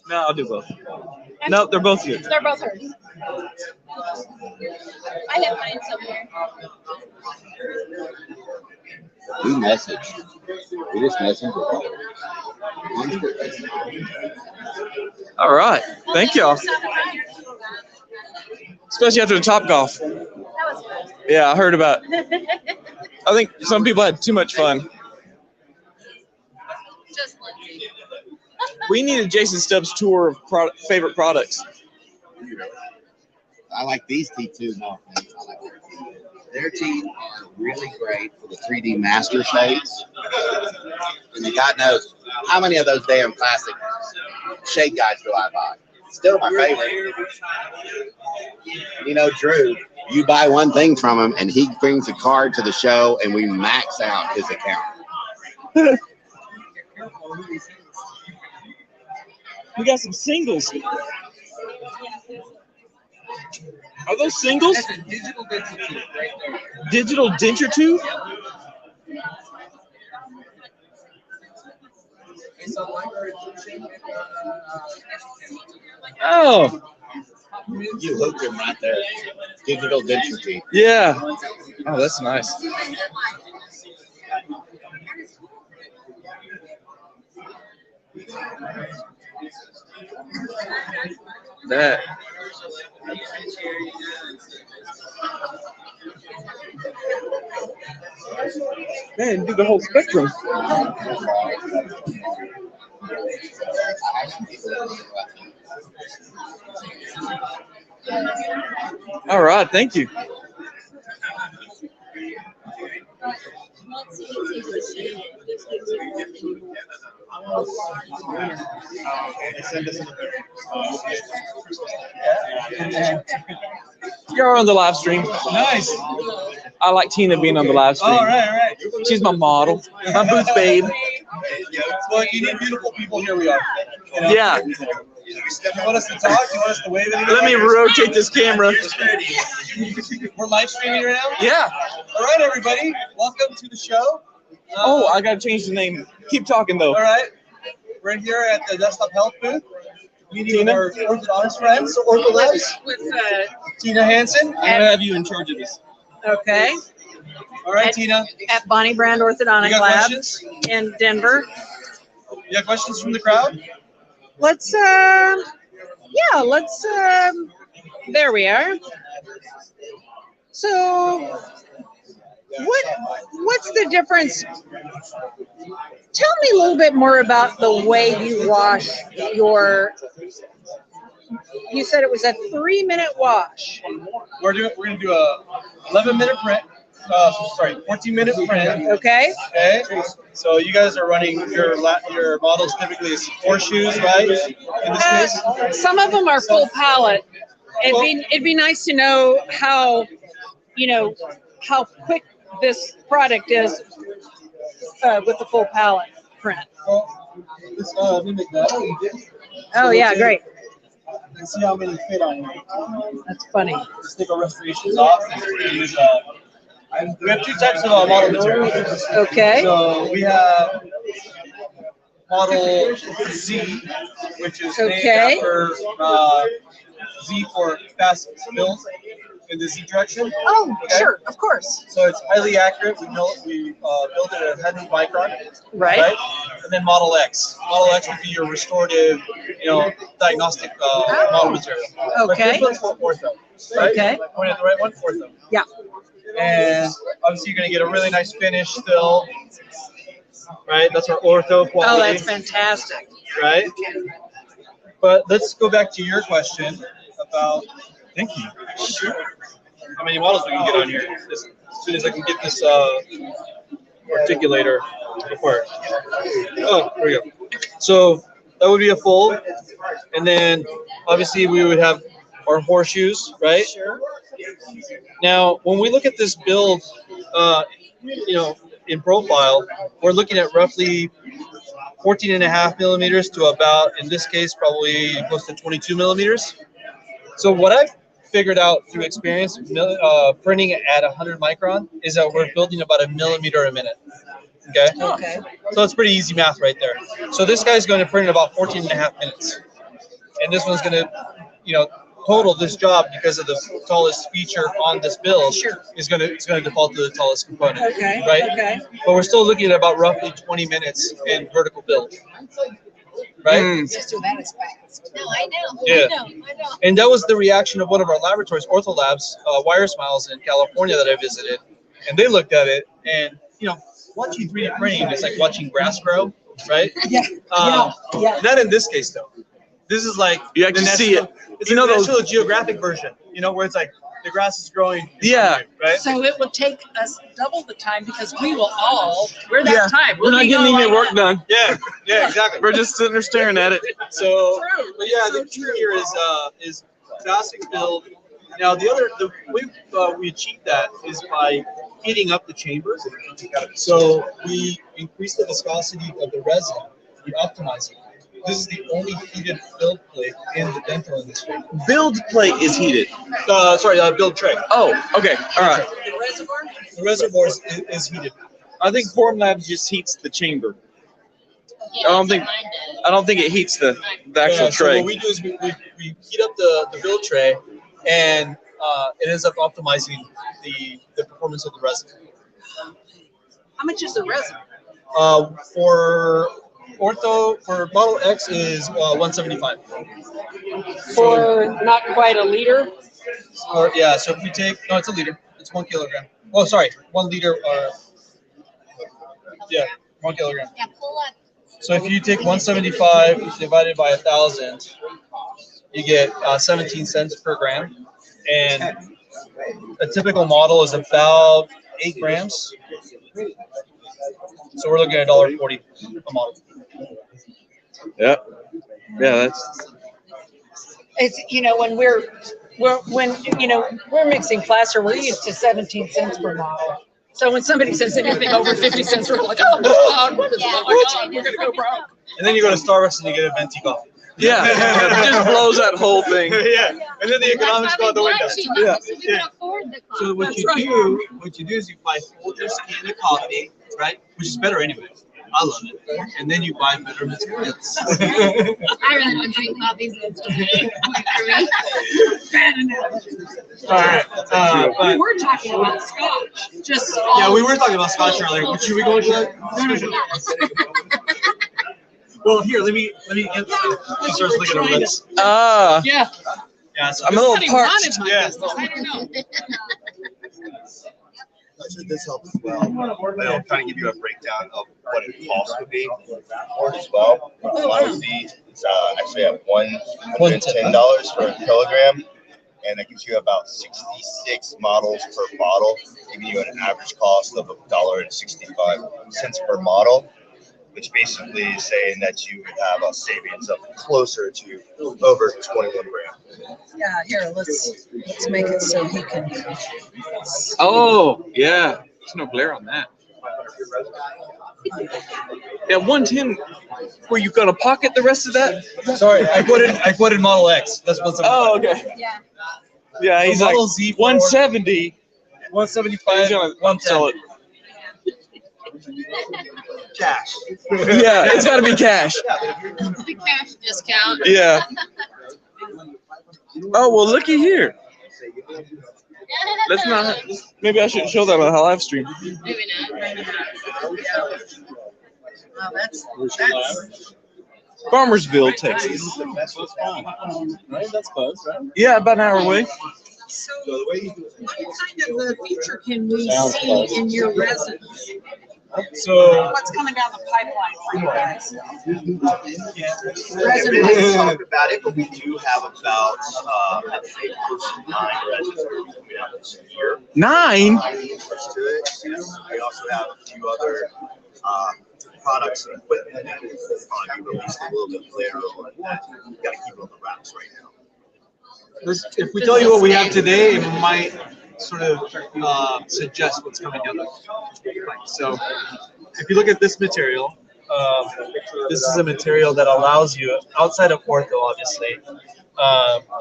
No, I'll do both. No, they're both good. They're both hers. I have mine somewhere. We message. We just message. All right. Thank y'all. Especially after the Top Golf. That was fun. Yeah, I heard about it. I think some people had too much fun. Just Lindsay. We need a Jason Stubbs tour of favorite products. I like these teeth too. No, I like their teeth are really great for the 3D master shades. And God knows how many of those damn plastic shade guides do I buy? Still my favorite. You know, Drew, you buy one thing from him and he brings a card to the show and we max out his account. We got some singles. Are those singles? That's a digital denture tooth right there. Digital denture tooth? Oh. You hooked him right there. Digital denture teeth. Yeah. Oh, that's nice. That. Man, do the whole spectrum. All right, thank you. You're on the live stream. Nice. I like Tina being on the live stream. All right. She's my model, my booth babe. Well, you need beautiful people. Here we are. You know? Yeah. You want us to talk? You want us to wave at you? Let me rotate this camera. We're live streaming right now? Yeah. All right, everybody. Welcome to the show. Oh, I got to change the name. Keep talking, though. All right. We're here at the Desktop Health booth. Meeting with our orthodontist friends, Ortholabs. With Tina Hansen. I'm going to have you in charge of this. okay. All right, Tina. At Bonnie Brand Orthodontic You got Lab questions? in Denver. You got questions from the crowd? Let's there we are. So what's the difference? Tell me a little bit more about the way you wash your, you said it was a 3-minute wash. We're gonna do a 11-minute print. 14-minute print. Okay. Okay. So you guys are running your models typically is horseshoes, right? In this case. Some of them are full palette. It'd be nice to know how, how quick this product is with the full palette print. Let's mimic that. Oh yeah, great. And see how many fit on you. That's funny. Let's take our restorations off. We have two types of model materials. Okay. So we have model Z, which is named after Z for fast build in the Z direction. Oh, sure, of course. So it's highly accurate. We build it at 100 micron. Right. And then Model X. Model X would be your restorative, diagnostic model material. Okay. But this one's for ortho. Right? Okay. Point at the right one, ortho. Yeah. And obviously you're going to get a really nice finish still. Right? That's our ortho quality. Oh, that's fantastic. Right? But let's go back to your question about, thank you. How many models we can get on here? As soon as I can get this articulator apart. Oh, there we go. So that would be a full. And then obviously we would have our horseshoes, right? Sure. Now, when we look at this build, in profile, we're looking at roughly 14.5 millimeters to about, in this case, probably close to 22 millimeters. So what I've figured out through experience printing at 100 micron is that we're building about 1 millimeter a minute. Okay. Okay. So it's pretty easy math right there. So this guy's going to print in about 14.5 minutes. and this one's gonna, total this job because of the tallest feature on this build is gonna default to the tallest component. Okay. Right. Okay. But we're still looking at about roughly 20 minutes in vertical build. Right. Sister, that is fast. No, I know. Yeah. I know. And that was the reaction of one of our laboratories, Ortho Labs, Wire Smiles in California that I visited, and they looked at it, and watching 3D printing is like watching grass grow, right? Yeah. Yeah. Not in this case though. This is like You actually see it. It's the National Geographic version, where it's like the grass is growing. Yeah. Right. So it will take us double the time because we're that time. We're not getting any work done. Yeah. Yeah. Exactly. We're just sitting there staring at it. So, but yeah, the key here is plastic build. Now the way we achieve that is by heating up the chambers. So we increase the viscosity of the resin. We optimize it. This is the only heated build plate in the dental industry. Build plate is heated. Build tray. Oh, okay. All right. The reservoir is heated. I think Formlabs just heats the chamber. I don't think it heats the actual So tray. what we do is we heat up the build tray, and it ends up optimizing the performance of the resin. How much is the resin? For Model X is 175. For not quite a liter? So if we take, it's a liter. It's 1 kilogram. Oh, sorry, 1 liter. 1 kilogram. Yeah, pull up. So if you take 175 divided by 1,000, you get 17 cents per gram, and a typical model is about 8 grams. So we're looking at $1.40 a model. Yeah. Yeah, that's. It's when we're mixing plaster, we're used to 17 cents per model. So when somebody says anything over 50 cents, we're like, oh God, what is going on? We're gonna go broke. And then you go to Starbucks and you get a venti coffee. Yeah, it just blows that whole thing. Yeah, and then the economics go out the window. Yeah. So what you do is you buy Folgers can of coffee, right? Which is better anyway. I love it. And then you buy better materials. I really don't drink coffee, so it's All right. We were talking about scotch. We were talking about scotch earlier. Should we go into that? Well, here, let me get starts looking over this. Yeah. Yeah, so I'm a little parched. Yeah. I don't know. Actually, this helps as well. I'll kind of give you a breakdown of what it costs would be for it as well. Model Z is actually at $110 for a kilogram, and that gives you about 66 models per bottle, giving you an average cost of $1.65 per model, which basically is saying that you would have a savings of closer to over 21 grand. Yeah, here, let's make it so he can. Oh, yeah. There's no glare on that. Yeah, 110. Were you gonna pocket the rest of that? Sorry, I quoted Model X. That's what's. Oh, okay. Yeah. Yeah, he's like Model Z 170. 175. Sell it. Cash. Yeah, it's got to be cash. The cash discount. Yeah. Oh well, looky here. Let's not. Maybe I should show them on a live stream. Maybe not. Wow, that's Farmersville, Texas. Right, that's close, right? Yeah, about an hour away. so. What kind of a feature can we see in your resin? So What's coming down the pipeline for you guys? Yeah, we didn't talk about it, but we do have about I'd say close to 9 resins coming out this year. 9? We also have a few other products and equipment that will probably be released a little bit later on that. We've got to keep it on the wraps right now. if we tell you what we have today, it might sort of suggest what's coming down the pipe. So if you look at this material, this is a material that allows you, outside of ortho obviously,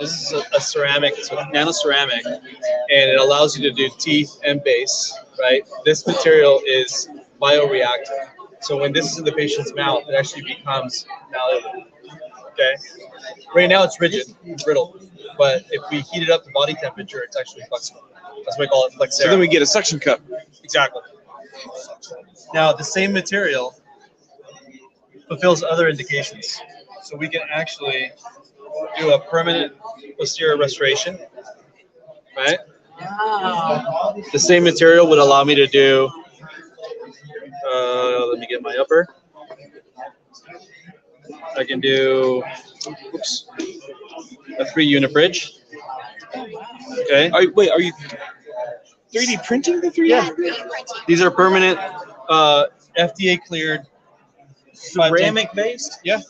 this is a ceramic, it's a nano ceramic, and it allows you to do teeth and base, right? This material is bioreactive. So when this is in the patient's mouth, it actually becomes malleable. Okay. Right now it's rigid, brittle, but if we heat it up to body temperature, it's actually flexible. That's why we call it Flexera. So then we get a suction cup. Exactly. Now the same material fulfills other indications. So we can actually do a permanent posterior restoration, right? Wow. The same material would allow me to do, let me get my upper. I can do, oops, a 3-unit bridge. Okay. Wait, are you 3D printing the 3D? Yeah. These are permanent, FDA cleared. Ceramic based? Yeah.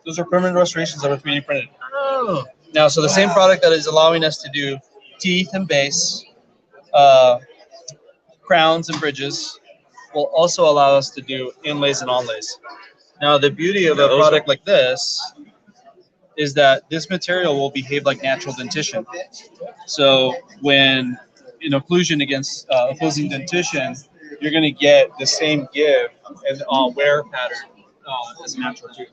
Those are permanent restorations that are 3D printed. Oh. Now, so the same product that is allowing us to do teeth and base, crowns and bridges, will also allow us to do inlays and onlays. Now, the beauty of a product like this is that this material will behave like natural dentition. So when in occlusion against opposing dentition, you're going to get the same give and wear pattern as natural tooth.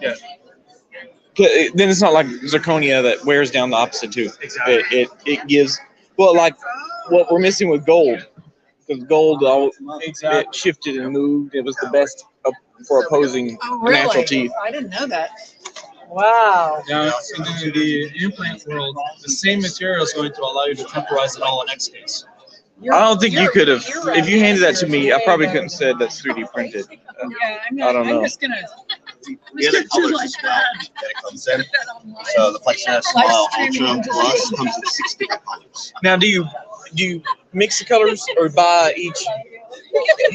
Yeah. Then it's not like zirconia that wears down the opposite tooth. Exactly. It gives, well, like what we're missing with gold, because gold it shifted and moved. It was the best for opposing natural teeth. I didn't know that. Wow. Now, in the implant world, the same material is going to allow you to temporize it all in X case. I don't think you could have. If you handed that to me, I probably couldn't have said that's 3D printed. I don't know. I'm just gonna. The other colors as well that it comes in. So the Flexera Small Ultra Plus comes in 6 different colors. Now, do you mix the colors or buy each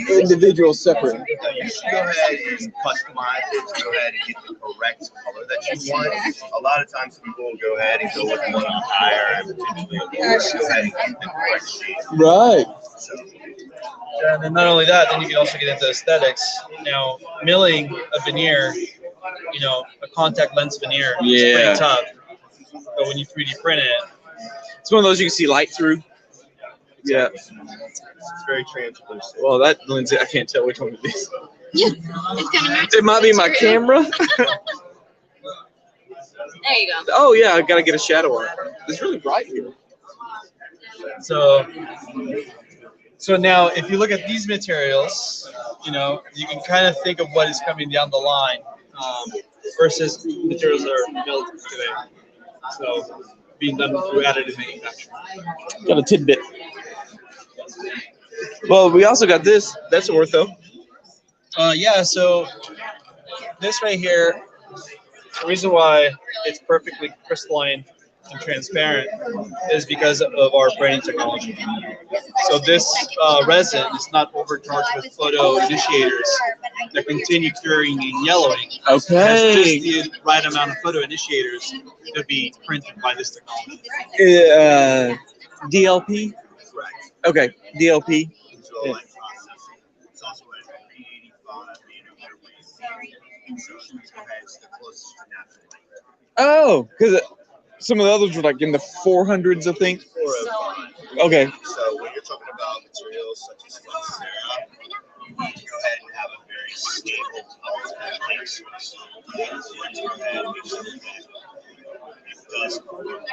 individual separate? You should go ahead and customize it. Go ahead and get the correct color that you want. A lot of times people will go ahead and go with one higher and potentially go ahead and get the correct shade. Right. And then not only that, then you can also get into aesthetics. Now, milling a veneer, a contact lens veneer is pretty tough. But when you 3D print it, it's one of those you can see light through. Yeah. It's very translucent. Well, that lens, I can't tell which one it is. Yeah, it's coming right. It might be my camera. There you go. Oh yeah, I gotta get a shadow on it. It's really bright here. So now, if you look at these materials, you can kind of think of what is coming down the line versus materials that are built today. So being done through additive manufacturing. Got a tidbit. Well, we also got this. That's ortho. Yeah, so this right here, the reason why it's perfectly crystalline and transparent is because of our branding technology. So this resin is not overcharged with photo initiators that continue curing and yellowing. Okay. It's just the right amount of photo initiators to be printed by this technology. DLP? Correct. Okay, DLP. Yeah. It's also at 385 nanometer. So it's the closest to natural light. Oh, because some of the others were like in the 400s, I think. 405. Okay. So when you're talking about materials such as Flexera, you need to go ahead and have a very stable light source. So you want to go ahead and make sure that it does perform.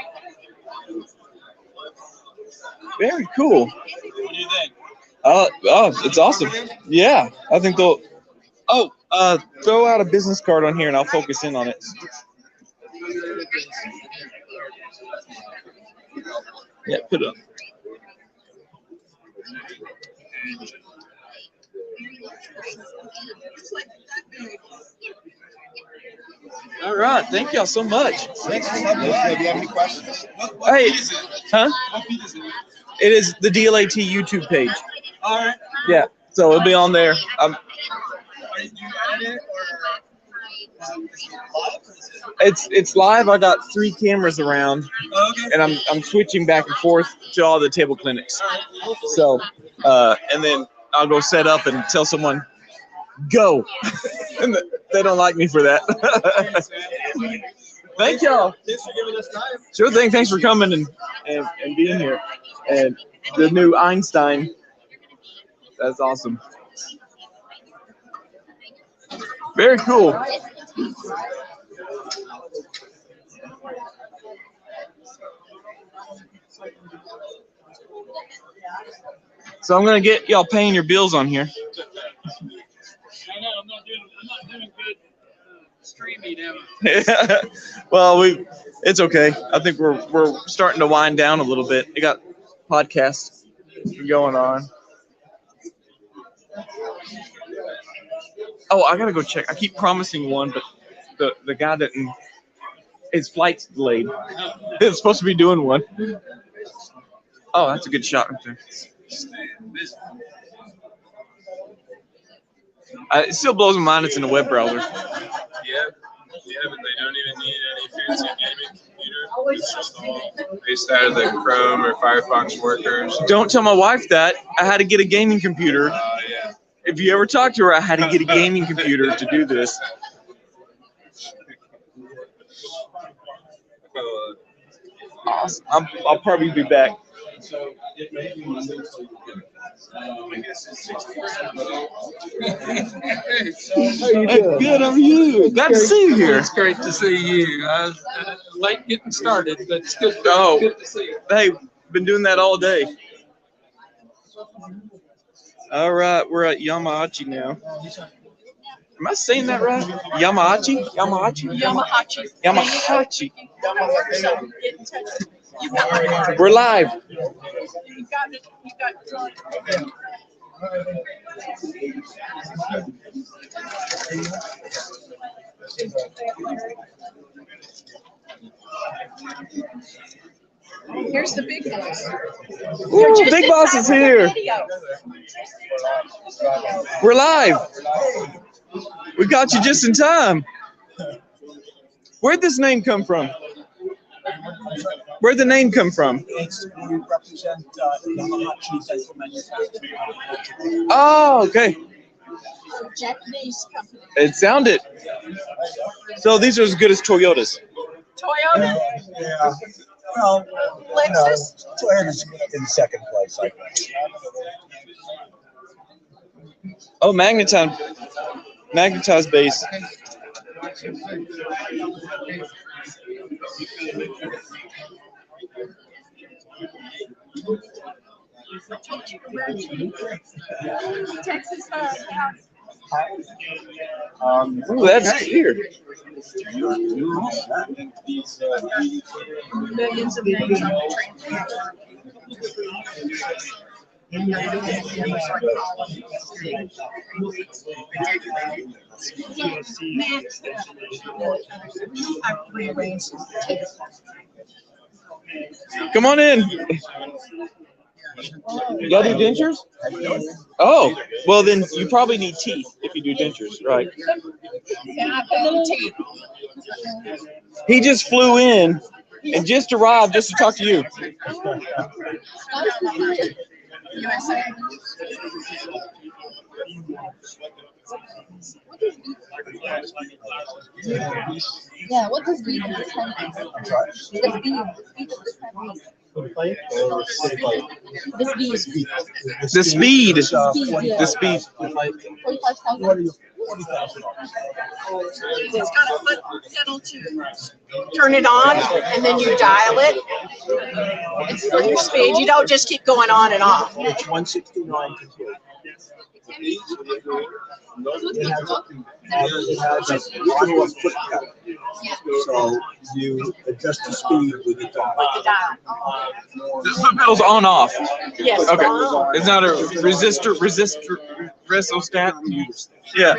Very cool. What do you think? It's awesome. Yeah, I think they'll. Oh, throw out a business card on here and I'll focus in on it. Yeah, put it up. All right, thank y'all so much. Thanks for coming. Do you have any questions? Hey, huh? It is the DLAT YouTube page. All right. Yeah, so it'll be on there. It's live. I got 3 cameras around, and I'm switching back and forth to all the table clinics. So, and then I'll go set up and tell someone, go. And they don't like me for that. Thank y'all. Thanks for giving us time. Sure thing. Thanks for coming and being here. And the new Einstein. That's awesome. Very cool. So I'm gonna get y'all paying your bills on here. I know I'm not doing good streaming ever. Well, it's okay. I think we're starting to wind down a little bit. We got podcasts going on. Oh, I gotta go check. I keep promising one, but the guy didn't. His flight's delayed. It's supposed to be doing one. Oh, that's a good shot right there. It still blows my mind it's in a web browser. Yeah, but they don't even need any fancy gaming computer. It's just all based out of the Chrome or Firefox workers. Don't tell my wife that. I had to get a gaming computer. Yeah. If you ever talk to her, I had to get a gaming computer to do this. Awesome. I'll probably be back. So it may be Monday, so I guess it's 60%. Good, how are you? Glad to see you here. It's great to see you. I was late getting started, but it's good. Oh, Good to see you. hey, been doing that all day. All right, we're at Yamaachi now. Am I saying that right? Yamaachi? Yamaachi? Yamahachi. Yamahachi. You got my card. We're live. You got it. You got it. Here's the big boss. Ooh, Big Boss is here. We're live. We got you just in time. Where'd this name come from? Where'd the name come from? We represent Yamahachi Dental Manufacturing. Oh, okay. Japanese company. It sounded. So these are as good as Toyotas. Toyota. Yeah. Well, Lexus. Toyota's in second place, I think. Oh, magnetized base. Texas. Ooh, that's clear. Millions of names on the Come on in. Y'all do dentures? Oh, well then you probably need teeth if you do dentures, right? He just flew in and just arrived just to talk to you. Yeah, what does bead mean? The speed. The speed. It's got a foot pedal to turn it on, and then you dial it. It's for your speed. You don't just keep going on and off. It's 169 compute. It has a foot pedal. So you adjust the speed with the dial. The foot pedal's on off. Yes. Okay. It's not a resistor rheostat. Yeah.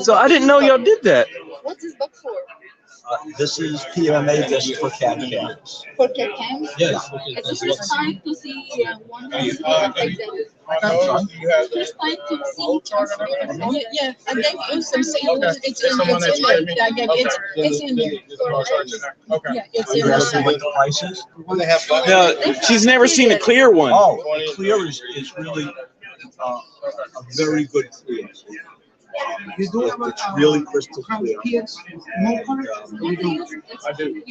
So I didn't know y'all did that. What's this book for? This is PMA just for CAD cams. For CAD cams? Yes. It's the first time to see one of these like that. First time to see transparent. Yeah, and then it's the same. It's in like it's in there. Yeah, it's in What the prices? No, she's never seen a clear one. Oh, the clear is really a very good clear. It's really crystal clear. I do.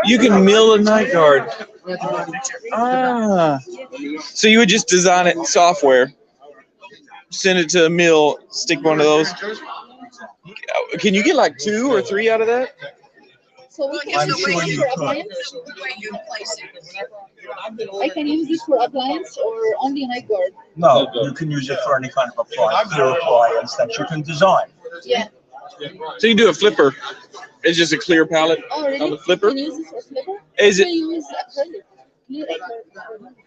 You can mill a night guard. Ah. So you would just design it in software, send it to a mill, stick one of those. Can you get like 2 or 3 out of that? So we can I'm use sure this you for could. appliance? I can use this for appliance or only night guard? No, you can use it for any kind of appliance, clear appliance that you can design. Yeah. So you do a flipper. It's just a clear palette Oh, really? of a flipper. You can use this for flipper? Is it? You can use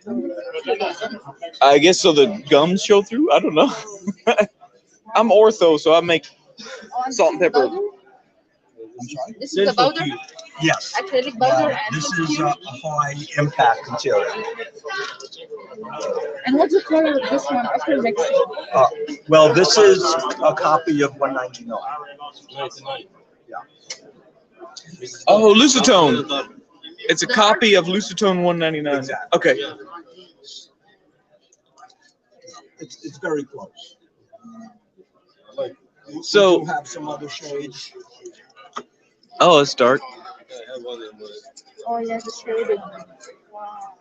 acrylic. I guess so the gums show through. I don't know. I'm ortho, so I make salt and pepper. This is the powder? Yes. Acrylic powder and This it's is pure? a high impact material. And what's the color of this one after mixing? Well, this is a copy of 199. Oh, Lucitone. It's a copy of Lucitone 199. Exactly. Okay. It's very close. So we do have some other shades. Oh, it's dark. Oh, yeah, the shading. Wow.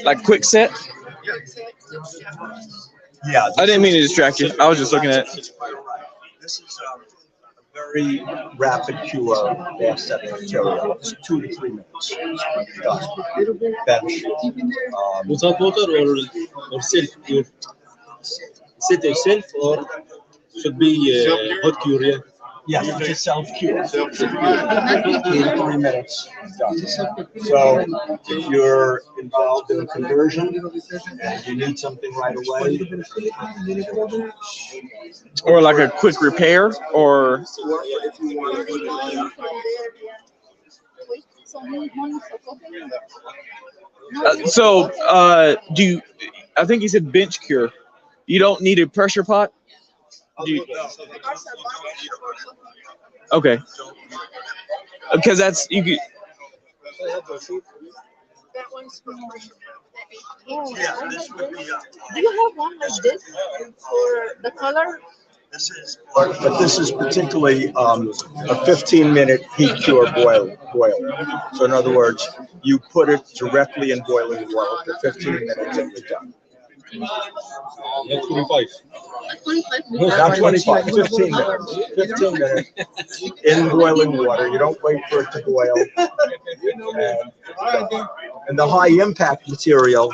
Like quick set? Yeah. I didn't mean to distract you. I was just looking at it. This is a very rapid cure bath setting material. It's 2 to 3 minutes. Done. Bench. Without water or self cure? Set yourself or should be hot cure, yeah? Yes, it's a self-cure. 2 to 3 minutes. Done. So if you're involved in a conversion and you need something right away, Or like a quick repair, or do you? I think he said bench cure. You don't need a pressure pot. Do you, okay. Because that's you could. That one's for Oh, I like this. Do you have one like this for the color? but this is particularly a 15-minute heat cure boil. So in other words, you put it directly in boiling water for 15 minutes and you're done. 25. Not 25, 15 minutes. 15 minutes in boiling water. You don't wait for it to boil. And the high impact material,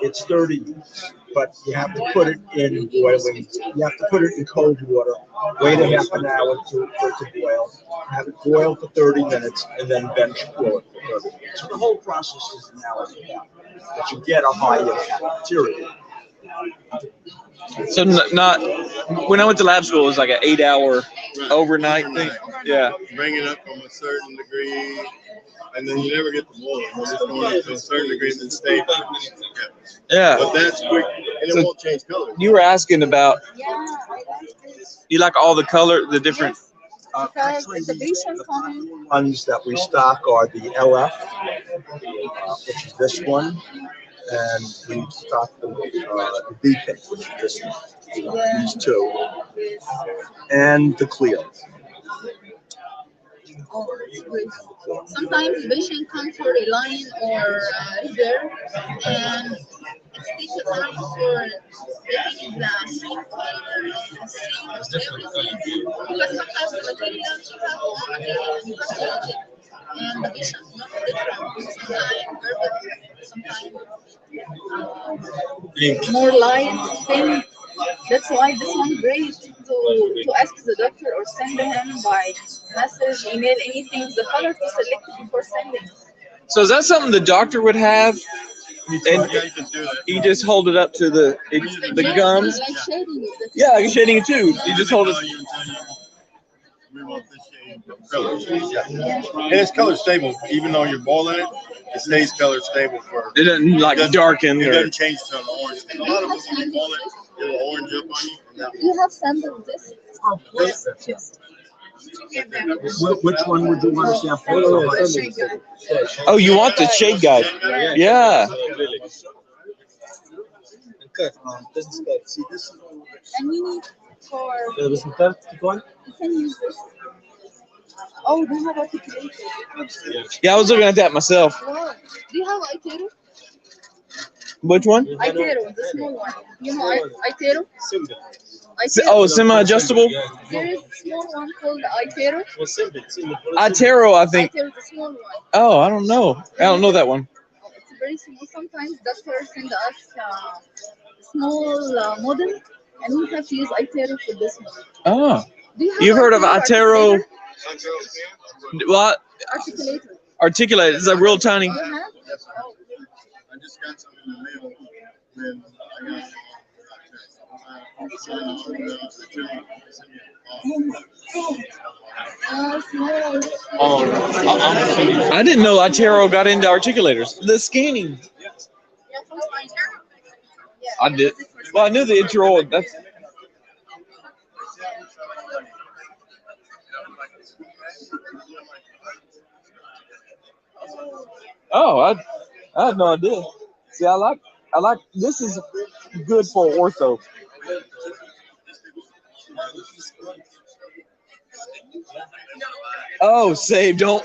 it's 30 minutes, but you have to put it in boiling. You have to put it in cold water. Wait a half an hour for it to boil. Have it boil for 30 minutes, and then bench cool it for 30 minutes. So the whole process is an hour and a half. But you get a high impact material. So not when I went to lab school, it was like an 8-hour overnight thing. Yeah. Bring it up from a certain degree, and then you never get the boil. You just go up to a certain degree and then stay. Yeah. But that's quick, and it won't change color. You were asking about. You like all the color, the different. Because the patient coming. Ones that we stock are the LF, which is this one, and we stock the Beacon, which is this one. These two, and the Clio. Sometimes the patient comes for a line or repair, and it takes a time for getting the same color and same everything. Because sometimes the materials you have one material and you have to change it. And the patient is not different. Sometimes more light, thin. That's why this one great to ask the doctor or send him by message, email, anything, the color to select before sending. So is that something the doctor would have? And you just hold it up to the gums? Like shading it. Yeah, like shading it too. You just hold it. We want this shade of color. And it's color stable. Even though you're boiling it, it stays color stable for. It doesn't like darken. It doesn't change to an orange. A lot of them, when you boil it, it'll orange up on you. You have sampled this? Yes. Which one would you want to sample? Oh, you want the shade guide? Yeah. This is good. See this? And we need for. This is good. Keep going. You can use this. Oh, they have articulated. Yeah, I was looking at that myself. Wow. Do you have Itero? Which one? Itero, the small one. You know Itero? Oh, semi-adjustable? There is a small one called Itero. Itero, I think. Itero, the small one. Oh, I don't know. I don't know that one. It's very small. Sometimes doctors send us small model, and we have to use Itero for this one. Oh. Do you have You've heard of Itero? What? Articulator. Articulate. It's like real tiny. You have? I just got some in the mail when I didn't know Itero got into articulators. The scanning. I did. Well, I knew the intro. That's. Oh, I had no idea. See, I like this is good for ortho. Oh, save, don't.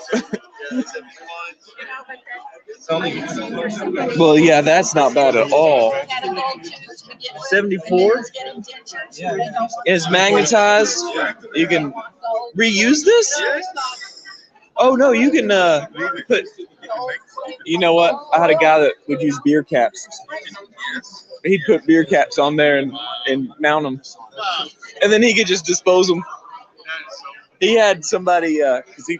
Well, yeah, that's not bad at all. 74 is magnetized. You can reuse this. Oh no, you can put. You know what? I had a guy that would use beer caps. He'd put beer caps on there and mount them, and then he could just dispose them. He had somebody, cause he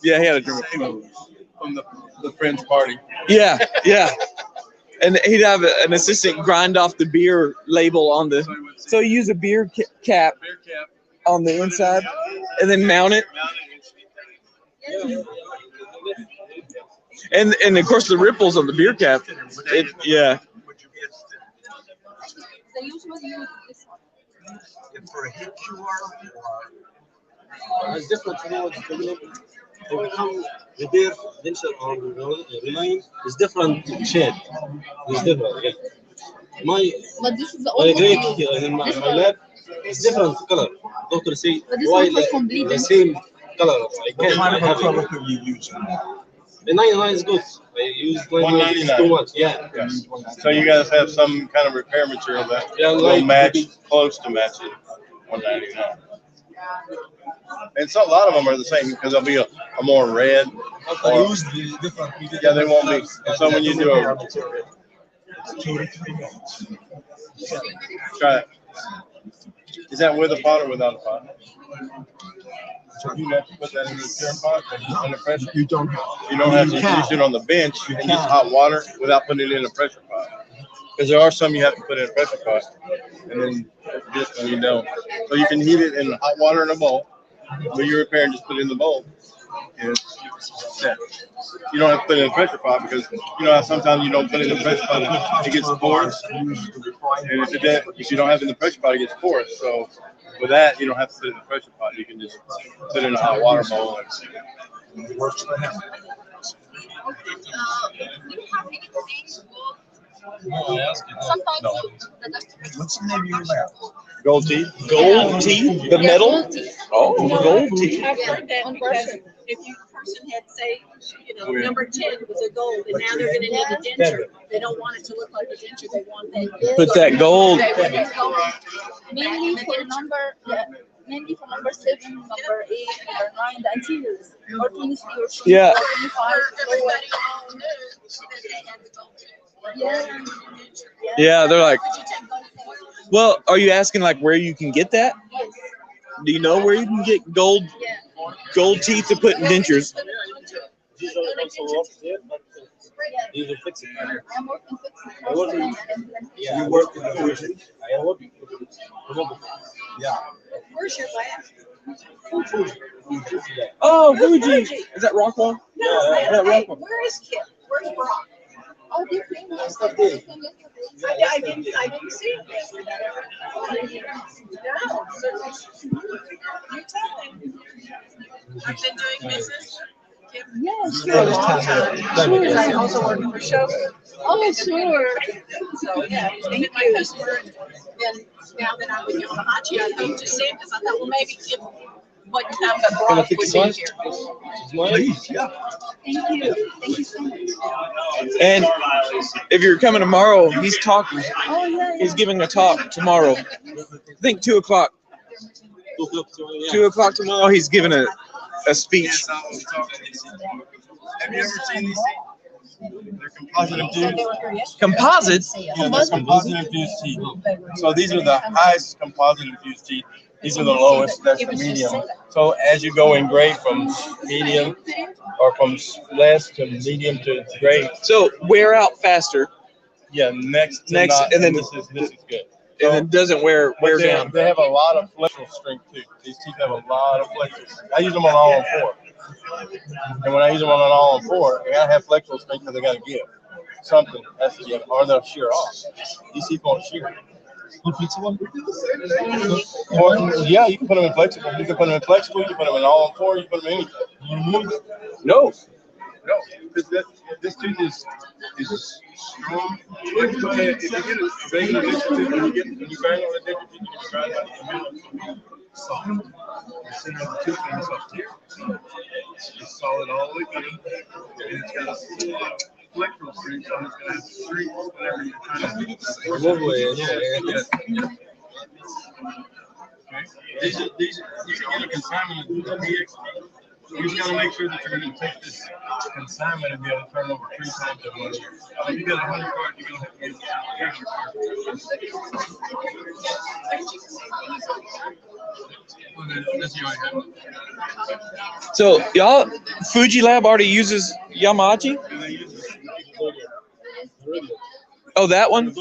had a drink from the friend's party. Yeah, and he'd have an assistant grind off the beer label on the. So you use a beer cap on the inside, and then mount it. And of course the ripples on the beer cap. Yeah. They usually use this one. For a hit QR or it's different fluids they become repair dental or remain is different shade. It's different. Yeah. But this is the My only grade one. here in my lab is different color. Doctor say But this why one was completely the same color. I can't have it. You use the 99 is good. I use 199. too much. Yeah. Yes. So you guys have some kind of repair material that will like match close to matching 199. And so a lot of them are the same because they'll be a more red. I use the different. Yeah, they won't be. And so when you do a try it. Is that with a pot or without a pot? So you have to put that in the pure pot under pressure? You don't have. You don't have to use it on the bench and use hot water without putting it in a pressure pot. Because there are some you have to put in a pressure pot, and then this one you don't. So you can heat it in hot water in a bowl. When you repair and just put it in the bowl, and it's set. You don't have to put it in a pressure pot because you know how sometimes you don't put it in a pressure pot and it gets porous. And if you don't have it in the pressure pot, it gets porous. So with that, you don't have to put it in the pressure pot. You can just put it in a hot water bowl. And it works for him. Sometimes What's the name of your lab? Gold teeth. Gold teeth? The metal? Oh, gold teeth. I've heard that because if you person had say, number 10 was a gold, and now they're going to need a denture. They don't want it to look like a denture. They want that. Put that gold. Mainly for number 7, number 8, number 9, the anteriors, or 23 or 24, Yeah. 25. Yeah, they're like, well, are you asking like where you can get that? Do you know where you can get gold teeth to put in dentures? These are also these are fixing. I work in, you work in the fusion. I work in yeah. Where's your lab? Oh, Fuji. Is that Rockwell? No, Yeah, Rockwell. where is Kip? Where's Brock? Oh, they're playing I didn't see him. No. You tell Sure, I also work for shows. Oh, sure. So, yeah, thank my customer. And now that I'm with Yamahachi, I thought to save this. I thought, well, maybe if what you have that brought would be here. Please, yeah. Thank you. Thank you so much. And if you're coming tomorrow, he's talking. Oh, yeah, He's giving a talk tomorrow. I think 2 o'clock. 2 o'clock tomorrow, he's giving a speech. Have you ever seen these? They're composite infused. Composite? Yeah, that's composite infused teeth. So these are the highest composite infused teeth. These are the lowest. That's the medium. So as you go in grade from medium or from less to medium to grade. So wear out faster. Yeah, next, and then this is good. And then doesn't wear down. They have a lot of flexural strength too. These teeth have a lot of flexural strength. I use them on all on four. And when I use them on an all on four, I gotta have flexural strength because I gotta give something has to give, or they'll shear off. These teeth won't shear. Well, yeah, you can put them in flexible. You can put them in flexible. You can put them in all on four. You can put them in anything. No, because this tooth is strong. If you get a regular denture tooth, when you bang on a denture tooth, you can grind out the middle. Soft. The center of the tooth is up here. It's solid all the way through, and it's got a flexural strength, so it's going to shrink whenever you're trying to. These you can get a consignment of the PX. You just got to make sure that you're going to take this consignment and be able to turn over 3 times a month. If you got 100 cards, you're going to have to get a extra card. So y'all, Fuji Lab already uses Yamahachi? Oh, that one?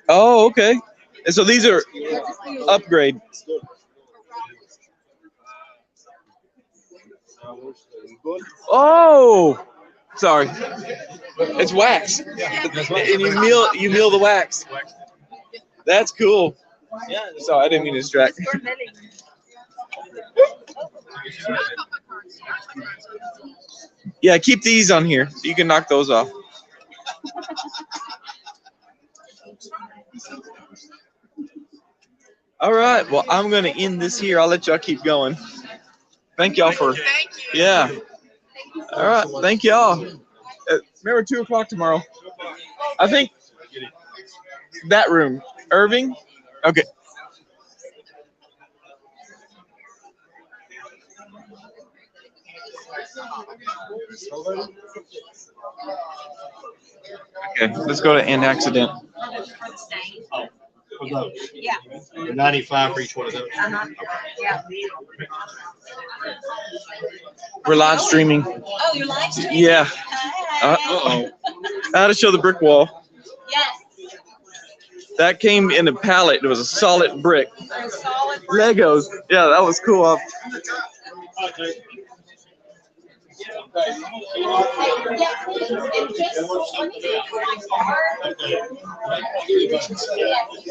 Oh, okay. And so these are upgrade. Oh, sorry. It's wax. And you mill the wax. That's cool. So I didn't mean to distract. Yeah, keep these on here. You can knock those off. All right. Well, I'm going to end this here. I'll let y'all keep going. Thank y'all for, yeah. All right. Thank y'all. Remember 2 o'clock tomorrow. I think that room. Irving? Okay. Okay, let's go to an accident. Yeah. 95 for each one of those. Yeah. We're live streaming. Oh, you're live streaming? Yeah. Uh-oh. I had to show the brick wall. Yes. That came in a pallet. It was a solid brick. Legos. Yeah, that was cool.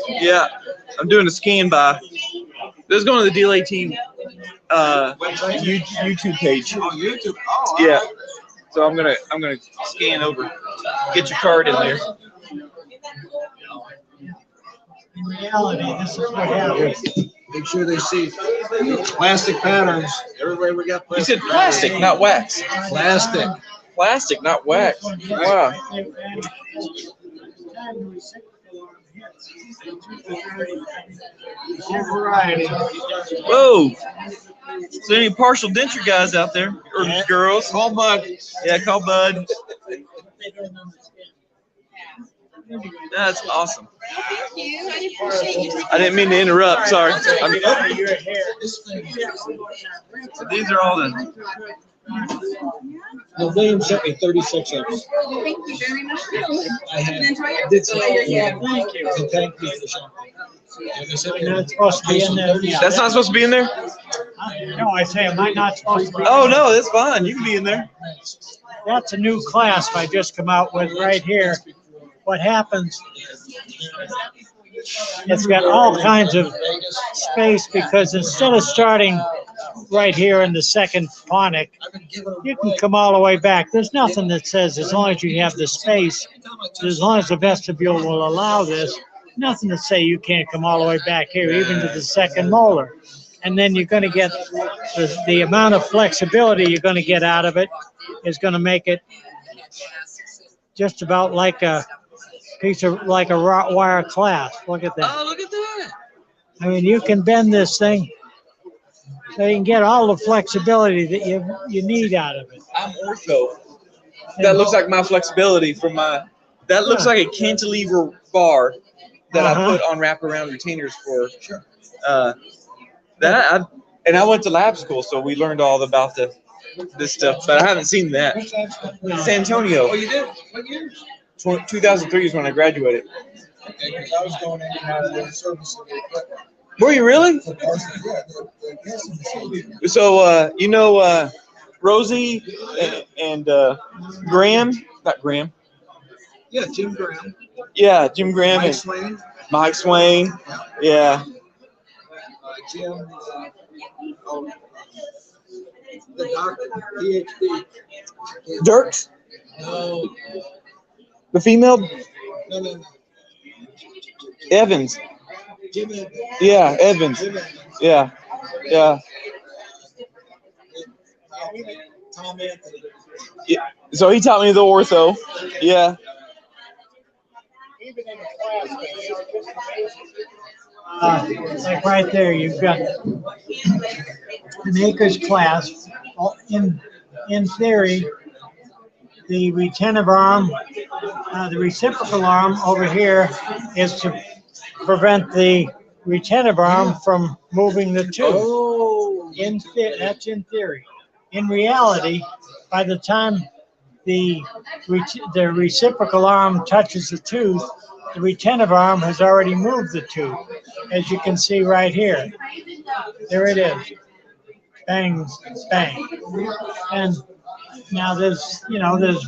Yeah, I'm doing a scan by. This is going to the DLA team YouTube page. Oh, YouTube. Oh, yeah. So I'm gonna scan over. Get your card in there. In reality, this is what happens. Make sure they see plastic patterns. Everywhere we got plastic. You said plastic, not wax. Plastic. Plastic, not wax. Wow. Variety. Whoa. So any partial denture guys out there or girls? Call Bud. Yeah, call Bud. That's awesome. Thank you. I appreciate you. I didn't mean to interrupt. Sorry. Your hair. So these are all the. Well, William sent me 36 of them. Thank you very much. I had, Enjoy it. did some, Yeah. Thank you. and thank you for something. Like I said, Not supposed to be in there. That's not supposed to be in there? No, I say, am I not supposed to be? Oh, no, that's fine. You can be in there. That's a new clasp I just come out with right here. What happens, it's got all kinds of space because instead of starting right here in the second ponic, you can come all the way back. There's nothing that says as long as you have the space, as long as the vestibule will allow this, nothing to say you can't come all the way back here, even to the second molar. And then you're going to get the amount of flexibility you're going to get out of it is going to make it just about like a piece of, like a wrought wire clasp. Look at that. Oh, look at that. I mean, you can bend this thing so you can get all the flexibility that you need out of it. I'm ortho. That looks like my flexibility for my, that looks like a cantilever bar that I put on wraparound retainers for. And I went to lab school, so we learned all about this stuff, but I haven't seen that. San Antonio. Oh, you did? What year? 2003 is when I graduated. Okay, because I was going in and out of the service of the equipment. Were you really? So, you know, Rosie and Graham, not Graham. Yeah, Jim Graham. Yeah, Jim Graham. Mike and Swain. Mike Swain. Yeah. Jim, the doctor, PhD. Dirks? No. The female? No. Evans. Jim Evans. Yeah, Evans. Yeah. Yeah. Tom Anthony. Yeah. So he taught me the ortho. Yeah. Like right there, you've got an Akers clasp. In theory, the retentive arm, the reciprocal arm over here is to prevent the retentive arm from moving the tooth. Oh. That's in theory. In reality, by the time the reciprocal arm touches the tooth, the retentive arm has already moved the tooth, as you can see right here. There it is. Bang, bang. And now there's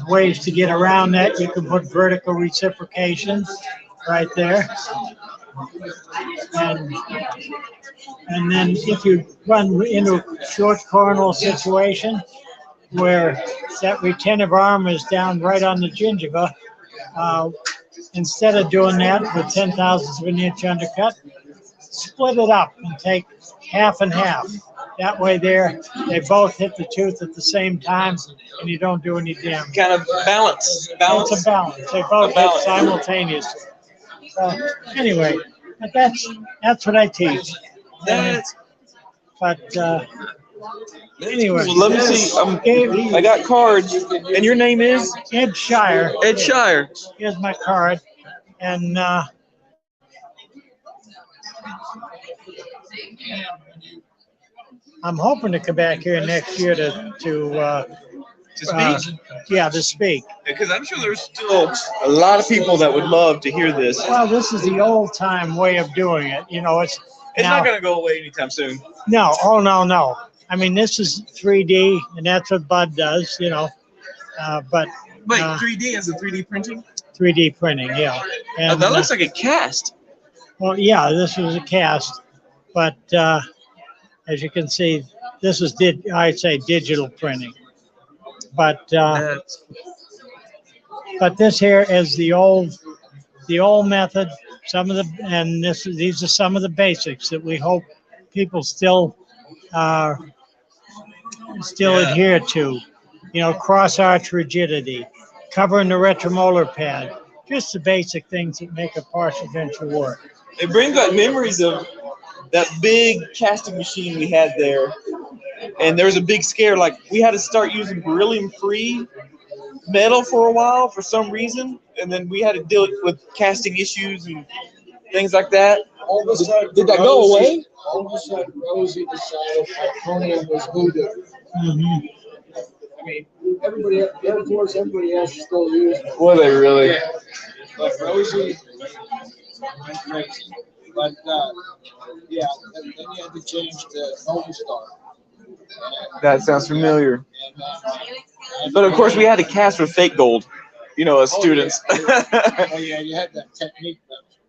ways to get around that. You can put vertical reciprocation right there. And then if you run into a short coronal situation where that retentive arm is down right on the gingiva, instead of doing that with 10,000ths of an inch undercut, split it up and take half and half. That way they both hit the tooth at the same time and you don't do any damage. Kind of balance. It's a balance. They both hit simultaneously. So anyway, but that's what I teach. But anyway. Well, let me see. I got cards. And your name is? Ed Shire. Ed Shire. Here's my card. And I'm hoping to come back here next year to speak? Yeah, to speak. Because I'm sure there's still a lot of people that would love to hear this. Well, this is the old time way of doing it. You know, it's not going to go away anytime soon. No. Oh, no. I mean, this is 3D, and that's what Bud does, you know. But wait, 3D is a 3D printing? 3D printing, yeah. And, that looks like a cast. Well, yeah, this was a cast, but as you can see, this is I'd say digital printing. But this here is the old method. These are some of the basics that we hope people still adhere to. You know, cross arch rigidity, covering the retromolar pad, just the basic things that make a partial denture work. It brings back memories of that big casting machine we had there. And there was a big scare, like we had to start using beryllium-free metal for a while for some reason, and then we had to deal with casting issues and things like that. All of a sudden, did that go away? All of a sudden, Rosie decided chromium was voodoo. Mm-hmm. I mean, everybody else is still using it. Were they really? Yeah. But Rosie went crazy. But yeah, then you had to change to Nova Star. That sounds familiar. But of course, we had to cast with fake gold, you know, as students. Oh yeah, you had that technique.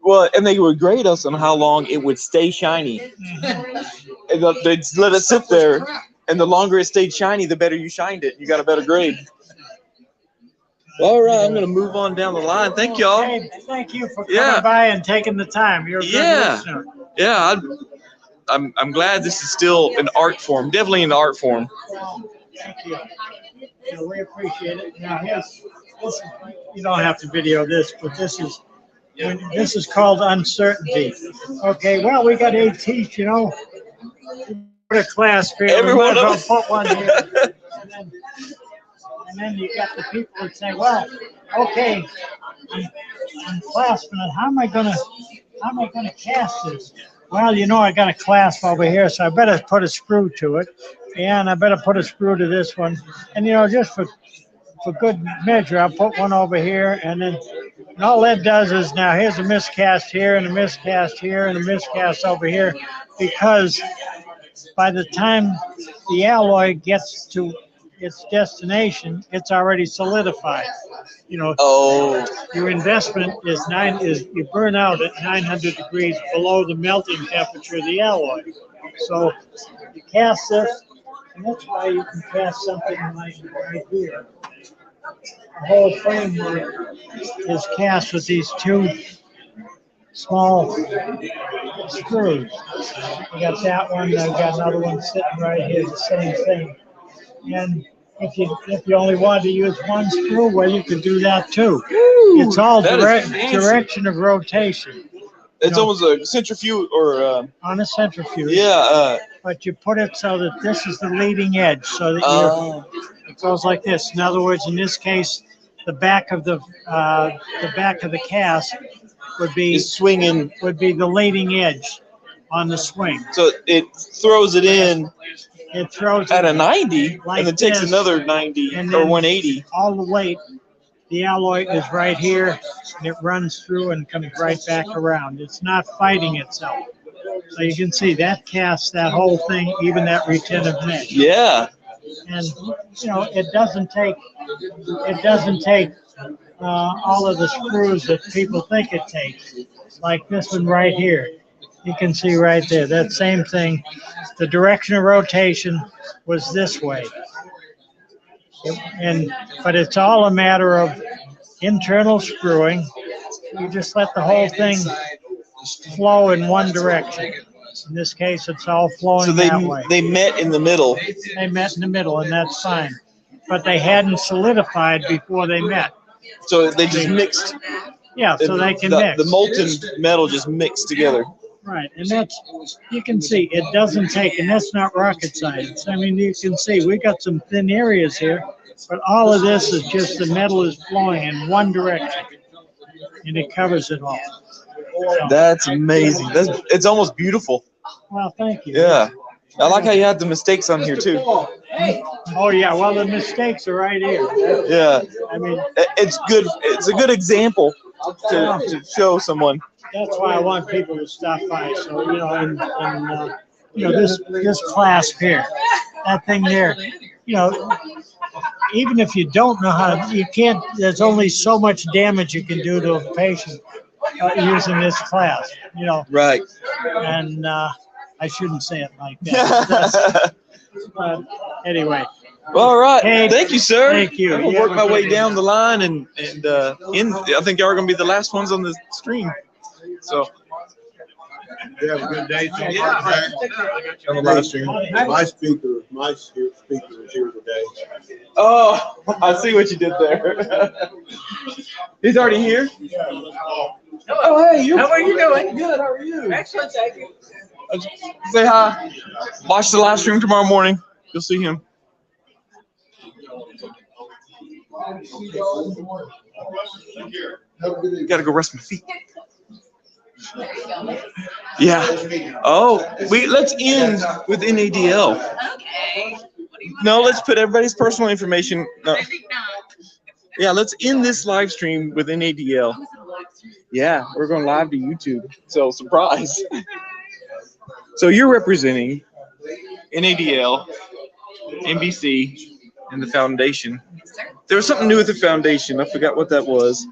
Well, and they would grade us on how long it would stay shiny. And they'd let it sit there, and the longer it stayed shiny, the better you shined it. You got a better grade. All right, I'm gonna move on down the line. Thank y'all. Hey, thank you for coming by and taking the time. You're a good listener. Yeah. I'm glad this is still an art form. Definitely an art form. Thank you. We appreciate it. Now, you don't have to video this, but this is called uncertainty. Okay, well, we got 8 teeth, you know. Put a class here. Everyone we might as well put one here. And then you got the people that say, well, okay, I'm clasping it. How am I gonna cast this? Well, you know, I got a clasp over here, so I better put a screw to it. And I better put a screw to this one. And you know, just for good measure, I'll put one over here, and all that does is now here's a miscast here and a miscast here and a miscast over here, because by the time the alloy gets to its destination, it's already solidified. You know, your investment is you burn out at 900 degrees below the melting temperature of the alloy. So you cast this, and that's why you can cast something like right here. The whole framework is cast with these 2 small screws. I got that one, I've got another one sitting right here, the same thing. And if you only want to use one screw, well, you could do that too. It's all direction of rotation. It's almost a centrifuge or on a centrifuge. Yeah. But you put it so that this is the leading edge, so that it goes like this. In other words, in this case, the back of the cast would be the leading edge on the swing. So it throws it in. It throws at it a 90, like and it takes this, another 90 and or then 180. All the weight, the alloy is right here, and it runs through and comes right back around. It's not fighting itself. So you can see that casts that whole thing, even that retentive mesh. Yeah. And you know, it doesn't take all of the screws that people think it takes. Like this one right here. You can see right there, that same thing. The direction of rotation was this way. But it's all a matter of internal screwing. You just let the whole thing flow in one direction. In this case, it's all flowing that way. They met in the middle. They met in the middle, and that's fine. But they hadn't solidified before they met. So they just mixed. Yeah, so they can mix. The molten metal just mixed together. Right, and that's, you can see, it doesn't take, and that's not rocket science. I mean, you can see, we got some thin areas here, but all of this is just the metal is flowing in one direction, and it covers it all. That's amazing. It's almost beautiful. Well, thank you. Yeah. I like how you have the mistakes on here, too. Oh, yeah, well, the mistakes are right here. Yeah. I mean, it's good. It's a good example to show someone. That's why I want people to stop by. So, you know, and you know, this clasp here, that thing there, you know, even if you don't know how, you can't, there's only so much damage you can do to a patient using this clasp, you know. Right. And I shouldn't say it like that. But anyway. All right. Hey, thank you, sir. Thank you. I'm gonna work my way down the line, and I think y'all are gonna be the last ones on the stream. So. You have a good day. Yeah. Have a live stream. My speaker is here today. Oh, I see what you did there. He's already here. Oh, hey, How are you doing? Good. How are you? Excellent, thank you. Say hi. Watch the live stream tomorrow morning. You'll see him. Gotta go rest my feet. Yeah. Oh, let's end with NADL. Okay. No, let's put everybody's personal information. No. Yeah, let's end this live stream with NADL. Yeah, we're going live to YouTube. So surprise. So you're representing NADL, NBC, and the foundation. There was something new with the foundation. I forgot what that was.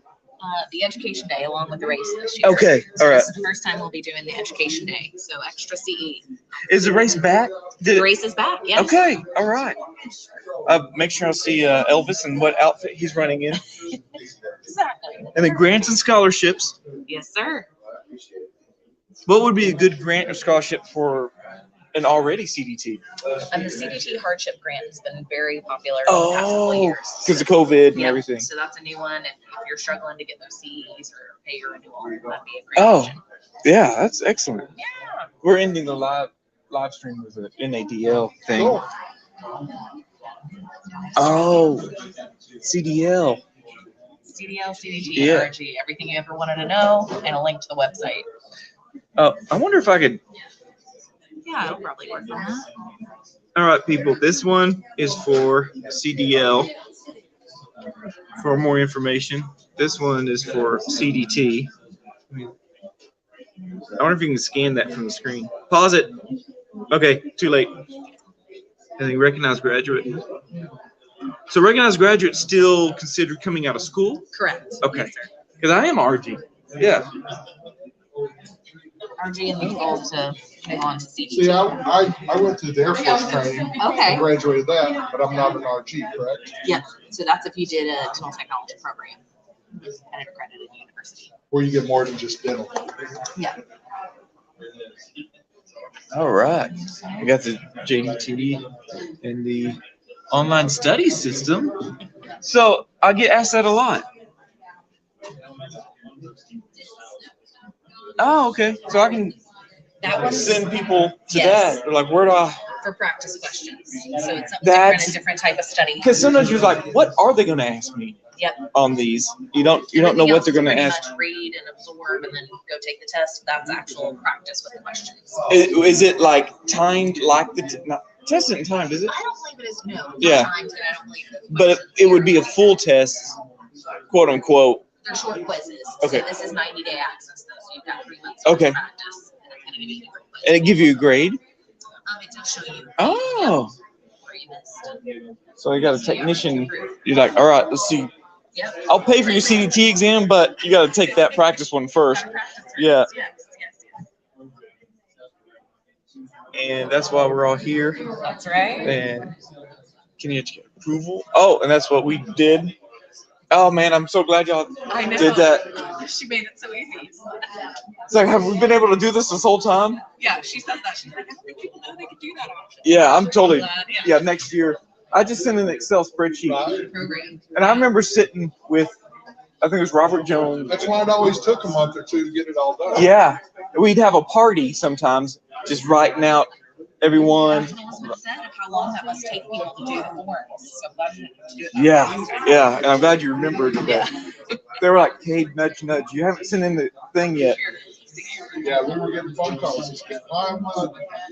The education day along with the race this year. Okay, So all right. This is the first time we'll be doing the education day, so extra CE. Is the race back? The race is back, yes. Okay, all right. Make sure I see Elvis and what outfit he's running in. Exactly. And then grants and scholarships. Yes, sir. What would be a good grant or scholarship for an already CDT? And the CDT hardship grant has been very popular in the past couple of years. Because of COVID and Yep, everything. So that's a new one. If you're struggling to get those CEs or pay your renewal, that'd be a great Oh, option. yeah, that's excellent. Yeah. We're ending the live stream with an NADL thing. Oh, CDL. CDL, CDT, Yeah. RG, everything you ever wanted to know, and a link to the website. I wonder if I could. Yeah, it'll probably work on that. All right, people. This one is for CDL. For more information, this one is for CDT. I wonder if you can scan that from the screen. Pause it. Okay, too late. And then recognized graduate. So recognized graduate still considered coming out of school? Correct. Okay. Because I am RG. Yeah. RG and the goal to move on to CDT. See, I went to the Air Force training. Okay. I graduated that, but I'm not an RG, correct? Yep. So that's if you did a dental technology program at an accredited university. Where you get more than just dental. Yeah. All right. We got the JDT and the online study system. So I get asked that a lot. Oh, okay. So I can send people to that. They're like, where do I? For practice questions. So it's That's a different type of study. Because sometimes you're like, what are they going to ask me? Yep. On these, you don't know what they're going to ask. Read and absorb, and then go take the test. That's actual practice with the questions. Is it like timed like the test isn't timed, is it? I don't believe it is. No. Not Yeah. timed, and I don't believe it. But it would be a full test, quote unquote. They're short quizzes. Okay. So this is 90-day access, though. So you've got 3 months Okay. to practice. And it's gonna give you a quiz. And it give you a grade. It does show you. Oh. Where you missed. So you got a technician. You're like, all right, let's see. Yep. I'll pay for your CDT exam, but you got to take that practice one first. Yeah. And that's why we're all here. That's right. And can you get approval? Oh, and that's what we did. Oh man, I'm so glad y'all I know. did that. She made it so easy. It's like, have we been able to do this whole time? Yeah, she says that. She's like, I don't think people know they could do that option. Yeah, I'm totally. Glad, Yeah, next year. I just sent an Excel spreadsheet, Program. and I remember sitting with, I think it was Robert Jones. That's why it always took a month or two to get it all done. Yeah, we'd have a party sometimes, just writing out everyone. Percent of how long that must take people to do the forms. So I'm glad you didn't do it. Yeah, and I'm glad you remembered that. They were like, "Hey, nudge, nudge, you haven't sent in the thing yet." Yeah, we were getting phone calls. Why my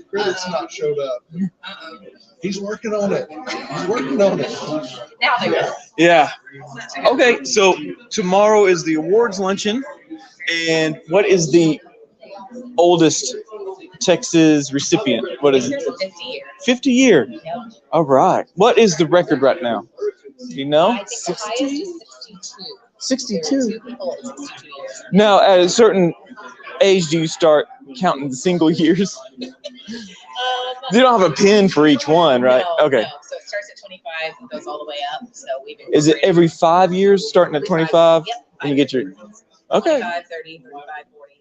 credits not showed up? He's working on it. He's working on it. Now they will. Yeah. Okay, so tomorrow is the awards luncheon, and what is the oldest Texas recipient? What is it? 50 years. 50 year. Yep. All right. What is the record right now? Do you know? I think the highest is 62. 62. There are 2 people at 62 years. Now, at a certain age, do you start counting the single years? You don't have a pin for each one, right? No, Okay. no. So it starts at 25 and goes all the way up. So we've Is it every 5 years, starting at 25? Yep. And you get your. Okay. 25, 30, 35, 40.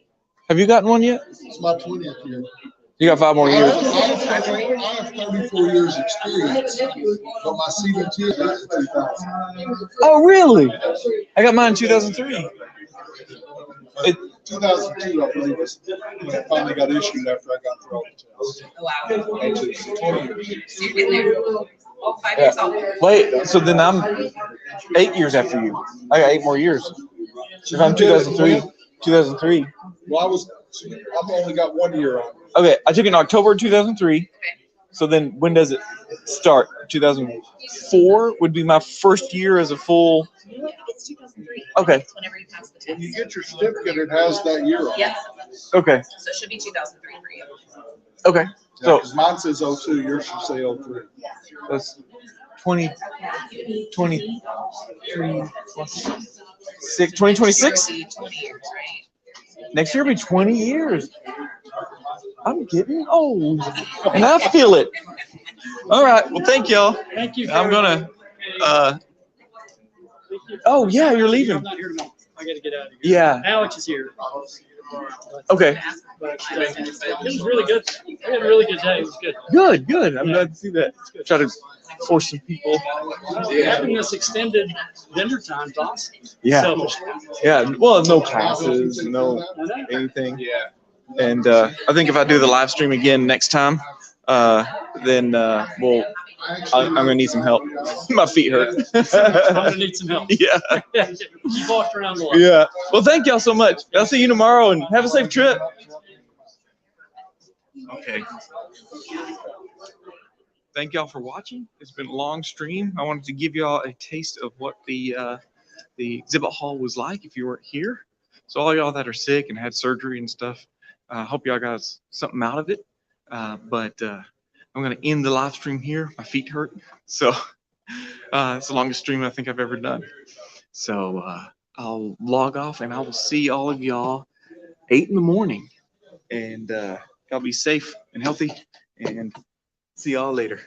Have you gotten one yet? It's my 20th year. You got 5 more I years. have 34 years experience, but my CDT got to 2000. Oh, really? I got mine in 2003. 2002, I believe, was when it finally got issued after I got through all the tests. Oh, wow. And it's 20 years. So you're getting there. Oh, 5 years old. Wait, so then I'm 8 years after you. I got 8 more years. If I'm 2003. 2003. Well, I've only got 1 year on it. Okay, I took it in October 2003. So then when does it start? 2004 would be my first year as a full. It's 2003. Okay. It's whenever you pass the test. When you get your certificate, it has that year on it. Yes. Okay. So it should be 2003 for you. Okay. So Because mine says 02, yours should say 03. that's 20, 23 plus 2026? Next year will be 20 years. I'm getting old, and I feel it. All right. Well, thank y'all. Thank you. I'm gonna. Oh yeah, you're leaving. I'm not here tomorrow. I got to get out of here. Yeah. Alex is here. Okay. But, it was really good. We had a really good day. It was good. Good, good. I'm glad to see that. Try to force some people. Having this extended vendor time is awesome. Yeah. So, Yeah. Well, no classes, no anything. Yeah. And I think if I do the live stream again next time, then I'm gonna need some help. My feet hurt. I'm gonna need some help. Yeah. You walked around a lot. Yeah. Well, thank y'all so much. I'll see you tomorrow and have a safe trip. Okay. Thank y'all for watching. It's been a long stream. I wanted to give y'all a taste of what the exhibit hall was like if you weren't here. So all y'all that are sick and had surgery and stuff, I hope y'all got something out of it. But I'm going to end the live stream here. My feet hurt. So it's the longest stream I think I've ever done. So I'll log off and I will see all of y'all 8 in the morning. And y'all be safe and healthy and see y'all later.